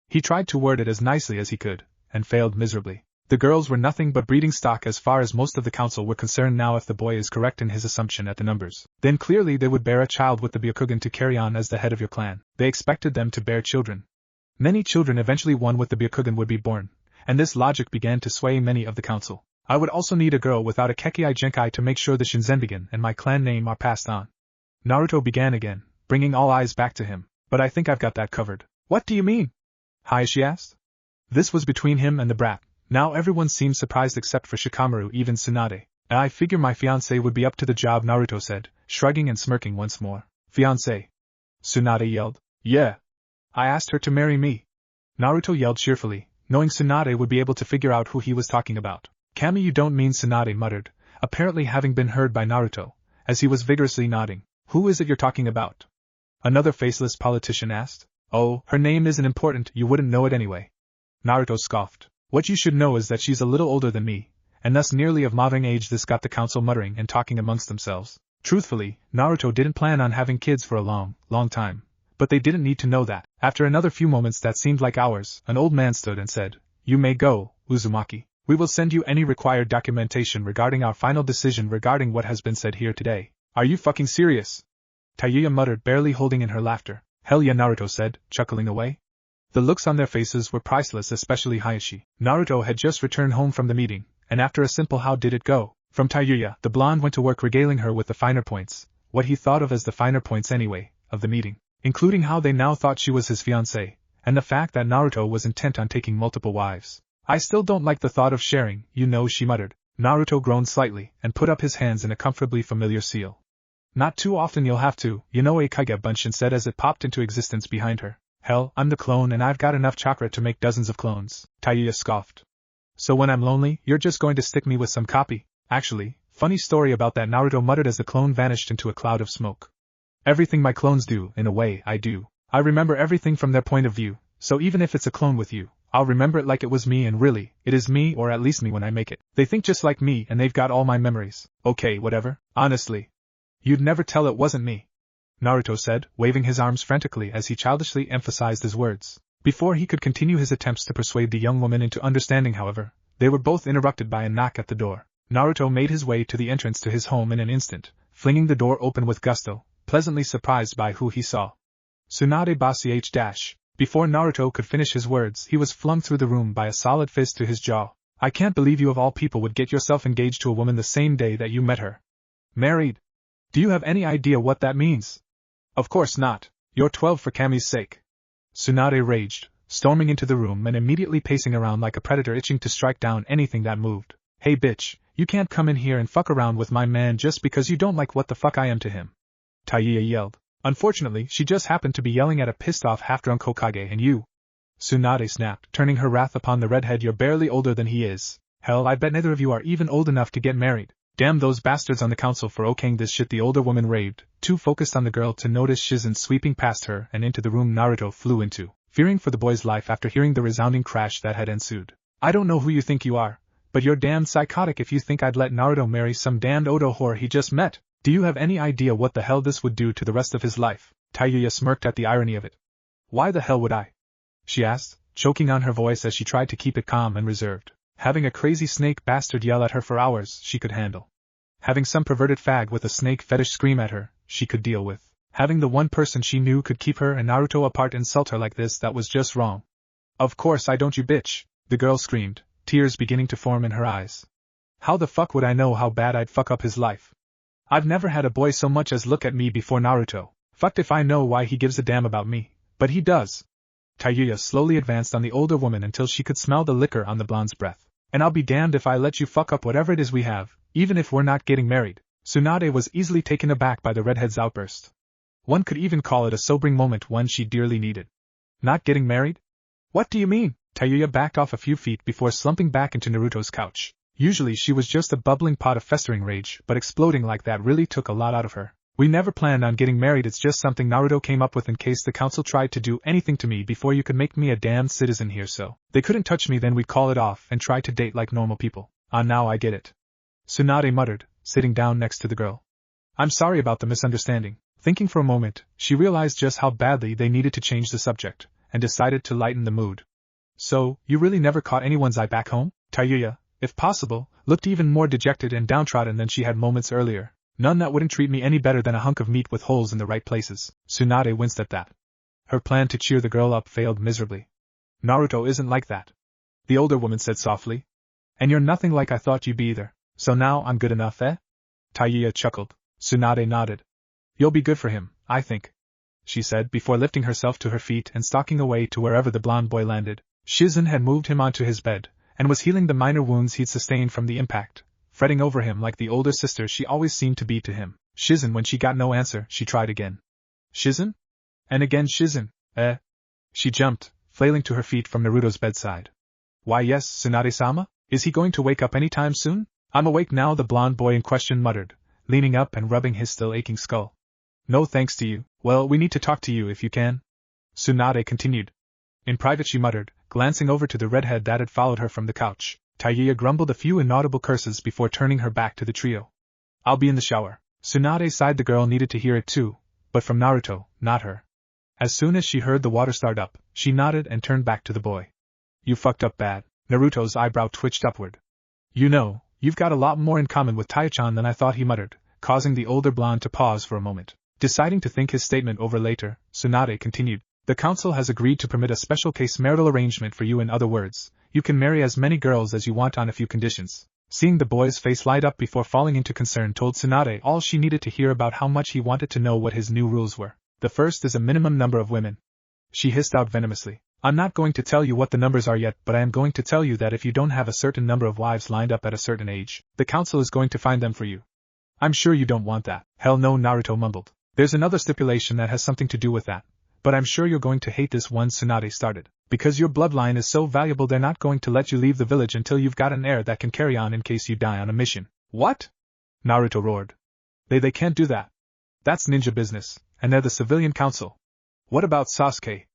He tried to word it as nicely as he could, and failed miserably. The girls were nothing but breeding stock as far as most of the council were concerned. Now if the boy is correct in his assumption at the numbers, then clearly they would bear a child with the Byakugan to carry on as the head of your clan. They expected them to bear children. Many children, eventually one with the Byakugan, would be born, and this logic began to sway many of the council. I would also need a girl without a Kekkei Genkai to make sure the Shinzenrigan and my clan name are passed on. Naruto began again, bringing all eyes back to him. But I think I've got that covered. What do you mean? Hayashi asked. This was between him and the brat. Now everyone seemed surprised except for Shikamaru, even Tsunade. I figure my fiancé would be up to the job, Naruto said, shrugging and smirking once more. Fiancé? Tsunade yelled. Yeah. I asked her to marry me. Naruto yelled cheerfully, knowing Tsunade would be able to figure out who he was talking about. Kami, you don't mean? Tsunade muttered, apparently having been heard by Naruto, as he was vigorously nodding. Who is it you're talking about? Another faceless politician asked. Oh, her name isn't important, you wouldn't know it anyway. Naruto scoffed. What you should know is that she's a little older than me, and thus nearly of mothering age. This got the council muttering and talking amongst themselves. Truthfully, Naruto didn't plan on having kids for a long time, but they didn't need to know that. After another few moments that seemed like hours, an old man stood and said, You may go, Uzumaki. We will send you any required documentation regarding our final decision regarding what has been said here today. Are you fucking serious? Tayuya muttered, barely holding in her laughter. Hell yeah, Naruto said, chuckling away. The looks on their faces were priceless, especially Hayashi. Naruto had just returned home from the meeting, and after a simple how did it go from Tayuya, the blonde went to work regaling her with the finer points, what he thought of as the finer points anyway, of the meeting, including how they now thought she was his fiancée, and the fact that Naruto was intent on taking multiple wives. I still don't like the thought of sharing, you know, she muttered. Naruto groaned slightly, and put up his hands in a comfortably familiar seal. Not too often you'll have to, you know, a Kage Bunshin said as it popped into existence behind her. Hell, I'm the clone and I've got enough chakra to make dozens of clones, Tayuya scoffed. So when I'm lonely, you're just going to stick me with some copy? Actually, funny story about that, Naruto muttered as the clone vanished into a cloud of smoke. Everything my clones do, in a way, I do. I remember everything from their point of view, so even if it's a clone with you, I'll remember it like it was me, and really, it is me, or at least me when I make it. They think just like me and they've got all my memories. Okay, whatever. Honestly. You'd never tell it wasn't me, Naruto said, waving his arms frantically as he childishly emphasized his words. Before he could continue his attempts to persuade the young woman into understanding, however, they were both interrupted by a knock at the door. Naruto made his way to the entrance to his home in an instant, flinging the door open with gusto, pleasantly surprised by who he saw. Tsunade Basi. Before Naruto could finish his words, he was flung through the room by a solid fist to his jaw. I can't believe you of all people would get yourself engaged to a woman the same day that you met her. Married? Do you have any idea what that means? Of course not. You're 12 for Kami's sake. Tsunade raged, storming into the room and immediately pacing around like a predator itching to strike down anything that moved. Hey bitch, you can't come in here and fuck around with my man just because you don't like what the fuck I am to him. Tayuya yelled. Unfortunately, she just happened to be yelling at a pissed-off half-drunk Hokage and you. Tsunade snapped, turning her wrath upon the redhead. You're barely older than he is. Hell, I bet neither of you are even old enough to get married. Damn those bastards on the council for okaying this shit, the older woman raved, too focused on the girl to notice Shizen sweeping past her and into the room Naruto flew into, fearing for the boy's life after hearing the resounding crash that had ensued. I don't know who you think you are, but you're damned psychotic if you think I'd let Naruto marry some damned Odo whore he just met. Do you have any idea what the hell this would do to the rest of his life? Tayuya smirked at the irony of it. Why the hell would I? She asked, choking on her voice as she tried to keep it calm and reserved. Having a crazy snake bastard yell at her for hours, she could handle. Having some perverted fag with a snake fetish scream at her, she could deal with. Having the one person she knew could keep her and Naruto apart insult her like this, that was just wrong. Of course I don't, you bitch, the girl screamed, tears beginning to form in her eyes. How the fuck would I know how bad I'd fuck up his life? I've never had a boy so much as look at me before Naruto. Fucked if I know why he gives a damn about me, but he does. Tayuya slowly advanced on the older woman until she could smell the liquor on the blonde's breath. And I'll be damned if I let you fuck up whatever it is we have, even if we're not getting married. Tsunade was easily taken aback by the redhead's outburst. One could even call it a sobering moment, one she dearly needed. Not getting married? What do you mean? Tayuya backed off a few feet before slumping back into Naruto's couch. Usually she was just a bubbling pot of festering rage, but exploding like that really took a lot out of her. We never planned on getting married, it's just something Naruto came up with in case the council tried to do anything to me before you could make me a damned citizen here, so they couldn't touch me, then we'd call it off and try to date like normal people. Ah, now I get it. Tsunade muttered, sitting down next to the girl. I'm sorry about the misunderstanding. Thinking for a moment, she realized just how badly they needed to change the subject, and decided to lighten the mood. So, you really never caught anyone's eye back home? Tayuya, if possible, looked even more dejected and downtrodden than she had moments earlier. None that wouldn't treat me any better than a hunk of meat with holes in the right places. Tsunade winced at that. Her plan to cheer the girl up failed miserably. Naruto isn't like that, the older woman said softly. And you're nothing like I thought you'd be either. So now I'm good enough, eh? Tayuya chuckled. Tsunade nodded. You'll be good for him, I think, she said before lifting herself to her feet and stalking away to wherever the blonde boy landed. Shizen had moved him onto his bed, and was healing the minor wounds he'd sustained from the impact, fretting over him like the older sister she always seemed to be to him. Shizen, when she got no answer, she tried again. Shizen? And again Shizen. She jumped, flailing to her feet from Naruto's bedside. Why yes, Tsunade-sama? Is he going to wake up any time soon? I'm awake now, the blonde boy in question muttered, leaning up and rubbing his still aching skull. No thanks to you. Well, we need to talk to you if you can. Tsunade continued. In private she muttered, glancing over to the redhead that had followed her from the couch. Taiya grumbled a few inaudible curses before turning her back to the trio. I'll be in the shower. Tsunade sighed. The girl needed to hear it too, but from Naruto, not her. As soon as she heard the water start up, she nodded and turned back to the boy. You fucked up bad. Naruto's eyebrow twitched upward. You know, you've got a lot more in common with Taiya-chan than I thought, he muttered, causing the older blonde to pause for a moment. Deciding to think his statement over later, Tsunade continued. The council has agreed to permit a special case marital arrangement for you. In other words, you can marry as many girls as you want on a few conditions. Seeing the boy's face light up before falling into concern told Tsunade all she needed to hear about how much he wanted to know what his new rules were. The first is a minimum number of women. She hissed out venomously. I'm not going to tell you what the numbers are yet, but I am going to tell you that if you don't have a certain number of wives lined up at a certain age, the council is going to find them for you. I'm sure you don't want that. Hell no, Naruto mumbled. There's another stipulation that has something to do with that. But I'm sure you're going to hate this one, Tsunade started. Because your bloodline is so valuable, they're not going to let you leave the village until you've got an heir that can carry on in case you die on a mission. What? Naruto roared. They can't do that. That's ninja business, and they're the civilian council. What about Sasuke?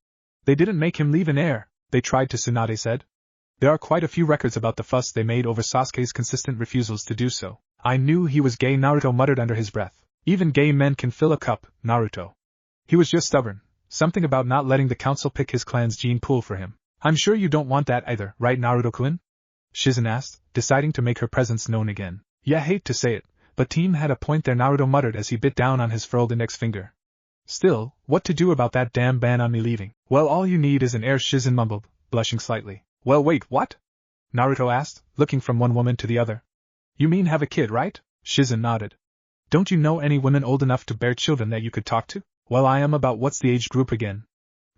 They didn't make him leave an heir, they tried to, Tsunade said. There are quite a few records about the fuss they made over Sasuke's consistent refusals to do so. I knew he was gay, Naruto muttered under his breath. Even gay men can fill a cup, Naruto. He was just stubborn. Something about not letting the council pick his clan's gene pool for him. I'm sure you don't want that either, right, Naruto-kun? Shizen asked, deciding to make her presence known again. Yeah, hate to say it, but Team had a point there, Naruto muttered as he bit down on his furled index finger. Still, what to do about that damn ban on me leaving? Well, all you need is an heir, Shizen mumbled, blushing slightly. Well, wait, what? Naruto asked, looking from one woman to the other. You mean have a kid, right? Shizen nodded. Don't you know any women old enough to bear children that you could talk to? Well, I am about what's the age group again?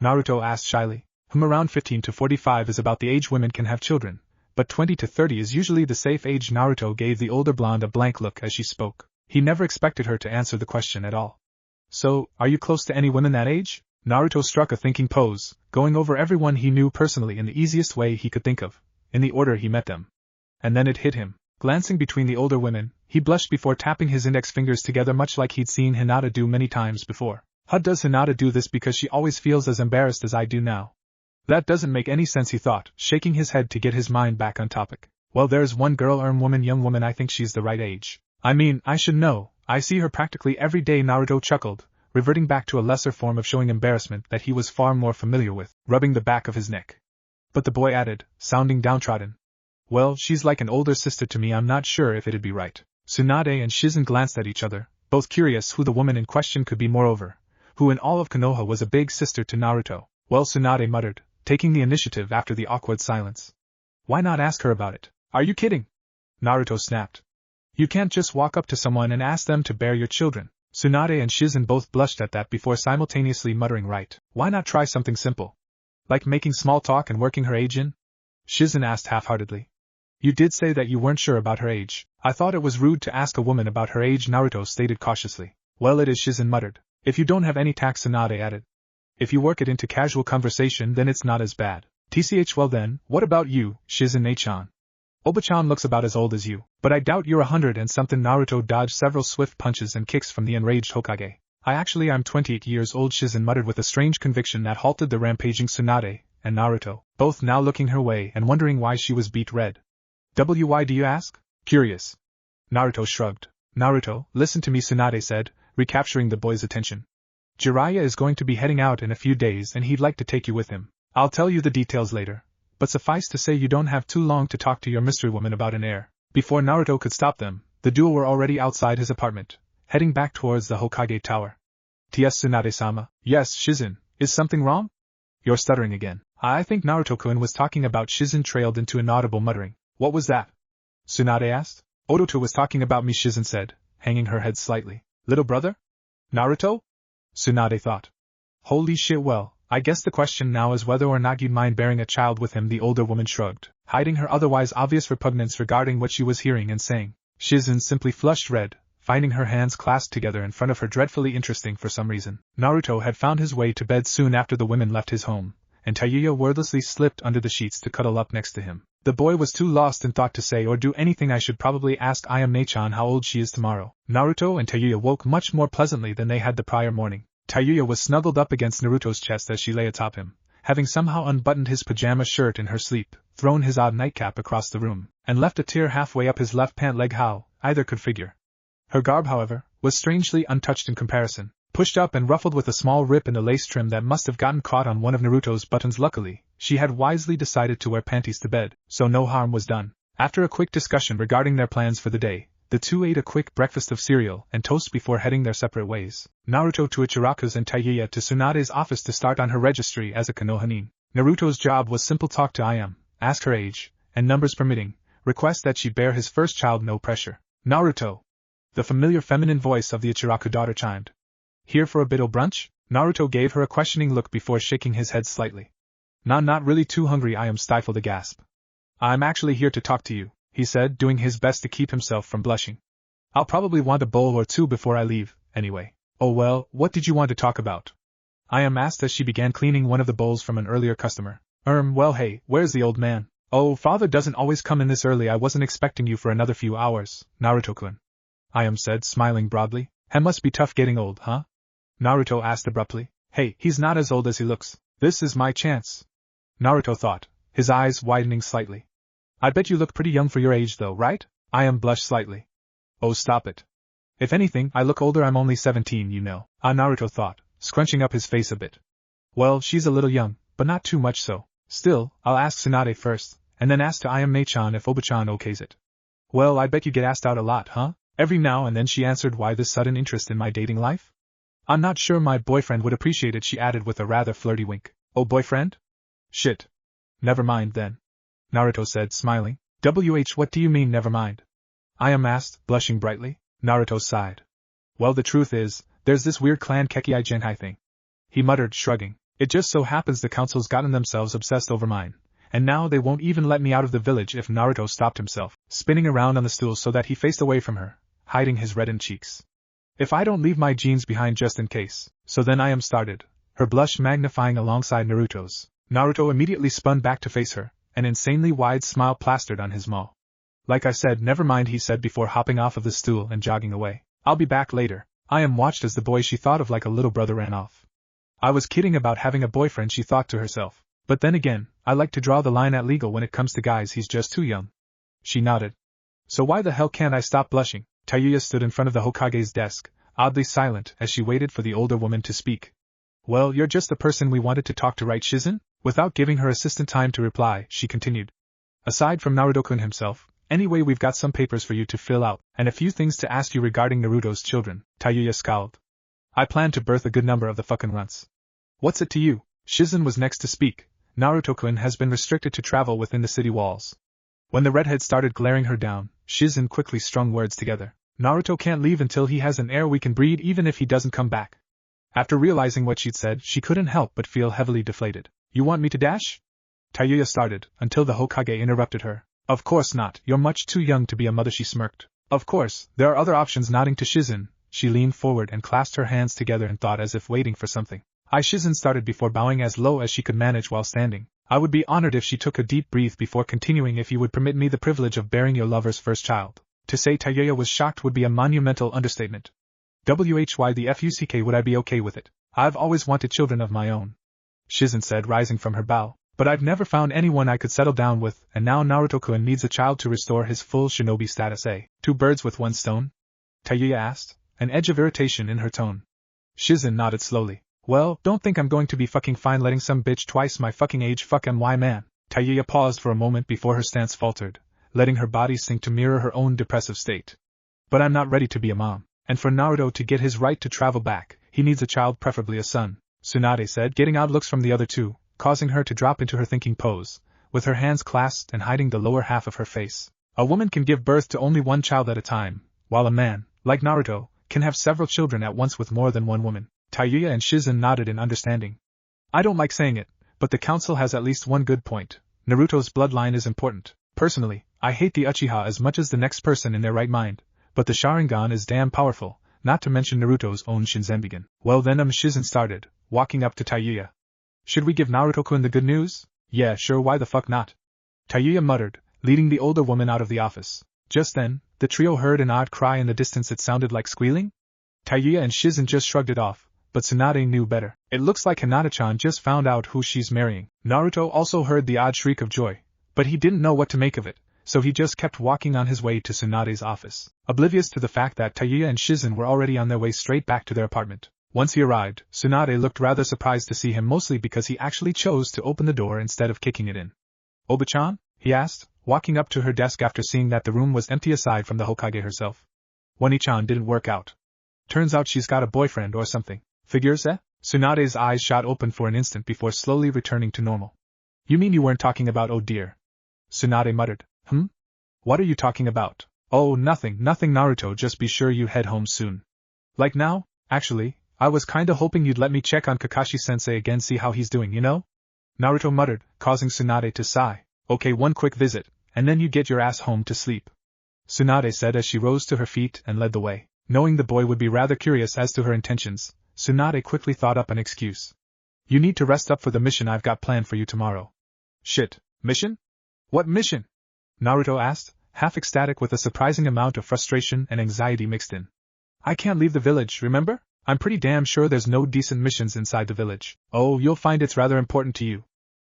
Naruto asked shyly. Around 15 to 45 is about the age women can have children, but 20 to 30 is usually the safe age. Naruto gave the older blonde a blank look as she spoke. He never expected her to answer the question at all. So, are you close to any women that age? Naruto struck a thinking pose, going over everyone he knew personally in the easiest way he could think of, in the order he met them. And then it hit him. Glancing between the older women, he blushed before tapping his index fingers together much like he'd seen Hinata do many times before. How does Hinata do this because she always feels as embarrassed as I do now? That doesn't make any sense, he thought, shaking his head to get his mind back on topic. Well, there's one girl young woman, I think she's the right age. I mean, I should know, I see her practically every day. Naruto chuckled, reverting back to a lesser form of showing embarrassment that he was far more familiar with, rubbing the back of his neck. But the boy added, sounding downtrodden. Well, she's like an older sister to me. I'm not sure if it'd be right. Tsunade and Shizen glanced at each other, both curious who the woman in question could be, moreover, who in all of Konoha was a big sister to Naruto. Well, Tsunade muttered, taking the initiative after the awkward silence. Why not ask her about it? Are you kidding? Naruto snapped. You can't just walk up to someone and ask them to bear your children. Tsunade and Shizen both blushed at that before simultaneously muttering, right. Why not try something simple? Like making small talk and working her age in? Shizen asked half-heartedly. You did say that you weren't sure about her age. I thought it was rude to ask a woman about her age, Naruto stated cautiously. Well, it is, Shizen muttered. If you don't have any tact, Tsunade added. If you work it into casual conversation, then it's not as bad. TCH, well then, what about you, Shizen-chan? Oba-chan looks about as old as you, but I doubt you're 100 and something. Naruto dodged several swift punches and kicks from the enraged Hokage. I'm 28 years old, Shizen muttered with a strange conviction that halted the rampaging Tsunade and Naruto, both now looking her way and wondering why she was beet red. Why do you ask? Curious. Naruto shrugged. Naruto, listen to me, Tsunade said, recapturing the boy's attention. Jiraiya is going to be heading out in a few days and he'd like to take you with him. I'll tell you the details later, but suffice to say you don't have too long to talk to your mystery woman about an heir. Before Naruto could stop them, the duo were already outside his apartment, heading back towards the Hokage Tower. T.S. Tsunade-sama. Yes, Shizen, is something wrong? You're stuttering again. I think Naruto-kun was talking about. Shizen trailed into inaudible muttering. What was that? Tsunade asked. Odoto was talking about me, Shizen said, hanging her head slightly. Little brother? Naruto? Tsunade thought. Holy shit, well, I guess the question now is whether or not you'd mind bearing a child with him. The older woman shrugged, hiding her otherwise obvious repugnance regarding what she was hearing and saying. Shizen simply flushed red, finding her hands clasped together in front of her dreadfully interesting for some reason. Naruto had found his way to bed soon after the women left his home, and Tayuya wordlessly slipped under the sheets to cuddle up next to him. The boy was too lost in thought to say or do anything. I should probably ask Ayame-chan how old she is tomorrow. Naruto and Tayuya woke much more pleasantly than they had the prior morning. Tayuya was snuggled up against Naruto's chest as she lay atop him, having somehow unbuttoned his pajama shirt in her sleep, thrown his odd nightcap across the room, and left a tear halfway up his left pant leg. How either could figure. Her garb, however, was strangely untouched in comparison, pushed up and ruffled with a small rip in the lace trim that must have gotten caught on one of Naruto's buttons. Luckily, she had wisely decided to wear panties to bed, so no harm was done. After a quick discussion regarding their plans for the day, the two ate a quick breakfast of cereal and toast before heading their separate ways. Naruto to Ichiraku's and Tayuya to Tsunade's office to start on her registry as a Konohanin. Naruto's job was simple: talk to Ayame, ask her age, and numbers permitting, request that she bear his first child. No pressure. Naruto. The familiar feminine voice of the Ichiraku daughter chimed. Here for a bit o' brunch? Naruto gave her a questioning look before shaking his head slightly. Not really too hungry. Ayame stifled a gasp. I'm actually here to talk to you, he said, doing his best to keep himself from blushing. I'll probably want a bowl or two before I leave, anyway. Oh well, what did you want to talk about? Ayame asked as she began cleaning one of the bowls from an earlier customer. Well hey, where's the old man? Oh, father doesn't always come in this early. I wasn't expecting you for another few hours, Naruto-kun. Ayame said, smiling broadly. It must be tough getting old, huh? Naruto asked abruptly. Hey, he's not as old as he looks. This is my chance. Naruto thought, his eyes widening slightly. I bet you look pretty young for your age though, right? Ayame blushed slightly. Oh, stop it. If anything, I look older. I'm only 17, you know. Naruto thought, scrunching up his face a bit. Well, she's a little young, but not too much so. Still, I'll ask Tsunade first, and then ask to Ayame-chan if Oba-chan okays it. Well, I bet you get asked out a lot, huh? Every now and then, she answered. Why this sudden interest in my dating life? I'm not sure my boyfriend would appreciate it, she added with a rather flirty wink. Oh, boyfriend? Shit. Never mind then, Naruto said, smiling. What do you mean, never mind? Ayame asked, blushing brightly. Naruto sighed. Well, the truth is, there's this weird clan Kekkai Genhai thing. He muttered, shrugging. It just so happens the council's gotten themselves obsessed over mine, and now they won't even let me out of the village if. Naruto stopped himself, spinning around on the stool so that he faced away from her, hiding his reddened cheeks. If I don't leave my jeans behind just in case. So then Ayame started, her blush magnifying alongside Naruto's. Naruto immediately spun back to face her, an insanely wide smile plastered on his maw. Like I said, never mind, he said before hopping off of the stool and jogging away. I'll be back later. Ayame watched as the boy she thought of like a little brother ran off. I was kidding about having a boyfriend, she thought to herself. But then again, I like to draw the line at legal when it comes to guys. He's just too young. She nodded. So why the hell can't I stop blushing? Tayuya stood in front of the Hokage's desk, oddly silent as she waited for the older woman to speak. Well, you're just the person we wanted to talk to, right, Shizen? Without giving her assistant time to reply, she continued. Aside from Naruto-kun himself, anyway, we've got some papers for you to fill out, and a few things to ask you regarding Naruto's children. Tayuya scowled. I plan to birth a good number of the fucking runts. What's it to you? Shizen was next to speak. Naruto-kun has been restricted to travel within the city walls. When the redhead started glaring her down, Shizen quickly strung words together. Naruto can't leave until he has an heir we can breed, even if he doesn't come back. After realizing what she'd said, she couldn't help but feel heavily deflated. You want me to dash? Tayuya started, until the Hokage interrupted her. Of course not, you're much too young to be a mother, she smirked. Of course, there are other options. Nodding to Shizen, she leaned forward and clasped her hands together in thought as if waiting for something. Shizen started before bowing as low as she could manage while standing. I would be honored if she took a deep breath before continuing. If you would permit me the privilege of bearing your lover's first child. To say Tayuya was shocked would be a monumental understatement. Why the fuck would I be okay with it? I've always wanted children of my own, Shizen said, rising from her bow. But I've never found anyone I could settle down with, and now Naruto-kun needs a child to restore his full shinobi status. Two birds with one stone? Tayuya asked, an edge of irritation in her tone. Shizen nodded slowly. Well, don't think I'm going to be fucking fine letting some bitch twice my fucking age fuck my man. Tayuya paused for a moment before her stance faltered, letting her body sink to mirror her own depressive state. But I'm not ready to be a mom, and for Naruto to get his right to travel back, he needs a child, preferably a son, Tsunade said, getting odd looks from the other two, causing her to drop into her thinking pose, with her hands clasped and hiding the lower half of her face. A woman can give birth to only one child at a time, while a man, like Naruto, can have several children at once with more than one woman. Tayuya and Shizen nodded in understanding. I don't like saying it, but the council has at least one good point. Naruto's bloodline is important. Personally, I hate the Uchiha as much as the next person in their right mind, but the Sharingan is damn powerful, not to mention Naruto's own Shinzenbigen. Well then, Shizen started, walking up to Tayuya. Should we give Naruto-kun the good news? Yeah, sure, why the fuck not? Tayuya muttered, leading the older woman out of the office. Just then, the trio heard an odd cry in the distance. It sounded like squealing. Tayuya and Shizen just shrugged it off, but Tsunade knew better. It looks like Hinata-chan just found out who she's marrying. Naruto also heard the odd shriek of joy, but he didn't know what to make of it, so he just kept walking on his way to Tsunade's office, oblivious to the fact that Tayuya and Shizen were already on their way straight back to their apartment. Once he arrived, Tsunade looked rather surprised to see him, mostly because he actually chose to open the door instead of kicking it in. Oba-chan? He asked, walking up to her desk after seeing that the room was empty aside from the Hokage herself. Wani-chan didn't work out. Turns out she's got a boyfriend or something. Figures, eh? Tsunade's eyes shot open for an instant before slowly returning to normal. You mean you weren't talking about oh dear? Tsunade muttered. What are you talking about? Oh, nothing, Naruto, just be sure you head home soon. Like now? Actually, I was kinda hoping you'd let me check on Kakashi-sensei again, see how he's doing, you know? Naruto muttered, causing Tsunade to sigh. Okay, one quick visit, and then you get your ass home to sleep. Tsunade said as she rose to her feet and led the way. Knowing the boy would be rather curious as to her intentions, Tsunade quickly thought up an excuse. You need to rest up for the mission I've got planned for you tomorrow. Shit, mission? What mission? Naruto asked, half ecstatic with a surprising amount of frustration and anxiety mixed in. I can't leave the village, remember? I'm pretty damn sure there's no decent missions inside the village. Oh, you'll find it's rather important to you.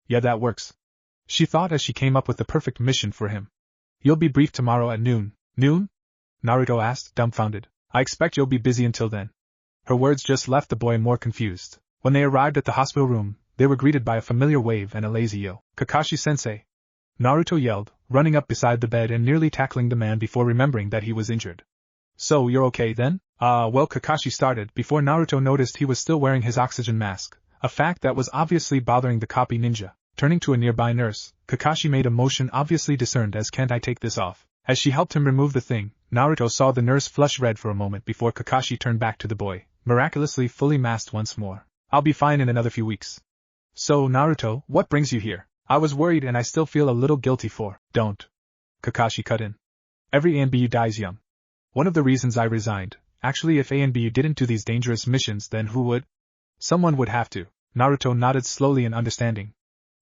Yeah, that works. She thought as she came up with the perfect mission for him. You'll be briefed tomorrow at noon. Noon? Naruto asked, dumbfounded. I expect you'll be busy until then. Her words just left the boy more confused. When they arrived at the hospital room, they were greeted by a familiar wave and a lazy yo. Kakashi-sensei! Naruto yelled, running up beside the bed and nearly tackling the man before remembering that he was injured. So you're okay then? Well, Kakashi started before Naruto noticed he was still wearing his oxygen mask, a fact that was obviously bothering the copy ninja. Turning to a nearby nurse, Kakashi made a motion obviously discerned as can't I take this off. As she helped him remove the thing, Naruto saw the nurse flush red for a moment before Kakashi turned back to the boy, miraculously fully masked once more. I'll be fine in another few weeks. So, Naruto, what brings you here? I was worried and I still feel a little guilty for. Don't. Kakashi cut in. Every ANBU dies young. One of the reasons I resigned. Actually, if ANBU didn't do these dangerous missions, then who would? Someone would have to. Naruto nodded slowly in understanding.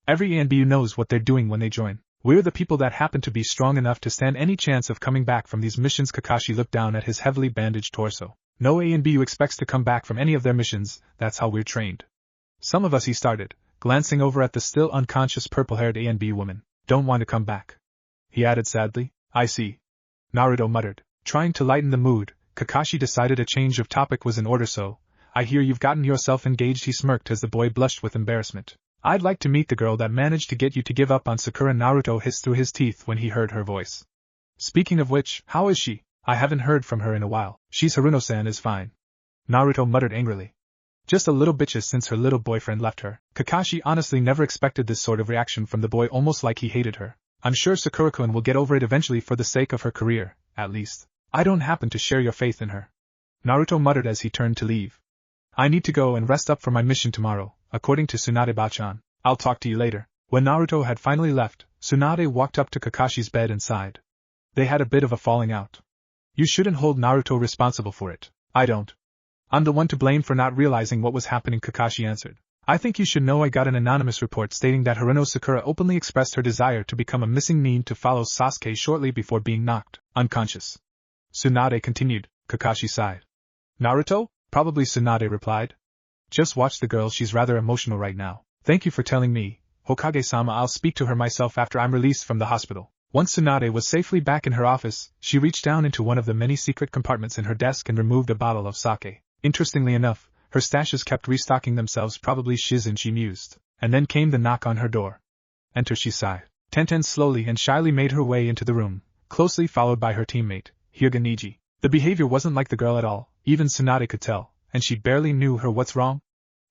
Every ANBU knows what they're doing when they join. We're the people that happen to be strong enough to stand any chance of coming back from these missions. Kakashi looked down at his heavily bandaged torso. No ANBU expects to come back from any of their missions, that's how we're trained. Some of us, he started, glancing over at the still unconscious purple-haired ANBU woman, don't want to come back. He added sadly, I see. Naruto muttered. Trying to lighten the mood, Kakashi decided a change of topic was in order. So, I hear you've gotten yourself engaged. He smirked as the boy blushed with embarrassment. I'd like to meet the girl that managed to get you to give up on Sakura. Naruto hissed through his teeth when he heard her voice. Speaking of which, how is she? I haven't heard from her in a while. She's Haruno-san is fine. Naruto muttered angrily. Just a little bitches since her little boyfriend left her. Kakashi honestly never expected this sort of reaction from the boy, almost like he hated her. I'm sure Sakura-kun will get over it eventually for the sake of her career, at least. I don't happen to share your faith in her. Naruto muttered as he turned to leave. I need to go and rest up for my mission tomorrow, according to Tsunade-bachan. I'll talk to you later. When Naruto had finally left, Tsunade walked up to Kakashi's bed and sighed. They had a bit of a falling out. You shouldn't hold Naruto responsible for it. I don't. I'm the one to blame for not realizing what was happening, Kakashi answered. I think you should know I got an anonymous report stating that Haruno Sakura openly expressed her desire to become a missing nin to follow Sasuke shortly before being knocked unconscious. Tsunade continued. Kakashi sighed. Naruto? Probably, Tsunade replied. Just watch the girl, she's rather emotional right now. Thank you for telling me, Hokage-sama. I'll speak to her myself after I'm released from the hospital. Once Tsunade was safely back in her office, she reached down into one of the many secret compartments in her desk and removed a bottle of sake. Interestingly enough, her stashes kept restocking themselves, probably Shizen, she mused. And then came the knock on her door. Enter, she sighed. Tenten slowly and shyly made her way into the room, closely followed by her teammate, Hyuga Niji. The behavior wasn't like the girl at all, even Tsunade could tell, and she barely knew her. What's wrong?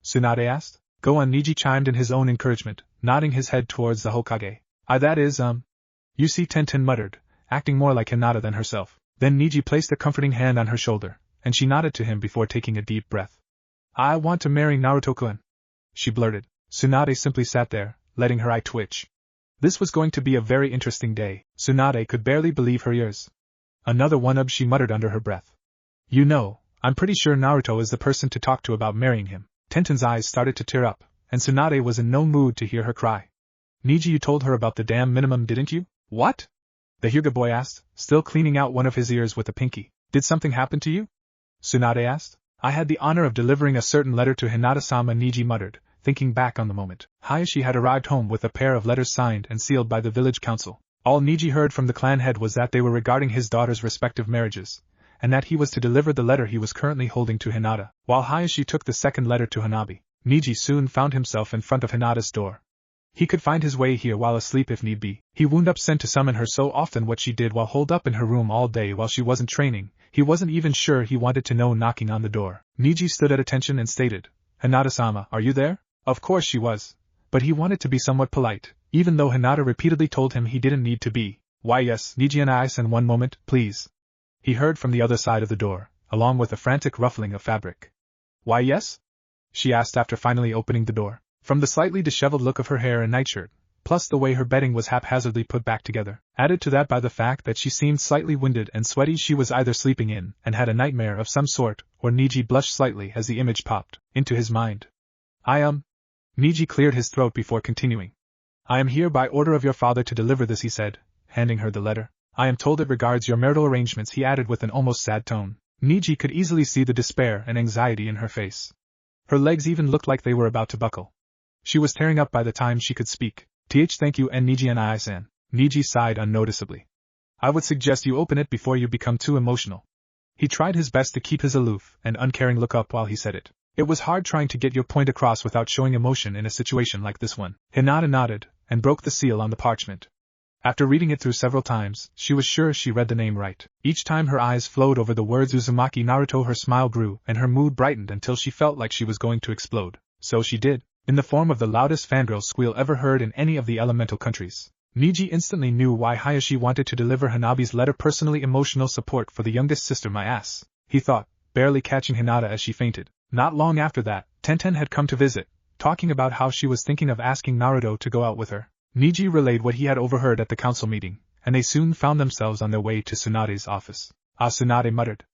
Tsunade asked. Go on, Niji chimed in his own encouragement, nodding his head towards the Hokage. That is, You see, Tenten muttered, acting more like Hinata than herself. Then Niji placed a comforting hand on her shoulder, and she nodded to him before taking a deep breath. I want to marry Naruto-kun, she blurted. Tsunade simply sat there, letting her eye twitch. This was going to be a very interesting day. Tsunade could barely believe her ears. Another one-up, she muttered under her breath. You know, I'm pretty sure Naruto is the person to talk to about marrying him. Tenten's eyes started to tear up, and Tsunade was in no mood to hear her cry. Niji, you told her about the damn minimum, didn't you? What? The Hyuga boy asked, still cleaning out one of his ears with a pinky. Did something happen to you? Tsunade asked. I had the honor of delivering a certain letter to Hinata-sama, Niji muttered, thinking back on the moment. Hayashi had arrived home with a pair of letters signed and sealed by the village council. All Niji heard from the clan head was that they were regarding his daughter's respective marriages, and that he was to deliver the letter he was currently holding to Hinata, while Hayashi took the second letter to Hanabi. Niji soon found himself in front of Hinata's door. He could find his way here while asleep if need be. He wound up sent to summon her so often what she did while holed up in her room all day while she wasn't training. He wasn't even sure he wanted to know knocking on the door. Niji stood at attention and stated, Hinata-sama, are you there? Of course she was. But he wanted to be somewhat polite, even though Hinata repeatedly told him he didn't need to be. Why yes, Niji and I, in one moment, please. He heard from the other side of the door, along with a frantic ruffling of fabric. Why yes? She asked after finally opening the door. From the slightly disheveled look of her hair and nightshirt, plus the way her bedding was haphazardly put back together, added to that by the fact that she seemed slightly winded and sweaty, she was either sleeping in and had a nightmare of some sort, or Niji blushed slightly as the image popped into his mind. Niji cleared his throat before continuing. I am here by order of your father to deliver this, he said, handing her the letter. I am told it regards your marital arrangements, he added with an almost sad tone. Niji could easily see the despair and anxiety in her face. Her legs even looked like they were about to buckle. She was tearing up by the time she could speak. Thank you and Niji and I-san. Niji sighed unnoticeably. I would suggest you open it before you become too emotional. He tried his best to keep his aloof and uncaring look up while he said it. It was hard trying to get your point across without showing emotion in a situation like this one. Hinata nodded and broke the seal on the parchment. After reading it through several times, she was sure she read the name right. Each time her eyes flowed over the words Uzumaki Naruto, her smile grew and her mood brightened until she felt like she was going to explode. So she did, in the form of the loudest fangirl squeal ever heard in any of the elemental countries. Niji instantly knew why Hayashi wanted to deliver Hanabi's letter. Personally emotional support for the youngest sister, my ass, he thought, barely catching Hinata as she fainted. Not long after that, Tenten had come to visit, talking about how she was thinking of asking Naruto to go out with her. Niji relayed what he had overheard at the council meeting, and they soon found themselves on their way to Tsunade's office. Tsunade muttered.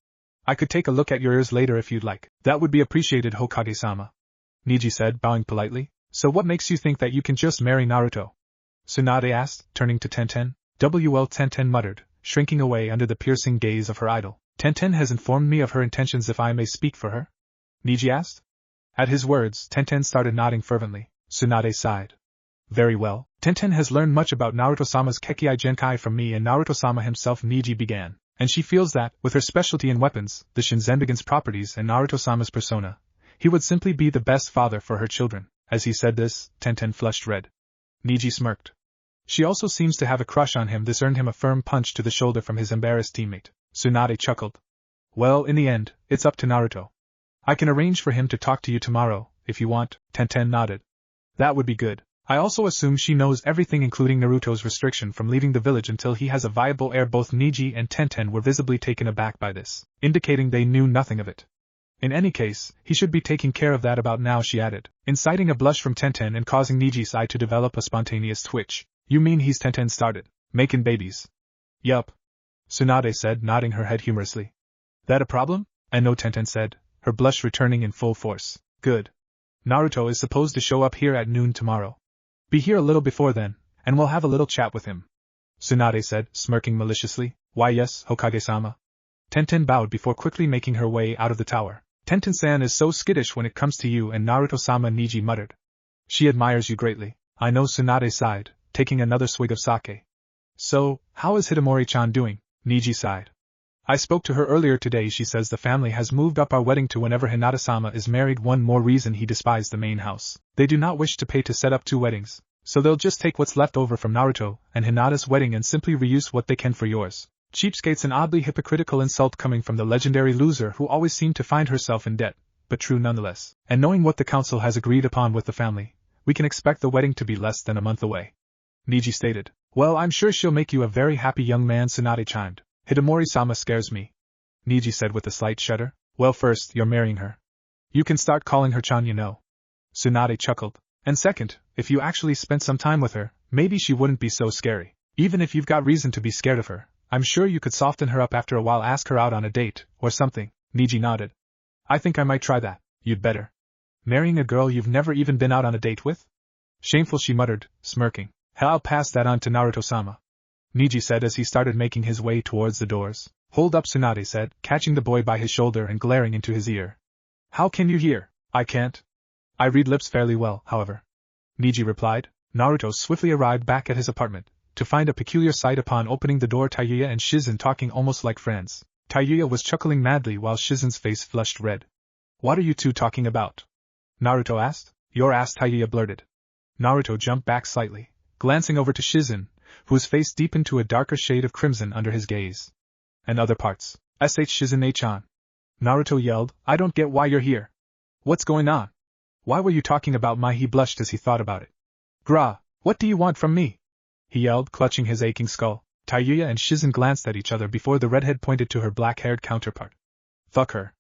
I could take a look at your ears later if you'd like. That would be appreciated, Hokage-sama. Niji said, bowing politely. So what makes you think that you can just marry Naruto? Tsunade asked, turning to Tenten. Tenten muttered, shrinking away under the piercing gaze of her idol. Tenten has informed me of her intentions, if I may speak for her? Niji asked. At his words, Tenten started nodding fervently. Tsunade sighed. Very well. Tenten has learned much about Naruto-sama's Kekkei Genkai from me and Naruto-sama himself, Niji began, and she feels that, with her specialty in weapons, the Shinzenbagon's properties and Naruto-sama's persona, he would simply be the best father for her children. As he said this, Tenten flushed red. Niji smirked. She also seems to have a crush on him. This earned him a firm punch to the shoulder from his embarrassed teammate. Tsunade chuckled. Well, in the end, it's up to Naruto. I can arrange for him to talk to you tomorrow, if you want. Tenten nodded. That would be good. I also assume she knows everything, including Naruto's restriction from leaving the village until he has a viable heir. Both Niji and Tenten were visibly taken aback by this, indicating they knew nothing of it. In any case, he should be taking care of that about now, she added, inciting a blush from Tenten and causing Niji's eye to develop a spontaneous twitch. You mean he's Tenten started making babies? Yup. Tsunade said, nodding her head humorously. That a problem? I know, Tenten said, her blush returning in full force. Good. Naruto is supposed to show up here at noon tomorrow. Be here a little before then, and we'll have a little chat with him. Tsunade said, smirking maliciously. Why yes, Hokage-sama. Tenten bowed before quickly making her way out of the tower. Tenten-san is so skittish when it comes to you and Naruto-sama, Niji muttered. She admires you greatly. I know, Tsunade sighed, taking another swig of sake. So, how is Hitomori-chan doing? Niji sighed. I spoke to her earlier today. She says the family has moved up our wedding to whenever Hinata-sama is married. One more reason he despised the main house. They do not wish to pay to set up 2 weddings, so they'll just take what's left over from Naruto and Hinata's wedding and simply reuse what they can for yours. Cheapskates, an oddly hypocritical insult coming from the legendary loser who always seemed to find herself in debt, but true nonetheless. And knowing what the council has agreed upon with the family, we can expect the wedding to be less than a month away. Niji stated. Well, I'm sure she'll make you a very happy young man, Tsunade chimed. Hitomori-sama scares me, Niji said with a slight shudder. Well, first, you're marrying her. You can start calling her Chan, you know. Tsunade chuckled. And second, if you actually spent some time with her, maybe she wouldn't be so scary. Even if you've got reason to be scared of her, I'm sure you could soften her up after a while, ask her out on a date, or something. Niji nodded. I think I might try that. You'd better. Marrying a girl you've never even been out on a date with? Shameful, she muttered, smirking. Hell, I'll pass that on to Naruto-sama, Niji said as he started making his way towards the doors. Hold up, Tsunade said, catching the boy by his shoulder and glaring into his ear. How can you hear? I can't. I read lips fairly well, however, Niji replied. Naruto swiftly arrived back at his apartment, to find a peculiar sight upon opening the door: Tayuya and Shizen talking almost like friends. Tayuya was chuckling madly while Shizen's face flushed red. What are you two talking about? Naruto asked. Your ass, Tayuya blurted. Naruto jumped back slightly, glancing over to Shizen, whose face deepened to a darker shade of crimson under his gaze. And other parts. Shizen-chan. Naruto yelled, I don't get why you're here. What's going on? Why were you talking about my? He blushed as he thought about it. Gra, what do you want from me? He yelled, clutching his aching skull. Tayuya and Shizen glanced at each other before the redhead pointed to her black-haired counterpart. Fuck her,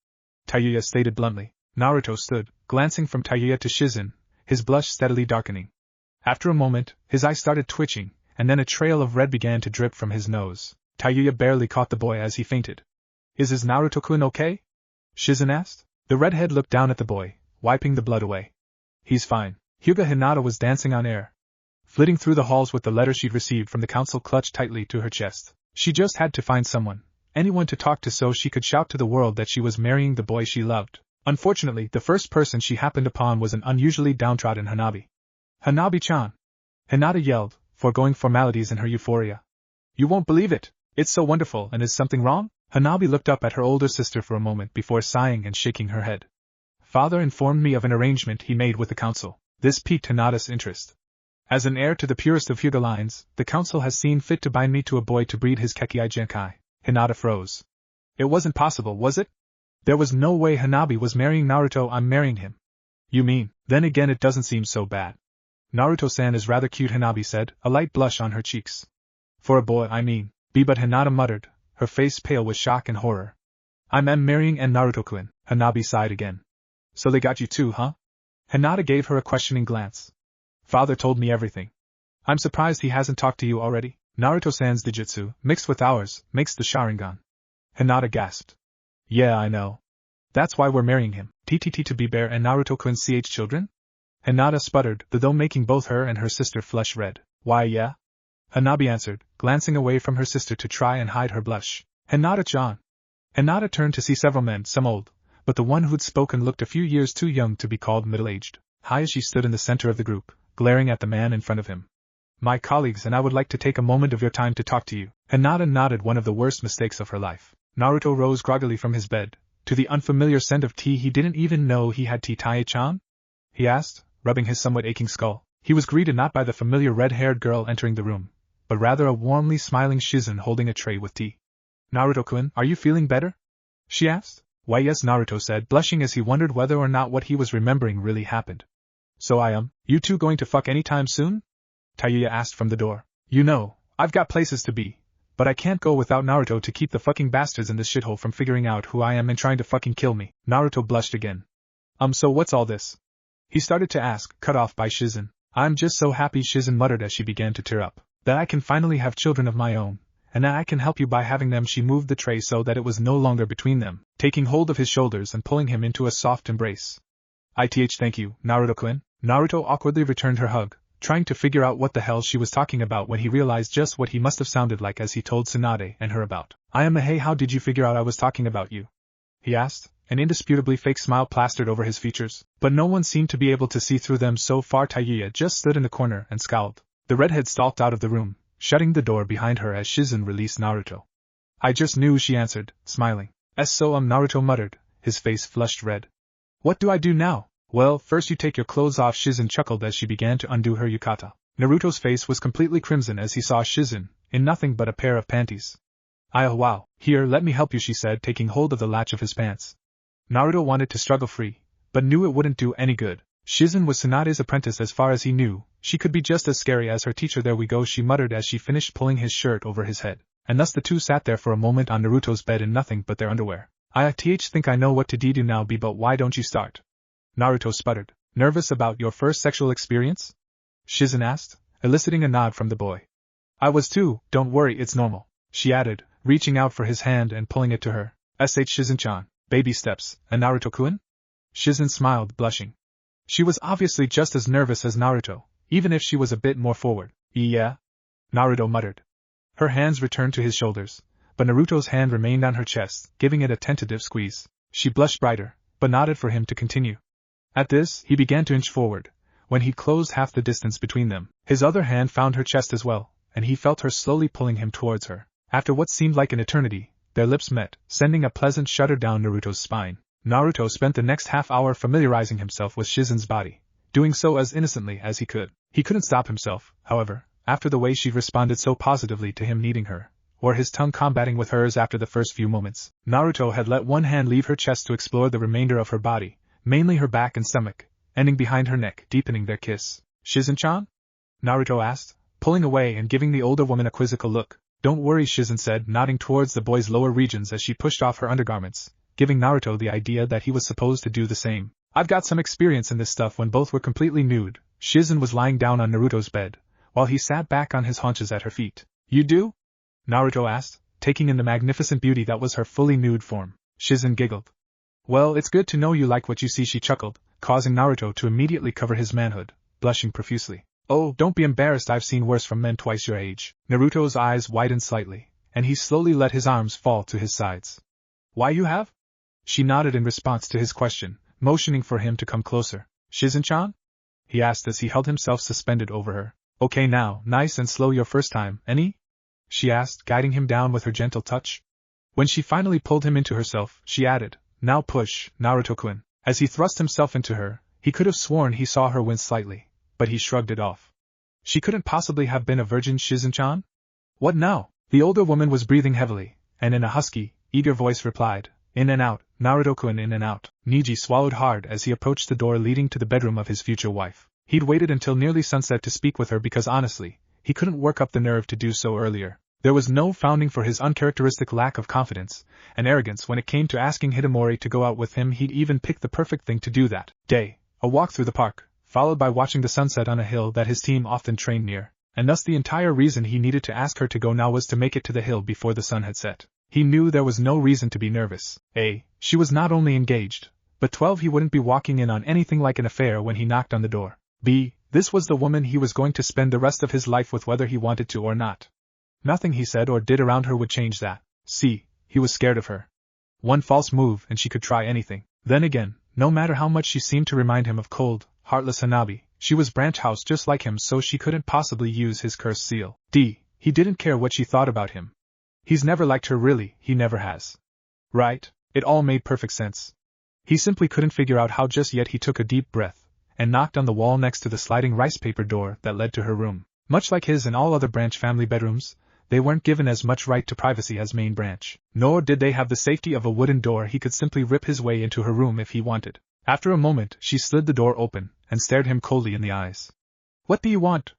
Tayuya stated bluntly. Naruto stood, glancing from Tayuya to Shizen, his blush steadily darkening. After a moment, his eyes started twitching, and then a trail of red began to drip from his nose. Tayuya barely caught the boy as he fainted. Is Naruto-kun okay? Shizen asked. The redhead looked down at the boy, wiping the blood away. He's fine. Hyuga Hinata was dancing on air, flitting through the halls with the letter she'd received from the council clutched tightly to her chest. She just had to find someone, anyone to talk to so she could shout to the world that she was marrying the boy she loved. Unfortunately, the first person she happened upon was an unusually downtrodden Hanabi. Hanabi-chan! Hinata yelled, foregoing formalities in her euphoria. You won't believe it! It's so wonderful, and is something wrong? Hanabi looked up at her older sister for a moment before sighing and shaking her head. Father informed me of an arrangement he made with the council. This piqued Hinata's interest. As an heir to the purest of Hyuga lines, the council has seen fit to bind me to a boy to breed his Kekkei Genkai. Hinata froze. It wasn't possible, was it? There was no way Hanabi was marrying Naruto. I'm marrying him. You mean? Then again, it doesn't seem so bad. Naruto-san is rather cute, Hanabi said, a light blush on her cheeks. For a boy, I mean. But Hinata muttered, her face pale with shock and horror. I'm marrying Naruto-kun. Hanabi sighed again. So they got you too, huh? Hinata gave her a questioning glance. Father told me everything. I'm surprised he hasn't talked to you already. Naruto-san's Dijutsu, mixed with ours, makes the Sharingan. Hinata gasped. Yeah, I know. That's why we're marrying him. TTT to be bear and Naruto-kun ch children? Hinata sputtered, though making both her and her sister flush red. Why, yeah? Hanabi answered, glancing away from her sister to try and hide her blush. Hinata-chan. Hinata turned to see several men, some old, but the one who'd spoken looked a few years too young to be called middle-aged. Hayashi stood in the center of the group, glaring at the man in front of him. My colleagues and I would like to take a moment of your time to talk to you. Hinata nodded, one of the worst mistakes of her life. Naruto rose groggily from his bed, to the unfamiliar scent of tea. He didn't even know he had tea. Tae-chan? He asked, rubbing his somewhat aching skull. He was greeted not by the familiar red-haired girl entering the room, but rather a warmly smiling Shizen holding a tray with tea. Naruto-kun, are you feeling better? She asked. Why yes, Naruto said, blushing as he wondered whether or not what he was remembering really happened. So I am. You two going to fuck anytime soon? Tayuya asked from the door. You know, I've got places to be, but I can't go without Naruto to keep the fucking bastards in this shithole from figuring out who I am and trying to fucking kill me. Naruto blushed again. So what's all this? He started to ask, cut off by Shizen. I'm just so happy, Shizen muttered as she began to tear up, that I can finally have children of my own. And that I can help you by having them. She moved the tray so that it was no longer between them, taking hold of his shoulders and pulling him into a soft embrace. Thank you, Naruto-kun. Naruto awkwardly returned her hug, trying to figure out what the hell she was talking about when he realized just what he must have sounded like as he told Tsunade and her about. Hey, how did you figure out I was talking about you? He asked, an indisputably fake smile plastered over his features, but no one seemed to be able to see through them so far. Tayuya just stood in the corner and scowled. The redhead stalked out of the room, shutting the door behind her as Shizen released Naruto. I just knew, she answered, smiling. Naruto muttered, his face flushed red. What do I do now? Well, first you take your clothes off, Shizen chuckled as she began to undo her yukata. Naruto's face was completely crimson as he saw Shizen, in nothing but a pair of panties. Wow. Here, let me help you, she said, taking hold of the latch of his pants. Naruto wanted to struggle free, but knew it wouldn't do any good. Shizen was Tsunade's apprentice as far as he knew. She could be just as scary as her teacher. There we go, she muttered as she finished pulling his shirt over his head. And thus the two sat there for a moment on Naruto's bed in nothing but their underwear. I think I know what to do now, but why don't you start? Naruto sputtered. Nervous about your first sexual experience? Shizen asked, eliciting a nod from the boy. I was too, don't worry, it's normal, she added, reaching out for his hand and pulling it to her. Shizen-chan, baby steps, and Naruto-kun? Shizen smiled, blushing. She was obviously just as nervous as Naruto, even if she was a bit more forward. Yeah? Naruto muttered. Her hands returned to his shoulders, but Naruto's hand remained on her chest, giving it a tentative squeeze. She blushed brighter, but nodded for him to continue. At this, he began to inch forward. When he'd closed half the distance between them, his other hand found her chest as well, and he felt her slowly pulling him towards her. After what seemed like an eternity, their lips met, sending a pleasant shudder down Naruto's spine. Naruto spent the next half-hour familiarizing himself with Shizen's body, doing so as innocently as he could. He couldn't stop himself, however, after the way she'd responded so positively to him needing her, or his tongue combating with hers after the first few moments. Naruto had let one hand leave her chest to explore the remainder of her body, mainly her back and stomach, ending behind her neck, deepening their kiss. Shizen-chan? Naruto asked, pulling away and giving the older woman a quizzical look. Don't worry, Shizen said, nodding towards the boy's lower regions as she pushed off her undergarments, giving Naruto the idea that he was supposed to do the same. I've got some experience in this stuff. When both were completely nude, Shizen was lying down on Naruto's bed, while he sat back on his haunches at her feet. You do? Naruto asked, taking in the magnificent beauty that was her fully nude form. Shizen giggled. Well, it's good to know you like what you see, she chuckled, causing Naruto to immediately cover his manhood, blushing profusely. Oh, don't be embarrassed, I've seen worse from men twice your age. Naruto's eyes widened slightly, and he slowly let his arms fall to his sides. Why, you have? She nodded in response to his question, motioning for him to come closer. Shizen-chan? He asked as he held himself suspended over her. Okay now, nice and slow your first time, any? She asked, guiding him down with her gentle touch. When she finally pulled him into herself, she added, Now push, Naruto-kun. As he thrust himself into her, he could have sworn he saw her wince slightly, but he shrugged it off. She couldn't possibly have been a virgin, Shizen-chan? What now? The older woman was breathing heavily, and in a husky, eager voice replied, In and out, Naruto-kun, in and out. Niji swallowed hard as he approached the door leading to the bedroom of his future wife. He'd waited until nearly sunset to speak with her because honestly, he couldn't work up the nerve to do so earlier. There was no founding for his uncharacteristic lack of confidence and arrogance when it came to asking Hitomori to go out with him. He'd even picked the perfect thing to do that day, a walk through the park, followed by watching the sunset on a hill that his team often trained near, and thus the entire reason he needed to ask her to go now was to make it to the hill before the sun had set. He knew there was no reason to be nervous. A, she was not only engaged, but 12, he wouldn't be walking in on anything like an affair when he knocked on the door. B, this was the woman he was going to spend the rest of his life with whether he wanted to or not. Nothing he said or did around her would change that. C, he was scared of her. One false move and she could try anything. Then again, no matter how much she seemed to remind him of cold, heartless Hanabi, she was branch house just like him, so she couldn't possibly use his cursed seal. D, he didn't care what she thought about him. He's never liked her, really, he never has. Right? It all made perfect sense. He simply couldn't figure out how just yet. He took a deep breath and knocked on the wall next to the sliding rice paper door that led to her room. Much like his and all other branch family bedrooms, they weren't given as much right to privacy as main branch, nor did they have the safety of a wooden door. He could simply rip his way into her room if he wanted. After a moment, she slid the door open and stared him coldly in the eyes. What do you want?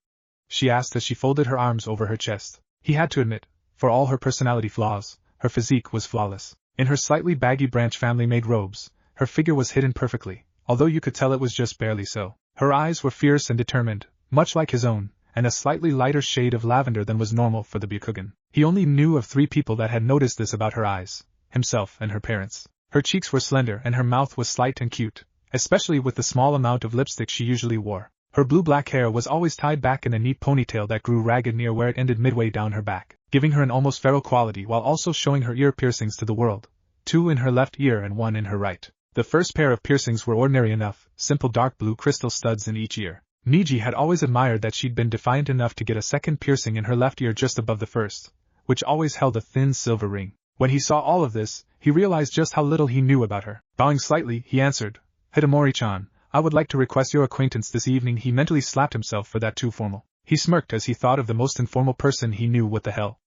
She asked as she folded her arms over her chest. He had to admit, for all her personality flaws, her physique was flawless. In her slightly baggy branch family-made robes, her figure was hidden perfectly, although you could tell it was just barely so. Her eyes were fierce and determined, much like his own, and a slightly lighter shade of lavender than was normal for the Byakugan. He only knew of 3 people that had noticed this about her eyes, himself and her parents. Her cheeks were slender and her mouth was slight and cute, especially with the small amount of lipstick she usually wore. Her blue-black hair was always tied back in a neat ponytail that grew ragged near where it ended midway down her back, giving her an almost feral quality while also showing her ear piercings to the world, 2 in her left ear and 1 in her right. The first pair of piercings were ordinary enough, simple dark blue crystal studs in each ear. Niji had always admired that she'd been defiant enough to get a second piercing in her left ear just above the first, which always held a thin silver ring. When he saw all of this, he realized just how little he knew about her. Bowing slightly, he answered, Hitomori-chan, I would like to request your acquaintance this evening. He mentally slapped himself for that too formal. He smirked as he thought of the most informal person he knew. What the hell?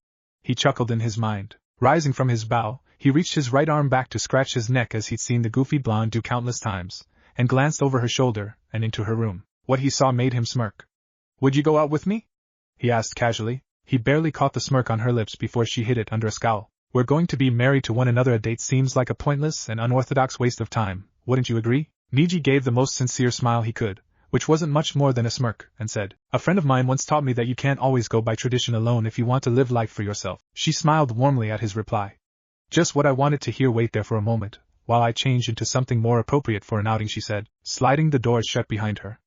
He chuckled in his mind. Rising from his bow, he reached his right arm back to scratch his neck as he'd seen the goofy blonde do countless times, and glanced over her shoulder and into her room. What he saw made him smirk. Would you go out with me? He asked casually. He barely caught the smirk on her lips before she hid it under a scowl. We're going to be married to one another. A date seems like a pointless and unorthodox waste of time, wouldn't you agree? Niji gave the most sincere smile he could, which wasn't much more than a smirk, and said, A friend of mine once taught me that you can't always go by tradition alone if you want to live life for yourself. She smiled warmly at his reply. Just what I wanted to hear. Wait there for a moment, while I change into something more appropriate for an outing, she said, sliding the door shut behind her.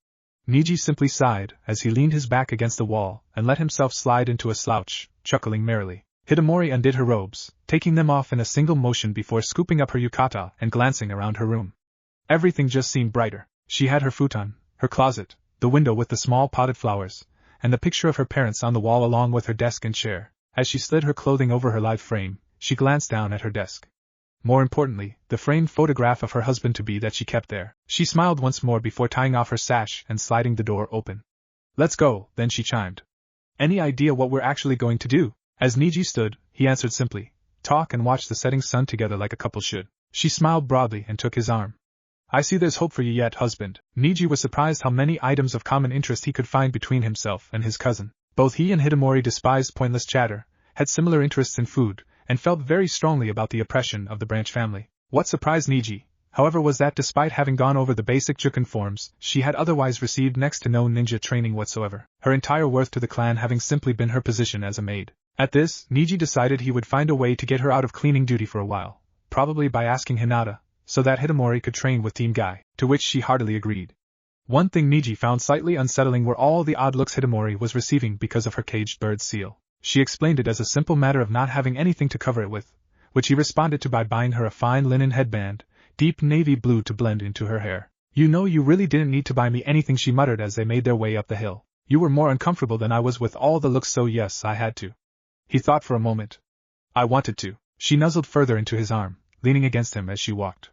Niji simply sighed as he leaned his back against the wall and let himself slide into a slouch, chuckling merrily. Hidamori undid her robes, taking them off in a single motion before scooping up her yukata and glancing around her room. Everything just seemed brighter. She had her futon, her closet, the window with the small potted flowers, and the picture of her parents on the wall along with her desk and chair. As she slid her clothing over her live frame, she glanced down at her desk. More importantly, the framed photograph of her husband-to-be that she kept there. She smiled once more before tying off her sash and sliding the door open. Let's go, then she chimed. Any idea what we're actually going to do? As Niji stood, he answered simply, talk and watch the setting sun together like a couple should. She smiled broadly and took his arm. I see there's hope for you yet, husband. Niji was surprised how many items of common interest he could find between himself and his cousin. Both he and Hidamori despised pointless chatter, had similar interests in food, and felt very strongly about the oppression of the Branch family. What surprised Niji, however, was that despite having gone over the basic Juken forms, she had otherwise received next to no ninja training whatsoever, her entire worth to the clan having simply been her position as a maid. At this, Niji decided he would find a way to get her out of cleaning duty for a while, probably by asking Hinata, so that Hidamori could train with Team Guy, to which she heartily agreed. One thing Niji found slightly unsettling were all the odd looks Hidamori was receiving because of her caged bird seal. She explained it as a simple matter of not having anything to cover it with, which he responded to by buying her a fine linen headband, deep navy blue to blend into her hair. You know, you really didn't need to buy me anything, she muttered as they made their way up the hill. You were more uncomfortable than I was with all the looks, so yes, I had to. He thought for a moment. I wanted to. She nuzzled further into his arm, leaning against him as she walked.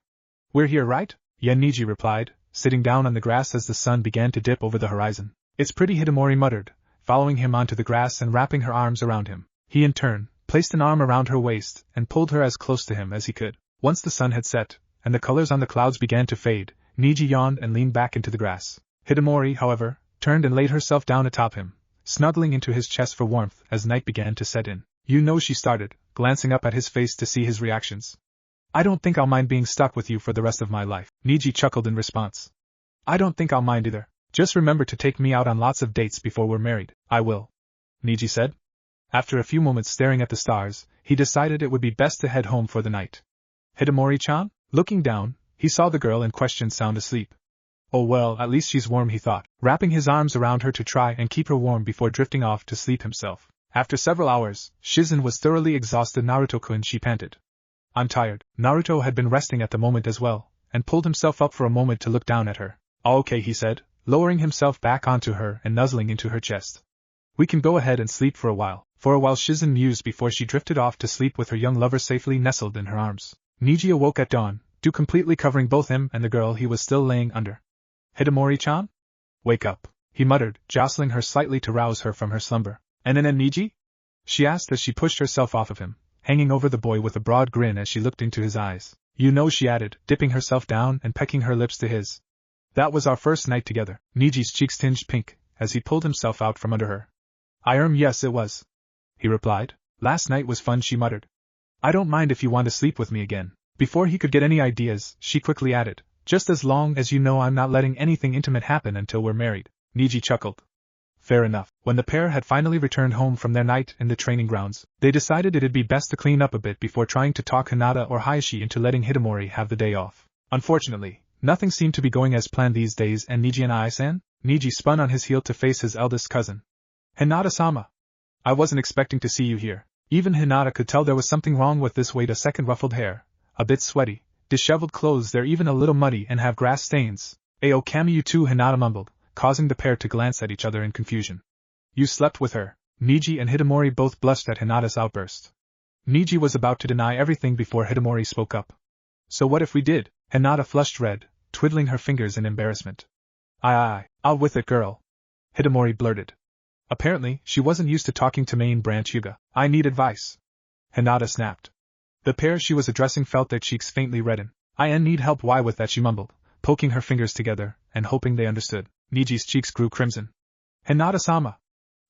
We're here, right? Yeah, Niji replied, sitting down on the grass as the sun began to dip over the horizon. It's pretty, Hidamori muttered, following him onto the grass and wrapping her arms around him. He in turn placed an arm around her waist and pulled her as close to him as he could. Once the sun had set, and the colors on the clouds began to fade, Niji yawned and leaned back into the grass. Hidamori, however, turned and laid herself down atop him, snuggling into his chest for warmth as night began to set in. You know, she started, glancing up at his face to see his reactions. I don't think I'll mind being stuck with you for the rest of my life. Niji chuckled in response. I don't think I'll mind either. Just remember to take me out on lots of dates before we're married. I will, Niji said. After a few moments staring at the stars, he decided it would be best to head home for the night. Hidamori-chan? Looking down, he saw the girl in question sound asleep. Oh well, at least she's warm, he thought, wrapping his arms around her to try and keep her warm before drifting off to sleep himself. After several hours, Shizen was thoroughly exhausted. Naruto-kun, she panted. I'm tired. Naruto had been resting at the moment as well, and pulled himself up for a moment to look down at her. Oh, okay, he said, lowering himself back onto her and nuzzling into her chest. We can go ahead and sleep for a while. For a while Shizen mused before she drifted off to sleep with her young lover safely nestled in her arms. Niji awoke at dawn, dew completely covering both him and the girl he was still laying under. Hidamori-chan? Wake up, he muttered, jostling her slightly to rouse her from her slumber. And Niji? She asked as she pushed herself off of him, hanging over the boy with a broad grin as she looked into his eyes. You know, she added, dipping herself down and pecking her lips to his. That was our first night together. Niji's cheeks tinged pink, as he pulled himself out from under her. Yes it was, he replied. Last night was fun, she muttered. I don't mind if you want to sleep with me again. Before he could get any ideas, she quickly added, just as long as you know I'm not letting anything intimate happen until we're married. Niji chuckled. Fair enough. When the pair had finally returned home from their night in the training grounds, they decided it'd be best to clean up a bit before trying to talk Hinata or Hayashi into letting Hidamori have the day off. Unfortunately, nothing seemed to be going as planned these days, and Niji and Ai-san? Niji spun on his heel to face his eldest cousin. Hinata-sama. I wasn't expecting to see you here. Even Hinata could tell there was something wrong with this. Wait a second, ruffled hair, a bit sweaty, disheveled clothes, they're even a little muddy and have grass stains. Ao Kami, you too, Hinata mumbled, causing the pair to glance at each other in confusion. You slept with her? Niji and Hidamori both blushed at Hinata's outburst. Niji was about to deny everything before Hidamori spoke up. So what if we did? Hinata flushed red, twiddling her fingers in embarrassment. Out with it, girl, Hidamori blurted. Apparently, she wasn't used to talking to main branch Yuga. I need advice, Hinata snapped. The pair she was addressing felt their cheeks faintly redden. I need help. Why with that, she mumbled, poking her fingers together and hoping they understood. Niji's cheeks grew crimson. Hinata-sama,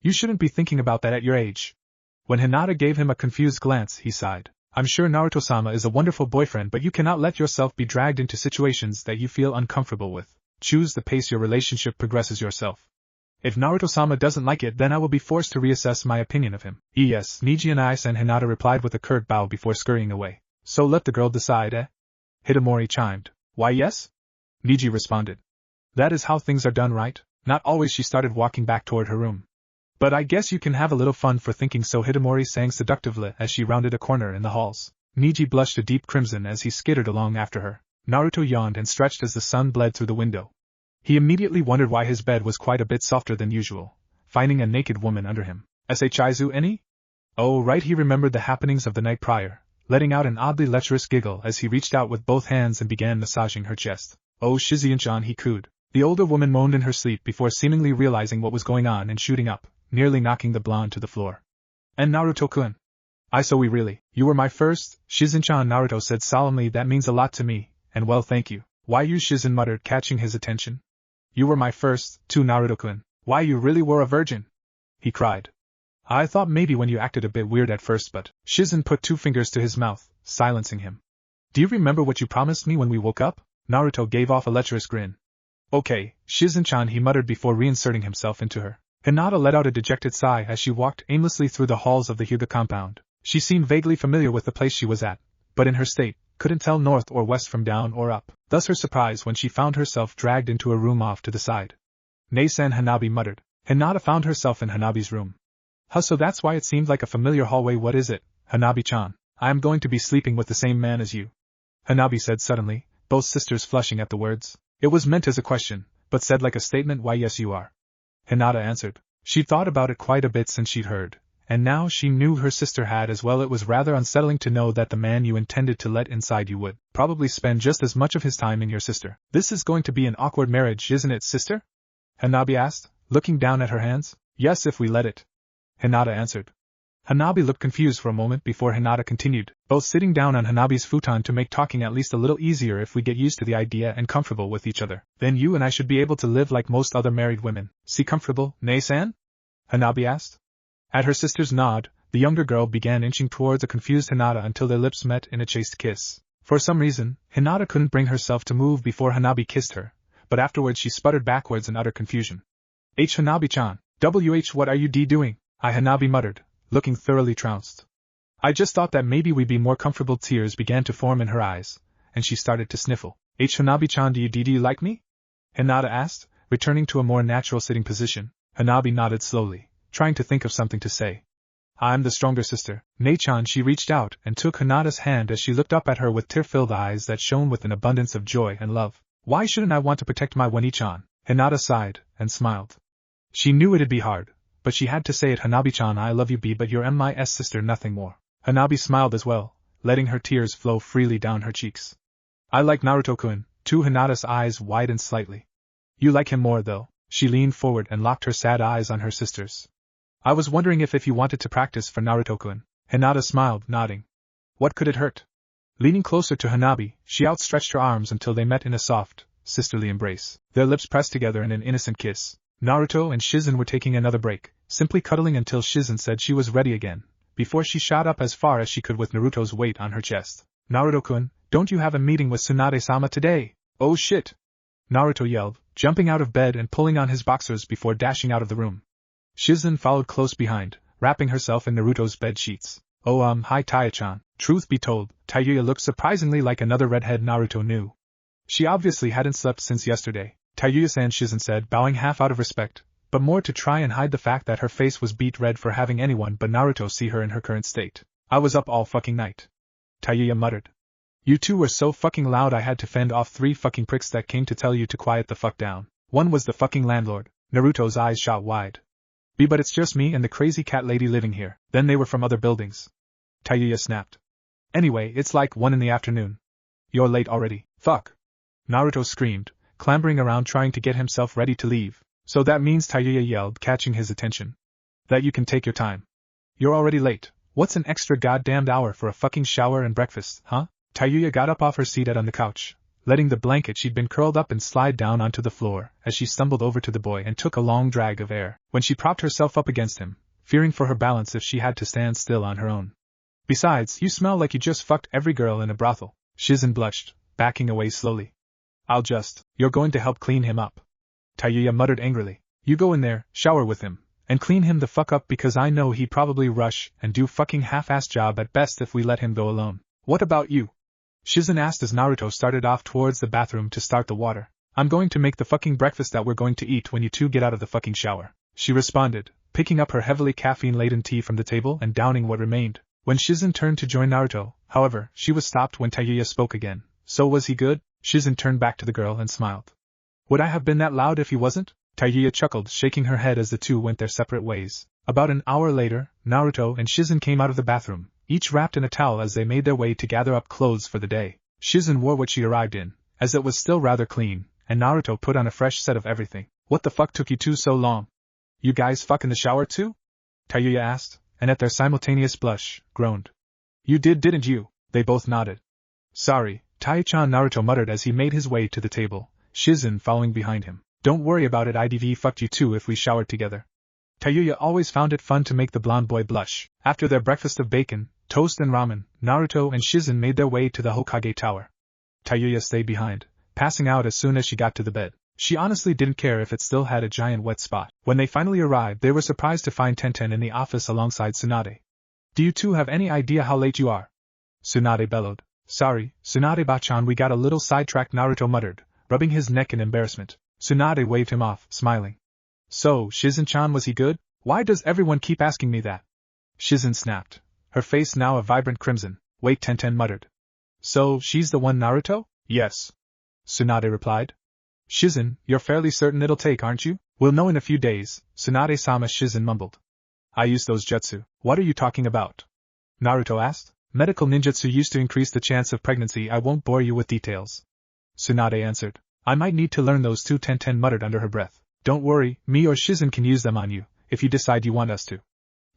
you shouldn't be thinking about that at your age. When Hinata gave him a confused glance, he sighed. I'm sure Naruto-sama is a wonderful boyfriend, but you cannot let yourself be dragged into situations that you feel uncomfortable with. Choose the pace your relationship progresses yourself. If Naruto-sama doesn't like it, then I will be forced to reassess my opinion of him. Yes, Niji and Ai-san, Hinata replied with a curt bow before scurrying away. So let the girl decide, eh? Hidamori chimed. Why yes? Niji responded. That is how things are done, right? Not always. She started walking back toward her room. But I guess you can have a little fun for thinking so, Hidamori sang seductively as she rounded a corner in the halls. Niji blushed a deep crimson as he skittered along after her. Naruto yawned and stretched as the sun bled through the window. He immediately wondered why his bed was quite a bit softer than usual, finding a naked woman under him. Shizu any? Oh right, he remembered the happenings of the night prior, letting out an oddly lecherous giggle as he reached out with both hands and began massaging her chest. Oh Shizuyan-chan, he cooed. The older woman moaned in her sleep before seemingly realizing what was going on and shooting up, nearly knocking the blonde to the floor. And Naruto-kun? You were my first, Shizun-chan, Naruto said solemnly. That means a lot to me, and well thank you. Why you, Shizun muttered, catching his attention. You were my first, too, Naruto-kun. Why you really were a virgin? He cried. I thought maybe when you acted a bit weird at first, but Shizun put 2 fingers to his mouth, silencing him. Do you remember what you promised me when we woke up? Naruto gave off a lecherous grin. Okay, Shizun-chan, he muttered before reinserting himself into her. Hinata let out a dejected sigh as she walked aimlessly through the halls of the Hyuga compound. She seemed vaguely familiar with the place she was at, but in her state, couldn't tell north or west from down or up. Thus her surprise when she found herself dragged into a room off to the side. Nei-san, Hanabi muttered. Hinata found herself in Hanabi's room. So that's why it seemed like a familiar hallway. What is it, Hanabi-chan? I am going to be sleeping with the same man as you, Hanabi said suddenly, both sisters flushing at the words. It was meant as a question, but said like a statement. Why yes you are, Hinata answered. She'd thought about it quite a bit since she'd heard, and now she knew her sister had as well. It was rather unsettling to know that the man you intended to let inside you would probably spend just as much of his time in your sister. This is going to be an awkward marriage, isn't it, sister? Hanabi asked, looking down at her hands. Yes, if we let it, Hinata answered. Hanabi looked confused for a moment before Hinata continued, both sitting down on Hanabi's futon to make talking at least a little easier. If we get used to the idea and comfortable with each other, then you and I should be able to live like most other married women. See comfortable, Nei-san? Hanabi asked. At her sister's nod, the younger girl began inching towards a confused Hinata until their lips met in a chaste kiss. For some reason, Hinata couldn't bring herself to move before Hanabi kissed her, but afterwards she sputtered backwards in utter confusion. Hanabi-chan, what are you doing? Hanabi muttered, looking thoroughly trounced. I just thought that maybe we'd be more comfortable. Tears began to form in her eyes, and she started to sniffle. Hanabi-chan, do you like me? Hinata asked, returning to a more natural sitting position. Hanabi nodded slowly, trying to think of something to say. I'm the stronger sister, Nei-chan. She reached out and took Hinata's hand as she looked up at her with tear-filled eyes that shone with an abundance of joy and love. Why shouldn't I want to protect my Wani-chan? Hinata sighed and smiled. She knew it'd be hard, but she had to say it. Hanabi-chan, I love you, but you're my sister, nothing more. Hanabi smiled as well, letting her tears flow freely down her cheeks. I like Naruto-kun, too. Hinata's eyes widened slightly. You like him more, though. She leaned forward and locked her sad eyes on her sister's. I was wondering if you wanted to practice for Naruto-kun. Hinata smiled, nodding. What could it hurt? Leaning closer to Hanabi, she outstretched her arms until they met in a soft, sisterly embrace. Their lips pressed together in an innocent kiss. Naruto and Shizun were taking another break, simply cuddling until Shizun said she was ready again, before she shot up as far as she could with Naruto's weight on her chest. Naruto-kun, don't you have a meeting with Tsunade-sama today? Oh shit! Naruto yelled, jumping out of bed and pulling on his boxers before dashing out of the room. Shizun followed close behind, wrapping herself in Naruto's bed sheets. Oh hi Taya-chan. Truth be told, Tayuya looked surprisingly like another redhead Naruto knew. She obviously hadn't slept since yesterday. Tayuya-san, Shizun said, bowing half out of respect, but more to try and hide the fact that her face was beet red for having anyone but Naruto see her in her current state. I was up all fucking night, Tayuya muttered. You two were so fucking loud I had to fend off 3 fucking pricks that came to tell you to quiet the fuck down. One was the fucking landlord. Naruto's eyes shot wide. But it's just me and the crazy cat lady living here. Then they were from other buildings, Tayuya snapped. Anyway, it's like 1 in the afternoon. You're late already. Fuck, Naruto screamed, clambering around trying to get himself ready to leave. So that means, Tayuya yelled, catching his attention, that you can take your time. You're already late. What's an extra goddamned hour for a fucking shower and breakfast, huh? Tayuya got up off her seat on the couch, letting the blanket she'd been curled up in slide down onto the floor as she stumbled over to the boy and took a long drag of air. When she propped herself up against him, fearing for her balance if she had to stand still on her own. Besides, you smell like you just fucked every girl in a brothel. Shizun blushed, backing away slowly. You're going to help clean him up, Tayuya muttered angrily. You go in there, shower with him, and clean him the fuck up because I know he'd probably rush and do fucking half-ass job at best if we let him go alone. What about you? Shizen asked as Naruto started off towards the bathroom to start the water. I'm going to make the fucking breakfast that we're going to eat when you two get out of the fucking shower, she responded, picking up her heavily caffeine-laden tea from the table and downing what remained. When Shizen turned to join Naruto, however, she was stopped when Tayuya spoke again. So was he good? Shizen turned back to the girl and smiled. Would I have been that loud if he wasn't? Tayuya chuckled, shaking her head as the two went their separate ways. About an hour later, Naruto and Shizen came out of the bathroom, each wrapped in a towel as they made their way to gather up clothes for the day. Shizen wore what she arrived in, as it was still rather clean, and Naruto put on a fresh set of everything. What the fuck took you two so long? You guys fuck in the shower too? Tayuya asked, and at their simultaneous blush, groaned. You did, didn't you? They both nodded. Sorry, Tai-chan, Naruto muttered as he made his way to the table, Shizen following behind him. Don't worry about it, IDV fucked you too if we showered together. Tayuya always found it fun to make the blonde boy blush. After their breakfast of bacon, toast and ramen, Naruto and Shizen made their way to the Hokage Tower. Tayuya stayed behind, passing out as soon as she got to the bed. She honestly didn't care if it still had a giant wet spot. When they finally arrived, they were surprised to find Tenten in the office alongside Tsunade. Do you two have any idea how late you are? Tsunade bellowed. Sorry, Tsunade-bachan, we got a little sidetracked, Naruto muttered, rubbing his neck in embarrassment. Tsunade waved him off, smiling. So, Shizen-chan, was he good? Why does everyone keep asking me that? Shizen snapped, her face now a vibrant crimson. Wait, Tenten muttered. So, she's the one, Naruto? Yes. Tsunade replied. Shizen, you're fairly certain it'll take, aren't you? We'll know in a few days, Tsunade-sama, Shizen mumbled. I used those jutsu. What are you talking about? Naruto asked. Medical ninjutsu used to increase the chance of pregnancy. I won't bore you with details. Tsunade answered. I might need to learn those too, Tenten muttered under her breath. Don't worry, me or Shizen can use them on you, if you decide you want us to.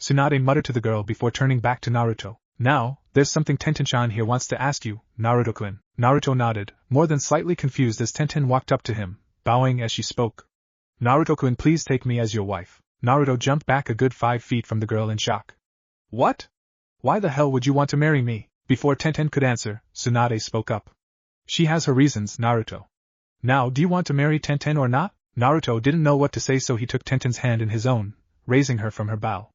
Tsunade muttered to the girl before turning back to Naruto. Now, there's something Tenten-chan here wants to ask you, Naruto-kun. Naruto nodded, more than slightly confused as Tenten walked up to him, bowing as she spoke. Naruto-kun, please take me as your wife. Naruto jumped back a good 5 feet from the girl in shock. What? Why the hell would you want to marry me? Before Tenten could answer, Tsunade spoke up. She has her reasons, Naruto. Now, do you want to marry Tenten or not? Naruto didn't know what to say, so he took Tenten's hand in his own, raising her from her bow.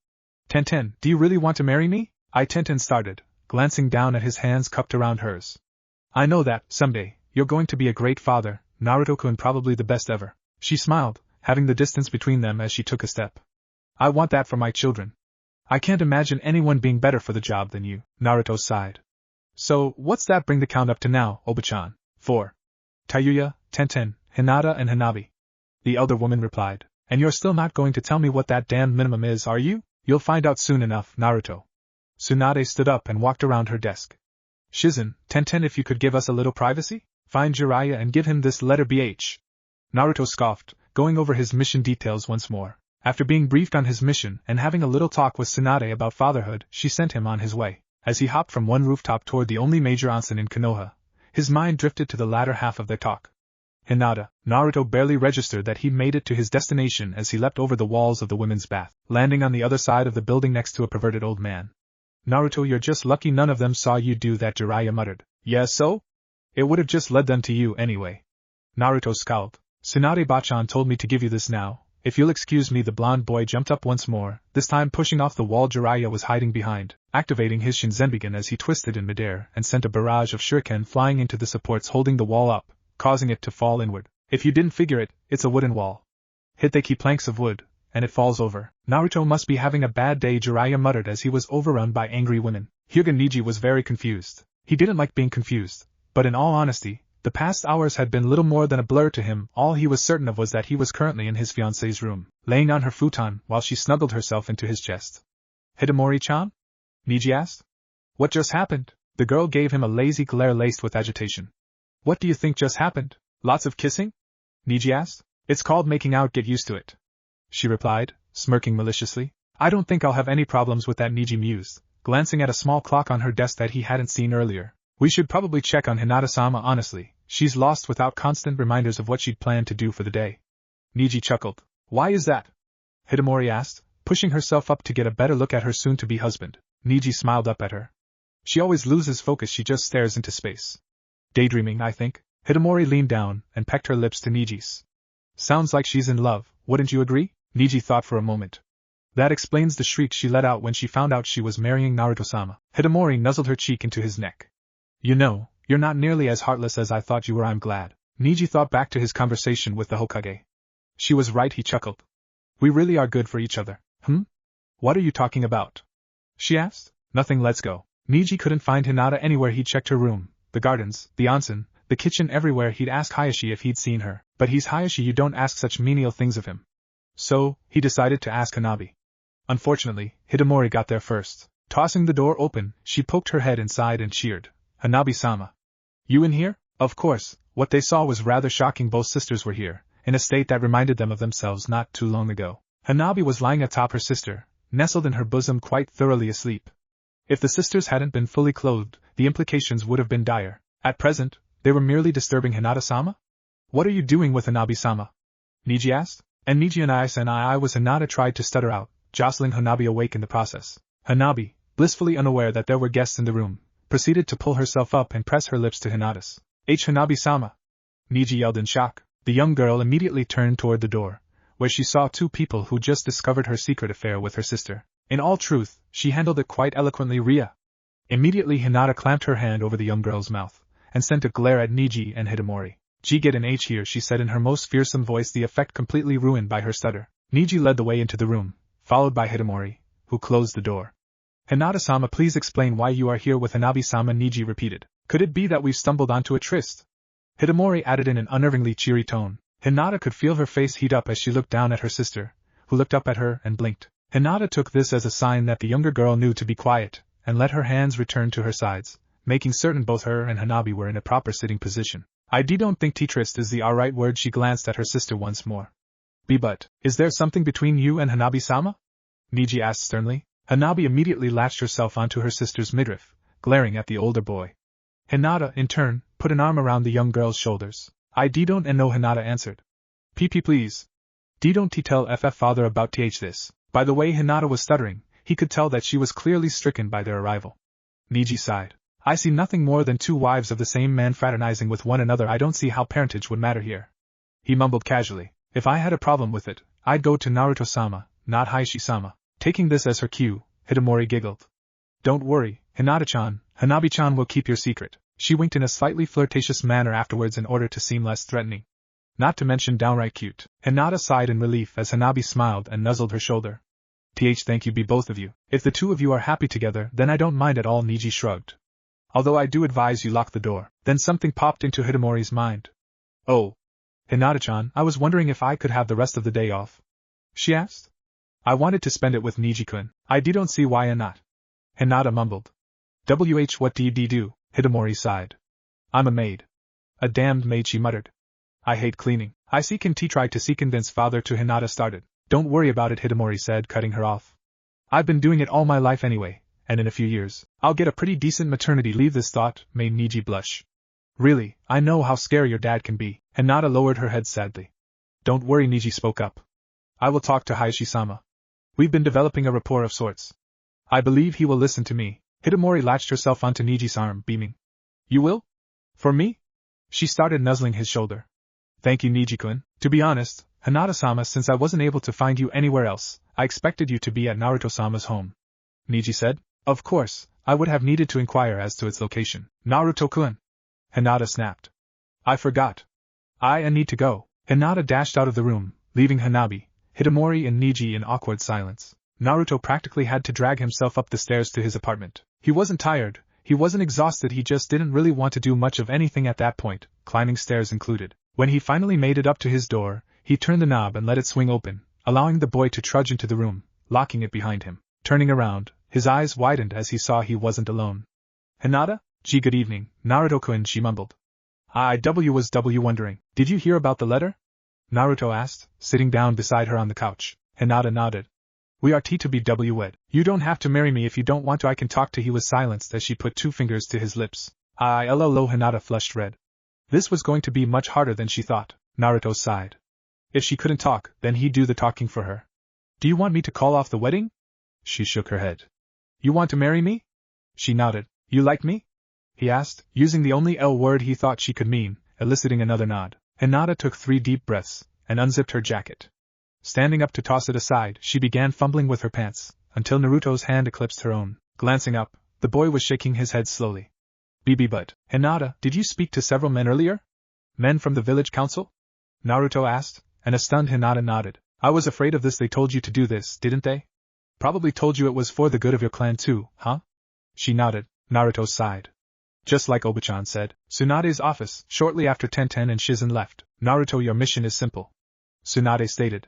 Tenten, do you really want to marry me? Tenten started, glancing down at his hands cupped around hers. I know that, someday, you're going to be a great father, Naruto-kun, probably the best ever. She smiled, having the distance between them as she took a step. I want that for my children. I can't imagine anyone being better for the job than you, Naruto sighed. So, what's that bring the count up to now, Oba-chan? 4. Tayuya, Tenten, Hinata and Hanabi. The elder woman replied. And you're still not going to tell me what that damned minimum is, are you? You'll find out soon enough, Naruto. Tsunade stood up and walked around her desk. Shizen, Tenten, if you could give us a little privacy? Find Jiraiya and give him this letter BH. Naruto scoffed, going over his mission details once more. After being briefed on his mission and having a little talk with Tsunade about fatherhood, she sent him on his way. As he hopped from one rooftop toward the only major onsen in Konoha, his mind drifted to the latter half of their talk. Hinata, Naruto barely registered that he made it to his destination as he leapt over the walls of the women's bath, landing on the other side of the building next to a perverted old man. Naruto, you're just lucky none of them saw you do that, Jiraiya muttered. Yeah, so? It would have just led them to you anyway. Naruto scowled. Tsunade-bachan told me to give you this now. If you'll excuse me. The blonde boy jumped up once more, this time pushing off the wall Jiraiya was hiding behind, activating his Shinzenbigen as he twisted in midair and sent a barrage of shuriken flying into the supports holding the wall up, causing it to fall inward. If you didn't figure it, it's a wooden wall. Hit the key planks of wood, and it falls over. Naruto must be having a bad day, Jiraiya muttered as he was overrun by angry women. Hyuga Niji was very confused. He didn't like being confused, but in all honesty, the past hours had been little more than a blur to him. All he was certain of was that he was currently in his fiancée's room, laying on her futon while she snuggled herself into his chest. Hidamori-chan? Niji asked. What just happened? The girl gave him a lazy glare laced with agitation. What do you think just happened? Lots of kissing? Niji asked. It's called making out, get used to it. She replied, smirking maliciously. I don't think I'll have any problems with that, Niji mused, glancing at a small clock on her desk that he hadn't seen earlier. We should probably check on Hinata-sama, honestly. She's lost without constant reminders of what she'd planned to do for the day. Niji chuckled. Why is that? Hidamori asked, pushing herself up to get a better look at her soon-to-be husband. Niji smiled up at her. She always loses focus, she just stares into space. Daydreaming, I think. Hidamori leaned down and pecked her lips to Niji's. Sounds like she's in love, wouldn't you agree? Niji thought for a moment. That explains the shriek she let out when she found out she was marrying Naruto-sama. Hidamori nuzzled her cheek into his neck. You know, You're not nearly as heartless as I thought you were, I'm glad. Niji thought back to his conversation with the Hokage. She was right, he chuckled. We really are good for each other. What are you talking about? She asked. Nothing, let's go. Niji couldn't find Hinata anywhere. He checked her room, the gardens, the onsen, the kitchen, everywhere. He'd ask Hayashi if he'd seen her, but he's Hayashi, you don't ask such menial things of him. So, he decided to ask Hanabi. Unfortunately, Hidamori got there first. Tossing the door open, she poked her head inside and cheered. Hanabi-sama. You in here? Of course. What they saw was rather shocking. Both sisters were here, in a state that reminded them of themselves not too long ago. Hanabi was lying atop her sister, nestled in her bosom, quite thoroughly asleep. If the sisters hadn't been fully clothed, the implications would have been dire. At present, they were merely disturbing Hinata-sama? What are you doing with Hanabi-sama? Niji asked. And Niji and I was. Hinata tried to stutter out, jostling Hanabi awake in the process. Hanabi, blissfully unaware that there were guests in the room, proceeded to pull herself up and press her lips to Hinata's. Hanabi-sama! Niji yelled in shock. The young girl immediately turned toward the door, where she saw two people who just discovered her secret affair with her sister. In all truth, she handled it quite eloquently. Ria. Immediately Hinata clamped her hand over the young girl's mouth, and sent a glare at Niji and Hidamori. Get an H here, she said in her most fearsome voice, the effect completely ruined by her stutter. Niji led the way into the room, followed by Hidamori, who closed the door. Hinata-sama, please explain why you are here with Hanabi-sama, Niji repeated. Could it be that we've stumbled onto a tryst? Hidamori added in an unnervingly cheery tone. Hinata could feel her face heat up as she looked down at her sister, who looked up at her and blinked. Hinata took this as a sign that the younger girl knew to be quiet, and let her hands return to her sides, making certain both her and Hanabi were in a proper sitting position. I don't think tryst is the right word. She glanced at her sister once more. But, is there something between you and Hanabi-sama? Niji asked sternly. Hanabi immediately latched herself onto her sister's midriff, glaring at the older boy. Hinata, in turn, put an arm around the young girl's shoulders. I don't know, Hinata answered. PP please. Don't tell father about this. By the way Hinata was stuttering, he could tell that she was clearly stricken by their arrival. Niji sighed. I see nothing more than two wives of the same man fraternizing with one another. I don't see how parentage would matter here. He mumbled casually. If I had a problem with it, I'd go to Naruto-sama, not Hayashi-sama. Taking this as her cue, Hidamori giggled. Don't worry, Hinata-chan, Hanabi-chan will keep your secret. She winked in a slightly flirtatious manner afterwards in order to seem less threatening. Not to mention downright cute. Hinata sighed in relief as Hanabi smiled and nuzzled her shoulder. Thank you, be both of you. If the two of you are happy together, then I don't mind at all, Niji shrugged. Although I do advise you lock the door. Then something popped into Hidamori's mind. Oh. Hinata-chan, I was wondering if I could have the rest of the day off. She asked. I wanted to spend it with Niji-kun. I don't see why not. Hinata mumbled. What do you do? Hidamori sighed. I'm a maid. A damned maid, she muttered. I hate cleaning. I see. Can try to convince father to. Hinata started. Don't worry about it, Hidamori said, cutting her off. I've been doing it all my life anyway, and in a few years, I'll get a pretty decent maternity leave. This thought made Niji blush. Really, I know how scary your dad can be. Hinata lowered her head sadly. Don't worry, Niji spoke up. I will talk to Hayashi-sama. We've been developing a rapport of sorts. I believe he will listen to me. Hidamori latched herself onto Niji's arm, beaming. You will? For me? She started nuzzling his shoulder. Thank you, Niji-kun. To be honest, Hinata-sama, since I wasn't able to find you anywhere else, I expected you to be at Naruto-sama's home. Niji said. Of course, I would have needed to inquire as to its location. Naruto-kun. Hinata snapped. I forgot. I need to go. Hinata dashed out of the room, leaving Hanabi, Hidamori and Niji in awkward silence. Naruto practically had to drag himself up the stairs to his apartment. He wasn't tired, he wasn't exhausted, he just didn't really want to do much of anything at that point, climbing stairs included. When he finally made it up to his door, he turned the knob and let it swing open, allowing the boy to trudge into the room, locking it behind him. Turning around, his eyes widened as he saw he wasn't alone. Hinata? Gee, good evening, Naruto-kun, she mumbled. I was wondering, did you hear about the letter? Naruto asked, sitting down beside her on the couch. Hinata nodded. We are to be wed. You don't have to marry me if you don't want to. I can talk to. He was silenced as she put two fingers to his lips. Hinata flushed red. This was going to be much harder than she thought. Naruto sighed. If she couldn't talk, then he'd do the talking for her. Do you want me to call off the wedding? She shook her head. You want to marry me? She nodded. You like me? He asked, using the only L word he thought she could mean, eliciting another nod. Hinata took 3 deep breaths, and unzipped her jacket. Standing up to toss it aside, she began fumbling with her pants, until Naruto's hand eclipsed her own. Glancing up, the boy was shaking his head slowly. BB but, Hinata, did you speak to several men earlier? Men from the village council? Naruto asked, and a stunned Hinata nodded. I was afraid of this. They told you to do this, didn't they? Probably told you it was for the good of your clan too, huh? She nodded. Naruto sighed. Just like Obachan said. Tsunade's office, shortly after Tenten and Shizen left. Naruto, your mission is simple. Tsunade stated.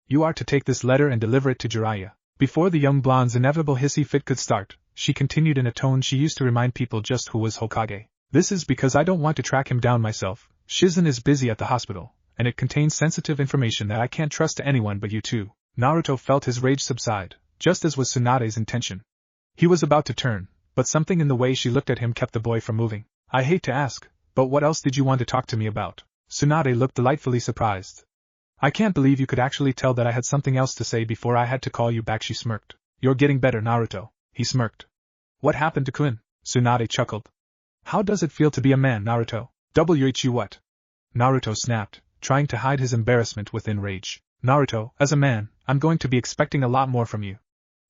You are to take this letter and deliver it to Jiraiya. Before the young blonde's inevitable hissy fit could start, she continued in a tone she used to remind people just who was Hokage. This is because I don't want to track him down myself. Shizen is busy at the hospital, and it contains sensitive information that I can't trust to anyone but you two. Naruto felt his rage subside, just as was Tsunade's intention. He was about to turn, but something in the way she looked at him kept the boy from moving. I hate to ask, but what else did you want to talk to me about? Tsunade looked delightfully surprised. I can't believe you could actually tell that I had something else to say before I had to call you back, she smirked. You're getting better, Naruto, he smirked. What happened to Quinn? Tsunade chuckled. How does it feel to be a man, Naruto? WHU what? Naruto snapped, trying to hide his embarrassment within rage. Naruto, as a man, I'm going to be expecting a lot more from you,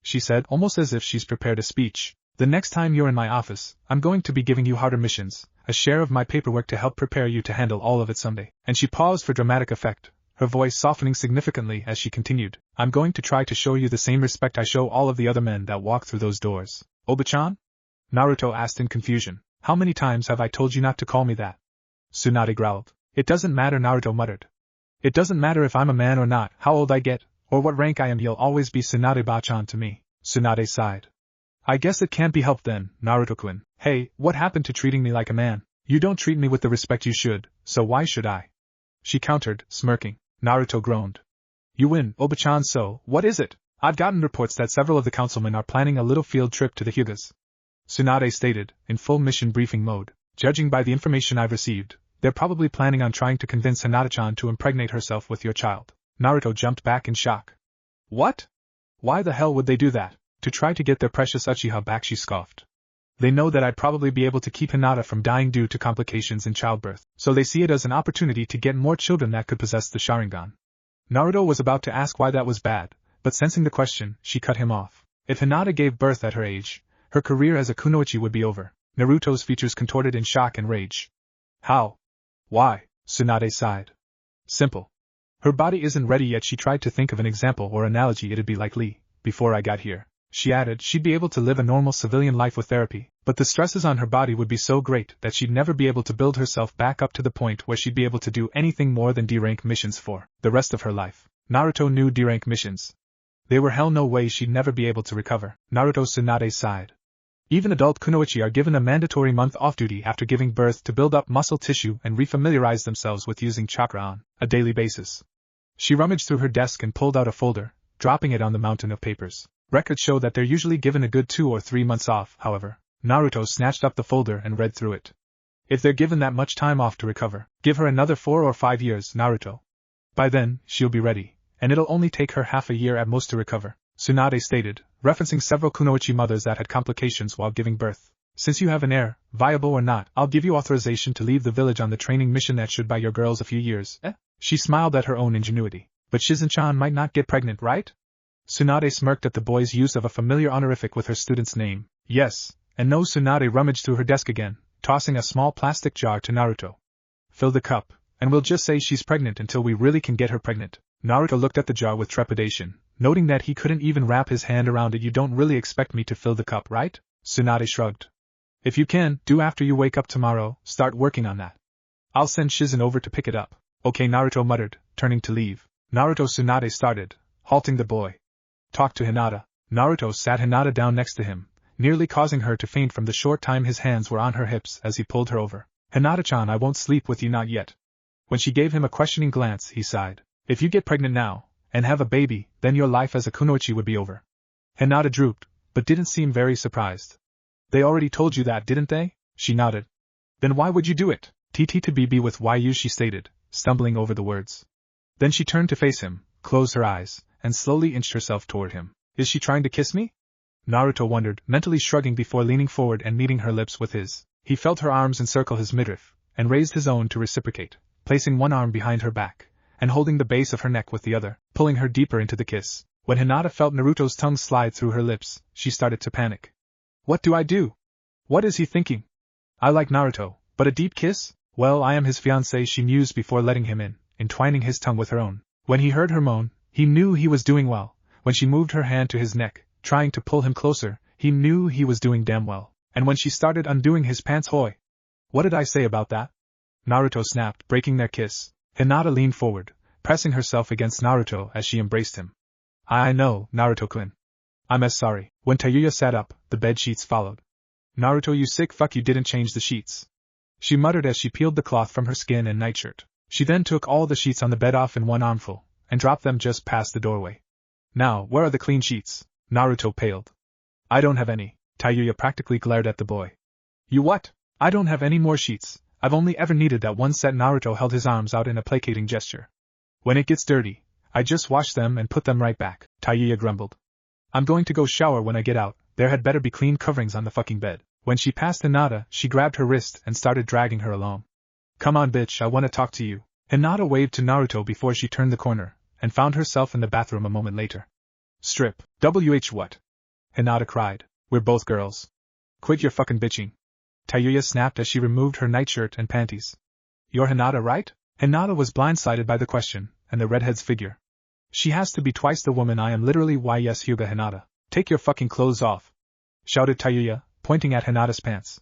she said, almost as if she's prepared a speech. The next time you're in my office, I'm going to be giving you harder missions, a share of my paperwork to help prepare you to handle all of it someday. And she paused for dramatic effect, her voice softening significantly as she continued. I'm going to try to show you the same respect I show all of the other men that walk through those doors. Obachan? Naruto asked in confusion. How many times have I told you not to call me that? Tsunade growled. It doesn't matter, Naruto muttered. It doesn't matter if I'm a man or not, how old I get, or what rank I am, you'll always be Tsunade-bachan to me. Tsunade sighed. I guess it can't be helped then, Naruto-kun. Hey, what happened to treating me like a man? You don't treat me with the respect you should, so why should I? She countered, smirking. Naruto groaned. You win, Obachan, so, what is it? I've gotten reports that several of the councilmen are planning a little field trip to the Hyugas. Tsunade stated, in full mission briefing mode. Judging by the information I've received, they're probably planning on trying to convince Hinata-chan to impregnate herself with your child. Naruto jumped back in shock. What? Why the hell would they do that? To try to get their precious Uchiha back, she scoffed. They know that I'd probably be able to keep Hinata from dying due to complications in childbirth, so they see it as an opportunity to get more children that could possess the Sharingan. Naruto was about to ask why that was bad, but sensing the question, she cut him off. If Hinata gave birth at her age, her career as a kunoichi would be over. Naruto's features contorted in shock and rage. How? Why? Tsunade sighed. Simple. Her body isn't ready yet. She tried to think of an example or analogy. It'd be like Lee. Before I got here, she added, she'd be able to live a normal civilian life with therapy, but the stresses on her body would be so great that she'd never be able to build herself back up to the point where she'd be able to do anything more than D-rank missions for the rest of her life. Naruto knew D-rank missions. They were hell no way she'd never be able to recover. Naruto. Tsunade sighed. Even adult kunoichi are given a mandatory month off duty after giving birth to build up muscle tissue and refamiliarize themselves with using chakra on a daily basis. She rummaged through her desk and pulled out a folder, dropping it on the mountain of papers. Records show that they're usually given a good 2 or 3 months off, however. Naruto snatched up the folder and read through it. If they're given that much time off to recover, give her another 4 or 5 years, Naruto. By then, she'll be ready, and it'll only take her half a year at most to recover, Tsunade stated, referencing several kunoichi mothers that had complications while giving birth. Since you have an heir, viable or not, I'll give you authorization to leave the village on the training mission that should buy your girls a few years. She smiled at her own ingenuity. But Shizen-chan might not get pregnant, right? Tsunade smirked at the boy's use of a familiar honorific with her student's name. Yes, and no. Tsunade rummaged through her desk again, tossing a small plastic jar to Naruto. Fill the cup, and we'll just say she's pregnant until we really can get her pregnant. Naruto looked at the jar with trepidation, noting that he couldn't even wrap his hand around it. You don't really expect me to fill the cup, right? Tsunade shrugged. If you can, do after you wake up tomorrow, start working on that. I'll send Shizen over to pick it up. Okay, Naruto muttered, turning to leave. Naruto. Tsunade started, halting the boy. Talk to Hinata. Naruto sat Hinata down next to him, nearly causing her to faint from the short time his hands were on her hips as he pulled her over. Hinata-chan, I won't sleep with you, not yet. When she gave him a questioning glance, he sighed. If you get pregnant now, and have a baby, then your life as a kunoichi would be over. Hinata drooped, but didn't seem very surprised. They already told you that, didn't they? She nodded. Then why would you do it? TT to BB with YU, she stated, stumbling over the words. Then she turned to face him, closed her eyes, and slowly inched herself toward him. Is she trying to kiss me? Naruto wondered, mentally shrugging before leaning forward and meeting her lips with his. He felt her arms encircle his midriff, and raised his own to reciprocate, placing one arm behind her back, and holding the base of her neck with the other, pulling her deeper into the kiss. When Hinata felt Naruto's tongue slide through her lips, she started to panic. What do I do? What is he thinking? I like Naruto, but a deep kiss? Well, I am his fiancée, she mused before letting him in, entwining his tongue with her own. When he heard her moan, he knew he was doing well. When she moved her hand to his neck, trying to pull him closer, he knew he was doing damn well. And when she started undoing his pants, hoy! What did I say about that? Naruto snapped, breaking their kiss. Hinata leaned forward, pressing herself against Naruto as she embraced him. I know, Naruto-kun. I'm as sorry. When Tayuya sat up, the bed sheets followed. Naruto, you sick fuck, you didn't change the sheets. She muttered as she peeled the cloth from her skin and nightshirt. She then took all the sheets on the bed off in one armful, and dropped them just past the doorway. Now, where are the clean sheets? Naruto paled. I don't have any. Tayuya practically glared at the boy. You what? I don't have any more sheets. I've only ever needed that one set. Naruto held his arms out in a placating gesture. When it gets dirty, I just wash them and put them right back, Tayuya grumbled. I'm going to go shower when I get out. There had better be clean coverings on the fucking bed. When she passed Hinata, she grabbed her wrist and started dragging her along. Come on bitch, I want to talk to you. Hinata waved to Naruto before she turned the corner, and found herself in the bathroom a moment later. Strip. WH what? Hinata cried. We're both girls. Quit your fucking bitching. Tayuya snapped as she removed her nightshirt and panties. You're Hinata, right? Hinata was blindsided by the question, and the redhead's figure. She has to be twice the woman I am, literally. Why yes, Hyuga. Hinata. Take your fucking clothes off, shouted Tayuya, pointing at Hinata's pants.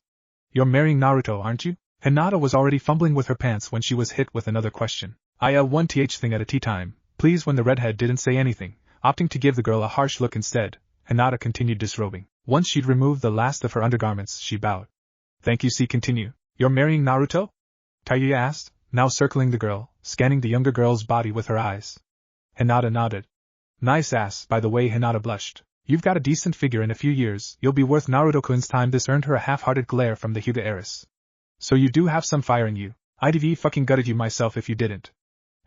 You're marrying Naruto, aren't you? Hinata was already fumbling with her pants when she was hit with another question. I'll one th thing at a tea time, please. When the redhead didn't say anything, opting to give the girl a harsh look instead, Hinata continued disrobing. Once she'd removed the last of her undergarments, she bowed. Thank you. See, continue. You're marrying Naruto? Tayuya asked, now circling the girl, scanning the younger girl's body with her eyes. Hinata nodded. Nice ass, by the way. Hinata blushed. You've got a decent figure. In a few years, you'll be worth Naruto-kun's time. This earned her a half-hearted glare from the Hyuga heiress. So you do have some fire in you. I'd have fucking gutted you myself if you didn't.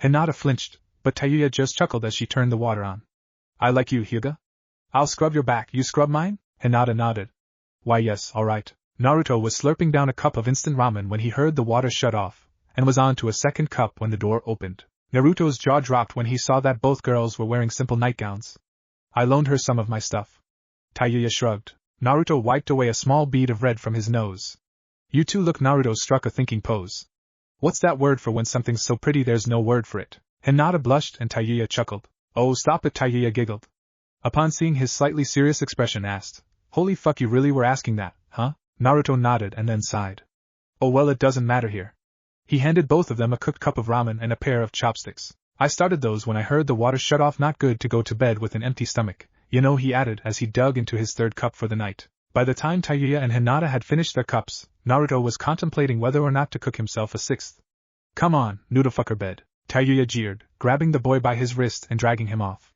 Hinata flinched, but Tayuya just chuckled as she turned the water on. I like you, Hyuga. I'll scrub your back. You scrub mine? Hinata nodded. Why yes, alright. Naruto was slurping down a cup of instant ramen when he heard the water shut off, and was on to a second cup when the door opened. Naruto's jaw dropped when he saw that both girls were wearing simple nightgowns. I loaned her some of my stuff. Tayuya shrugged. Naruto wiped away a small bead of red from his nose. You two look. Naruto struck a thinking pose. What's that word for when something's so pretty there's no word for it? Hinata blushed and Tayuya chuckled. Oh stop it, Tayuya giggled. Upon seeing his slightly serious expression, asked, Holy fuck, you really were asking that, huh? Naruto nodded and then sighed. Oh well, it doesn't matter here. He handed both of them a cooked cup of ramen and a pair of chopsticks. I started those when I heard the water shut off. Not good to go to bed with an empty stomach, you know, he added as he dug into his third cup for the night. By the time Tayuya and Hinata had finished their cups, Naruto was contemplating whether or not to cook himself a sixth. Come on, noodlefucker bed, Tayuya jeered, grabbing the boy by his wrist and dragging him off.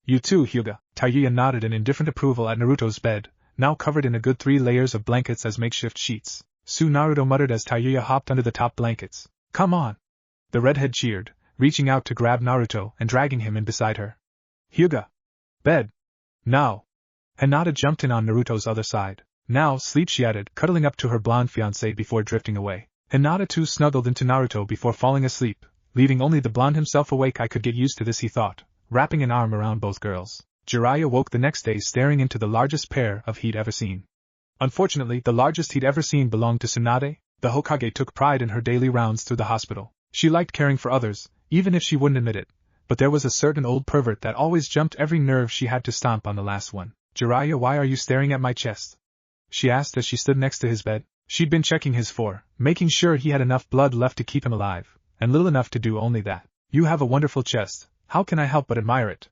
You too, Hyuga. Tayuya nodded in indifferent approval at Naruto's bed, now covered in a good 3 layers of blankets as makeshift sheets. Naruto muttered as Tayuya hopped under the top blankets. Come on! The redhead cheered, reaching out to grab Naruto and dragging him in beside her. Hyuga! Bed! Now! Hinata jumped in on Naruto's other side. Now sleep, she added, cuddling up to her blonde fiancé before drifting away. Hinata too snuggled into Naruto before falling asleep, leaving only the blonde himself awake. I could get used to this, he thought, wrapping an arm around both girls. Jiraiya woke the next day staring into the largest pair of he'd ever seen. Unfortunately, the largest he'd ever seen belonged to Tsunade. The Hokage took pride in her daily rounds through the hospital. She liked caring for others, even if she wouldn't admit it, but there was a certain old pervert that always jumped every nerve she had to stomp on the last one. Jiraiya, why are you staring at my chest? She asked as she stood next to his bed. She'd been checking his for, making sure he had enough blood left to keep him alive, and little enough to do only that. You have a wonderful chest, how can I help but admire it?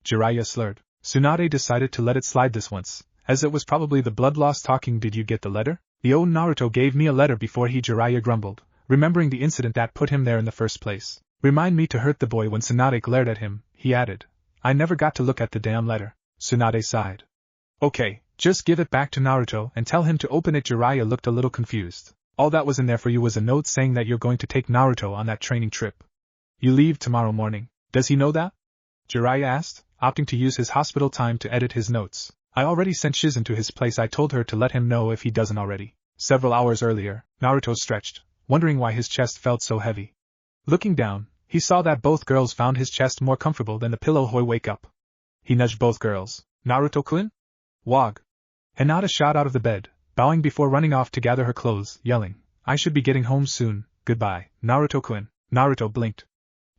Jiraiya slurred. Tsunade decided to let it slide this once, as it was probably the blood loss talking. Did you get the letter? The old Naruto gave me a letter before he. Jiraiya grumbled, remembering the incident that put him there in the first place. Remind me to hurt the boy. When Tsunade glared at him, he added, I never got to look at the damn letter. Tsunade sighed. Okay, just give it back to Naruto and tell him to open it. Jiraiya looked a little confused. All that was in there for you was a note saying that you're going to take Naruto on that training trip. You leave tomorrow morning. Does he know that? Jiraiya asked, opting to use his hospital time to edit his notes. I already sent Shizen to his place. I told her to let him know if he doesn't already. Several hours earlier, Naruto stretched, wondering why his chest felt so heavy. Looking down, he saw that both girls found his chest more comfortable than the pillow. Hoy, wake up. He nudged both girls. Naruto-kun? Wog. Hinata shot out of the bed, bowing before running off to gather her clothes, yelling, "I should be getting home soon, goodbye, Naruto-kun." Naruto blinked.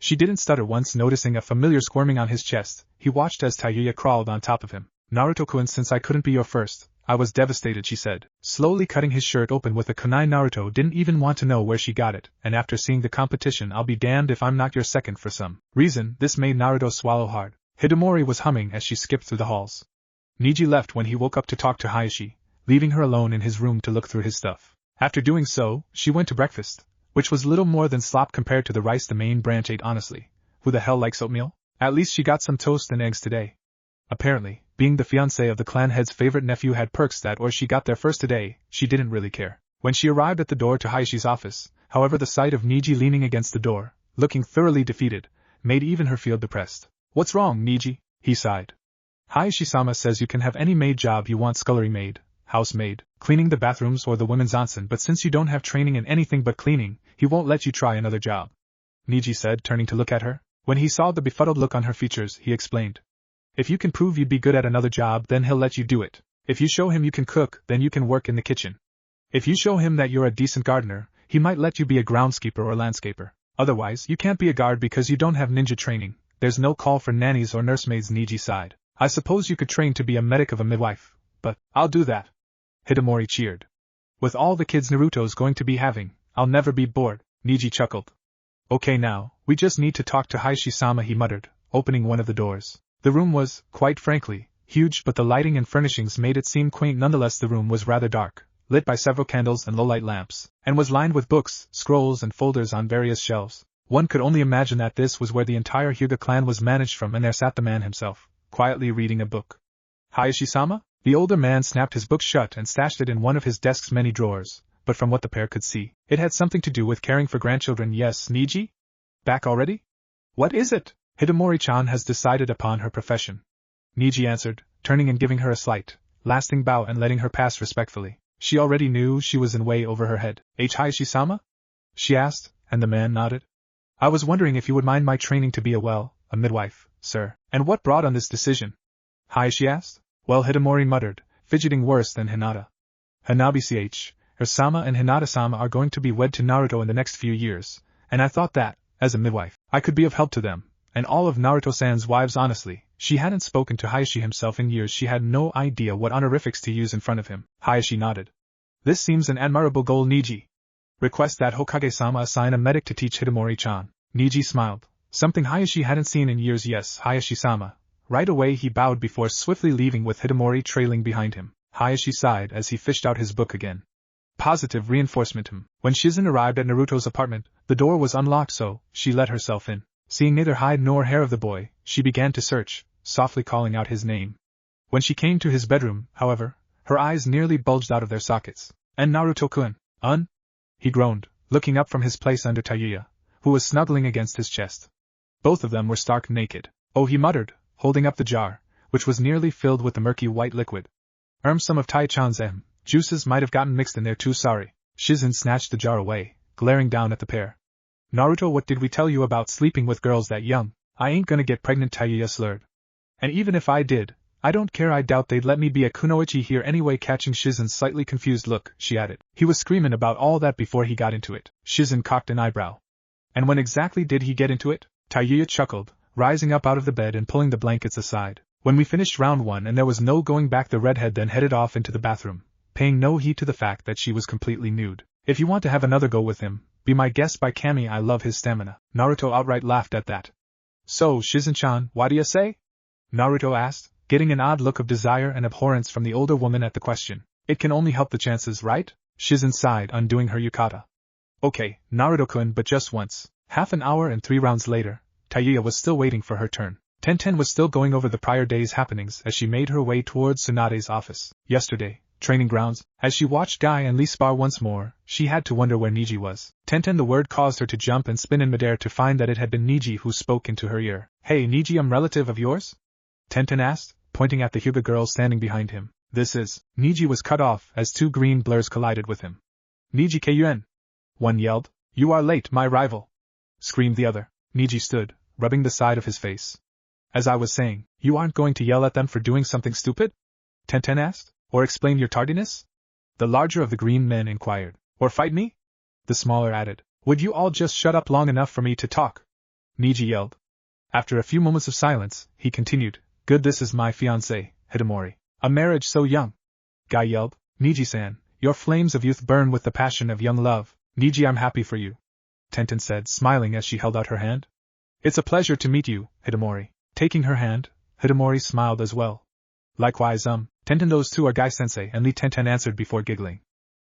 She didn't stutter once noticing a familiar squirming on his chest. He watched as Tayuya crawled on top of him. "Naruto-kun, since I couldn't be your first, I was devastated," she said, slowly cutting his shirt open with a kunai. Naruto didn't even want to know where she got it, and after seeing the competition, "I'll be damned if I'm not your second." For some reason, this made Naruto swallow hard. Hidamori was humming as she skipped through the halls. Niji left when he woke up to talk to Hayashi, leaving her alone in his room to look through his stuff. After doing so, she went to breakfast, which was little more than slop compared to the rice the main branch ate. Honestly, who the hell likes oatmeal? At least she got some toast and eggs today. Apparently, being the fiancé of the clan head's favorite nephew had perks that, or she got there first today, she didn't really care. When she arrived at the door to Hayashi's office, however, the sight of Niji leaning against the door, looking thoroughly defeated, made even her feel depressed. "What's wrong, Niji?" he sighed. "Hayashi-sama says you can have any maid job you want, scullery maid, housemaid, cleaning the bathrooms or the women's onsen, but since you don't have training in anything but cleaning, he won't let you try another job," Niji said, turning to look at her. When he saw the befuddled look on her features, he explained. "If you can prove you'd be good at another job, then he'll let you do it. If you show him you can cook, then you can work in the kitchen. If you show him that you're a decent gardener, he might let you be a groundskeeper or landscaper. Otherwise, you can't be a guard because you don't have ninja training. There's no call for nannies or nursemaids." Niji sighed. "I suppose you could train to be a medic of a midwife, but I'll do that." Hidamori cheered. "With all the kids Naruto's going to be having, I'll never be bored." Niji chuckled. "Okay, now, we just need to talk to Hayashi-sama," he muttered, opening one of the doors. The room was, quite frankly, huge, but the lighting and furnishings made it seem quaint. Nonetheless, the room was rather dark, lit by several candles and low-light lamps, and was lined with books, scrolls and folders on various shelves. One could only imagine that this was where the entire Hyuga clan was managed from, and there sat the man himself, quietly reading a book. "Hayashi-sama?" The older man snapped his book shut and stashed it in one of his desk's many drawers, but from what the pair could see, it had something to do with caring for grandchildren. "Yes, Niji? Back already? What is it?" "Hidamori-chan has decided upon her profession," Niji answered, turning and giving her a slight, lasting bow and letting her pass respectfully. She already knew she was in way over her head. "Hayashi-sama?" she asked, and the man nodded. "I was wondering if you would mind my training to be a midwife, sir." "And what brought on this decision?" Hayashi asked. "Well," Hidamori muttered, fidgeting worse than Hinata. "Hanabi-ch, her-sama and Hinata-sama are going to be wed to Naruto in the next few years, and I thought that, as a midwife, I could be of help to them. And all of Naruto-san's wives." Honestly, she hadn't spoken to Hayashi himself in years. She had no idea what honorifics to use in front of him. Hayashi nodded. "This seems an admirable goal, Niji. Request that Hokage-sama assign a medic to teach Hidamori-chan." Niji smiled, something Hayashi hadn't seen in years. "Yes, Hayashi-sama." Right away he bowed before swiftly leaving with Hidamori trailing behind him. Hayashi sighed as he fished out his book again. Positive reinforcement. When Shizen arrived at Naruto's apartment, the door was unlocked, so she let herself in. Seeing neither hide nor hair of the boy, she began to search, softly calling out his name. When she came to his bedroom, however, her eyes nearly bulged out of their sockets. "And Naruto-kun? He groaned, looking up from his place under Tayuya, who was snuggling against his chest. Both of them were stark naked. "Oh," he muttered, holding up the jar, which was nearly filled with the murky white liquid. Some of Tai-chan's juices might have gotten mixed in there too. Sorry." Shizen snatched the jar away, glaring down at the pair. "Naruto, what did we tell you about sleeping with girls that young? I ain't gonna get pregnant," Tayuya slurred. "And even if I did, I don't care. I doubt they'd let me be a kunoichi here anyway." Catching Shizen's slightly confused look, she added, "He was screaming about all that before he got into it." Shizen cocked an eyebrow. "And when exactly did he get into it?" Tayuya chuckled, rising up out of the bed and pulling the blankets aside. "When we finished round one and there was no going back." The redhead then headed off into the bathroom, paying no heed to the fact that she was completely nude. "If you want to have another go with him, be my guest." By Kami, I love his stamina. Naruto outright laughed at that. "So, Shizen-chan, what do you say?" Naruto asked, getting an odd look of desire and abhorrence from the older woman at the question. "It can only help the chances, right?" Shizen sighed, undoing her yukata. "Okay, Naruto-kun, but just once." Half an hour and 3 rounds later, Tayuya was still waiting for her turn. Tenten was still going over the prior day's happenings as she made her way towards Tsunade's office. Yesterday, training grounds. As she watched Guy and Lee spar once more, she had to wonder where Niji was. Tenten, the word caused her to jump and spin in midair to find that it had been Niji who spoke into her ear. "Hey Niji, relative of yours?" Tenten asked, pointing at the Hyuga girl standing behind him. "This is..." Niji was cut off as 2 green blurs collided with him. "Niji Kun!" one yelled. "You are late, my rival!" screamed the other. Niji stood, rubbing the side of his face. "As I was saying, you aren't going to yell at them for doing something stupid?" Tenten asked. "Or explain your tardiness?" The larger of the green men inquired. Or fight me? The smaller added. Would you all just shut up long enough for me to talk? Niji yelled. After a few moments of silence, he continued. Good, this is my fiancé, Hidamori. A marriage so young. Guy yelled. Niji-san, your flames of youth burn with the passion of young love. Niji, I'm happy for you. Tenten said, smiling as she held out her hand. It's a pleasure to meet you, Hidamori. Taking her hand, Hidamori smiled as well. Likewise, Tenten, those two are Guy-sensei, and Lee Tenten answered before giggling.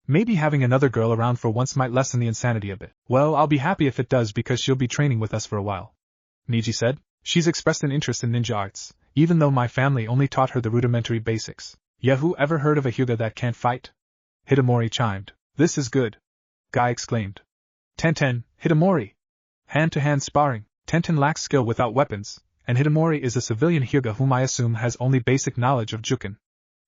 Maybe having another girl around for once might lessen the insanity a bit. Well, I'll be happy if it does because she'll be training with us for a while. Niji said. She's expressed an interest in ninja arts, even though my family only taught her the rudimentary basics. Yeah, who ever heard of a Hyuga that can't fight? Hidamori chimed. This is good. Guy exclaimed. Tenten, Hidamori! Hand-to-hand sparring. Tenten lacks skill without weapons, and Hidamori is a civilian Hyuga whom I assume has only basic knowledge of Juken.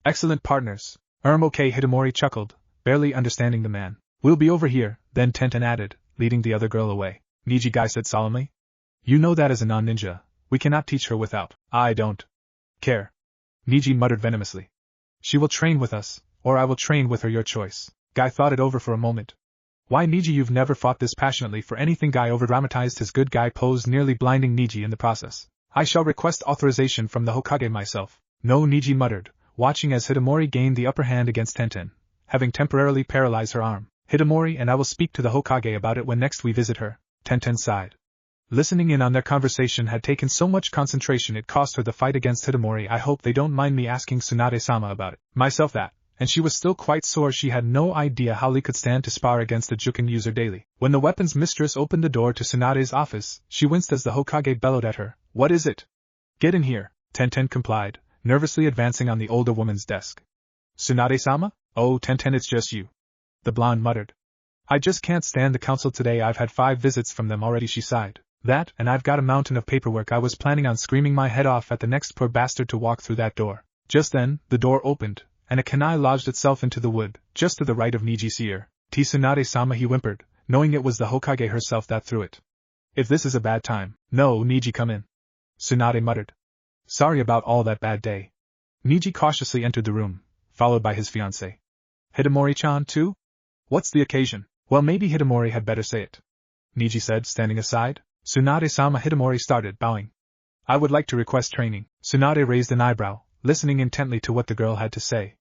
Excellent partners. Okay, Hidamori chuckled, barely understanding the man. We'll be over here, then Tenten added, leading the other girl away. Niji, Guy said solemnly. You know that as a non-ninja, we cannot teach her without. I don't care. Niji muttered venomously. She will train with us, or I will train with her, your choice. Guy thought it over for a moment. Why, Niji, you've never fought this passionately for anything. Guy overdramatized his good guy pose, nearly blinding Niji in the process. I shall request authorization from the Hokage myself. No, Niji muttered, watching as Hidamori gained the upper hand against Tenten, having temporarily paralyzed her arm. Hidamori and I will speak to the Hokage about it when next we visit her. Tenten sighed. Listening in on their conversation had taken so much concentration it cost her the fight against Hidamori. I hope they don't mind me asking Tsunade-sama about it. Myself that. And she was still quite sore. She had no idea how Lee could stand to spar against a Juken user daily. When the weapons mistress opened the door to Tsunade's office, she winced as the Hokage bellowed at her. What is it? Get in here, Tenten complied, nervously advancing on the older woman's desk. Tsunade-sama? Oh, Tenten, it's just you. The blonde muttered. I just can't stand the council today. I've had 5 visits from them already, she sighed. That, and I've got a mountain of paperwork. I was planning on screaming my head off at the next poor bastard to walk through that door. Just then, the door opened, and a kunai lodged itself into the wood, just to the right of Niji's ear. Tsunade-sama, he whimpered, knowing it was the Hokage herself that threw it. If this is a bad time. No, Niji, come in. Tsunade muttered. Sorry about all that bad day. Niji cautiously entered the room, followed by his fiancée. Hidamori-chan too? What's the occasion? Well, maybe Hidamori had better say it. Niji said, standing aside. Tsunade-sama. Hidamori started, bowing. I would like to request training. Tsunade raised an eyebrow, listening intently to what the girl had to say.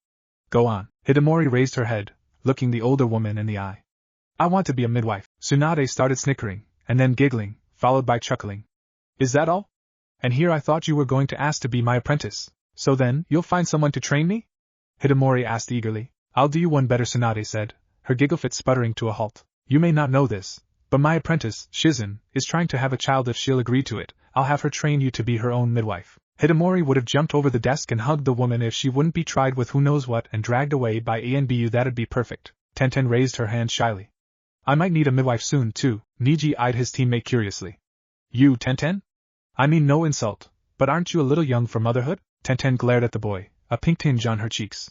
Go on. Hidamori raised her head, looking the older woman in the eye. I want to be a midwife. Tsunade started snickering, and then giggling, followed by chuckling. Is that all? And here I thought you were going to ask to be my apprentice. So then, you'll find someone to train me? Hidamori asked eagerly. I'll do you one better, Tsunade said, her giggle fit sputtering to a halt. You may not know this, but my apprentice, Shizen, is trying to have a child. If she'll agree to it, I'll have her train you to be her own midwife. Hidamori would have jumped over the desk and hugged the woman if she wouldn't be tried with who knows what and dragged away by ANBU. That'd be perfect. Tenten raised her hand shyly. I might need a midwife soon, too. Niji eyed his teammate curiously. You, Tenten? I mean no insult, but aren't you a little young for motherhood? Tenten glared at the boy, a pink tinge on her cheeks.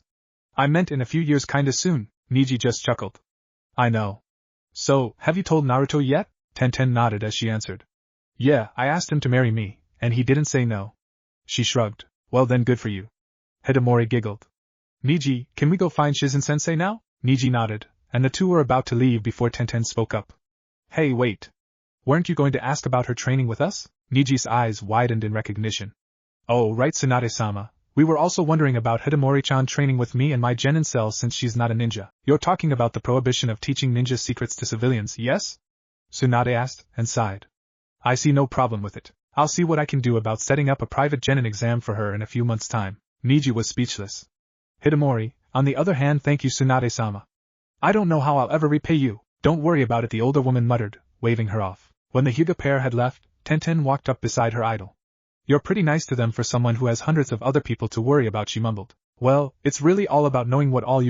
I meant in a few years, kinda soon. Niji just chuckled. I know. So, have you told Naruto yet? Tenten nodded as she answered. Yeah, I asked him to marry me, and he didn't say no. She shrugged. Well then, good for you. Hidamori giggled. Niji, can we go find Shizen-sensei now? Niji nodded, and the two were about to leave before Tenten spoke up. Hey, wait. Weren't you going to ask about her training with us? Niji's eyes widened in recognition. Oh, right, Tsunade-sama. We were also wondering about Hidamori-chan training with me and my genin cell since she's not a ninja. You're talking about the prohibition of teaching ninja secrets to civilians, yes? Tsunade asked, and sighed. I see no problem with it. I'll see what I can do about setting up a private genin exam for her in a few months' time. Niji was speechless. Hidamori, on the other hand, thank you, Tsunade-sama. I don't know how I'll ever repay you. Don't worry about it, the older woman muttered, waving her off. When the Hyuga pair had left, Tenten walked up beside her idol. You're pretty nice to them for someone who has hundreds of other people to worry about, she mumbled. Well, it's really all about knowing what all you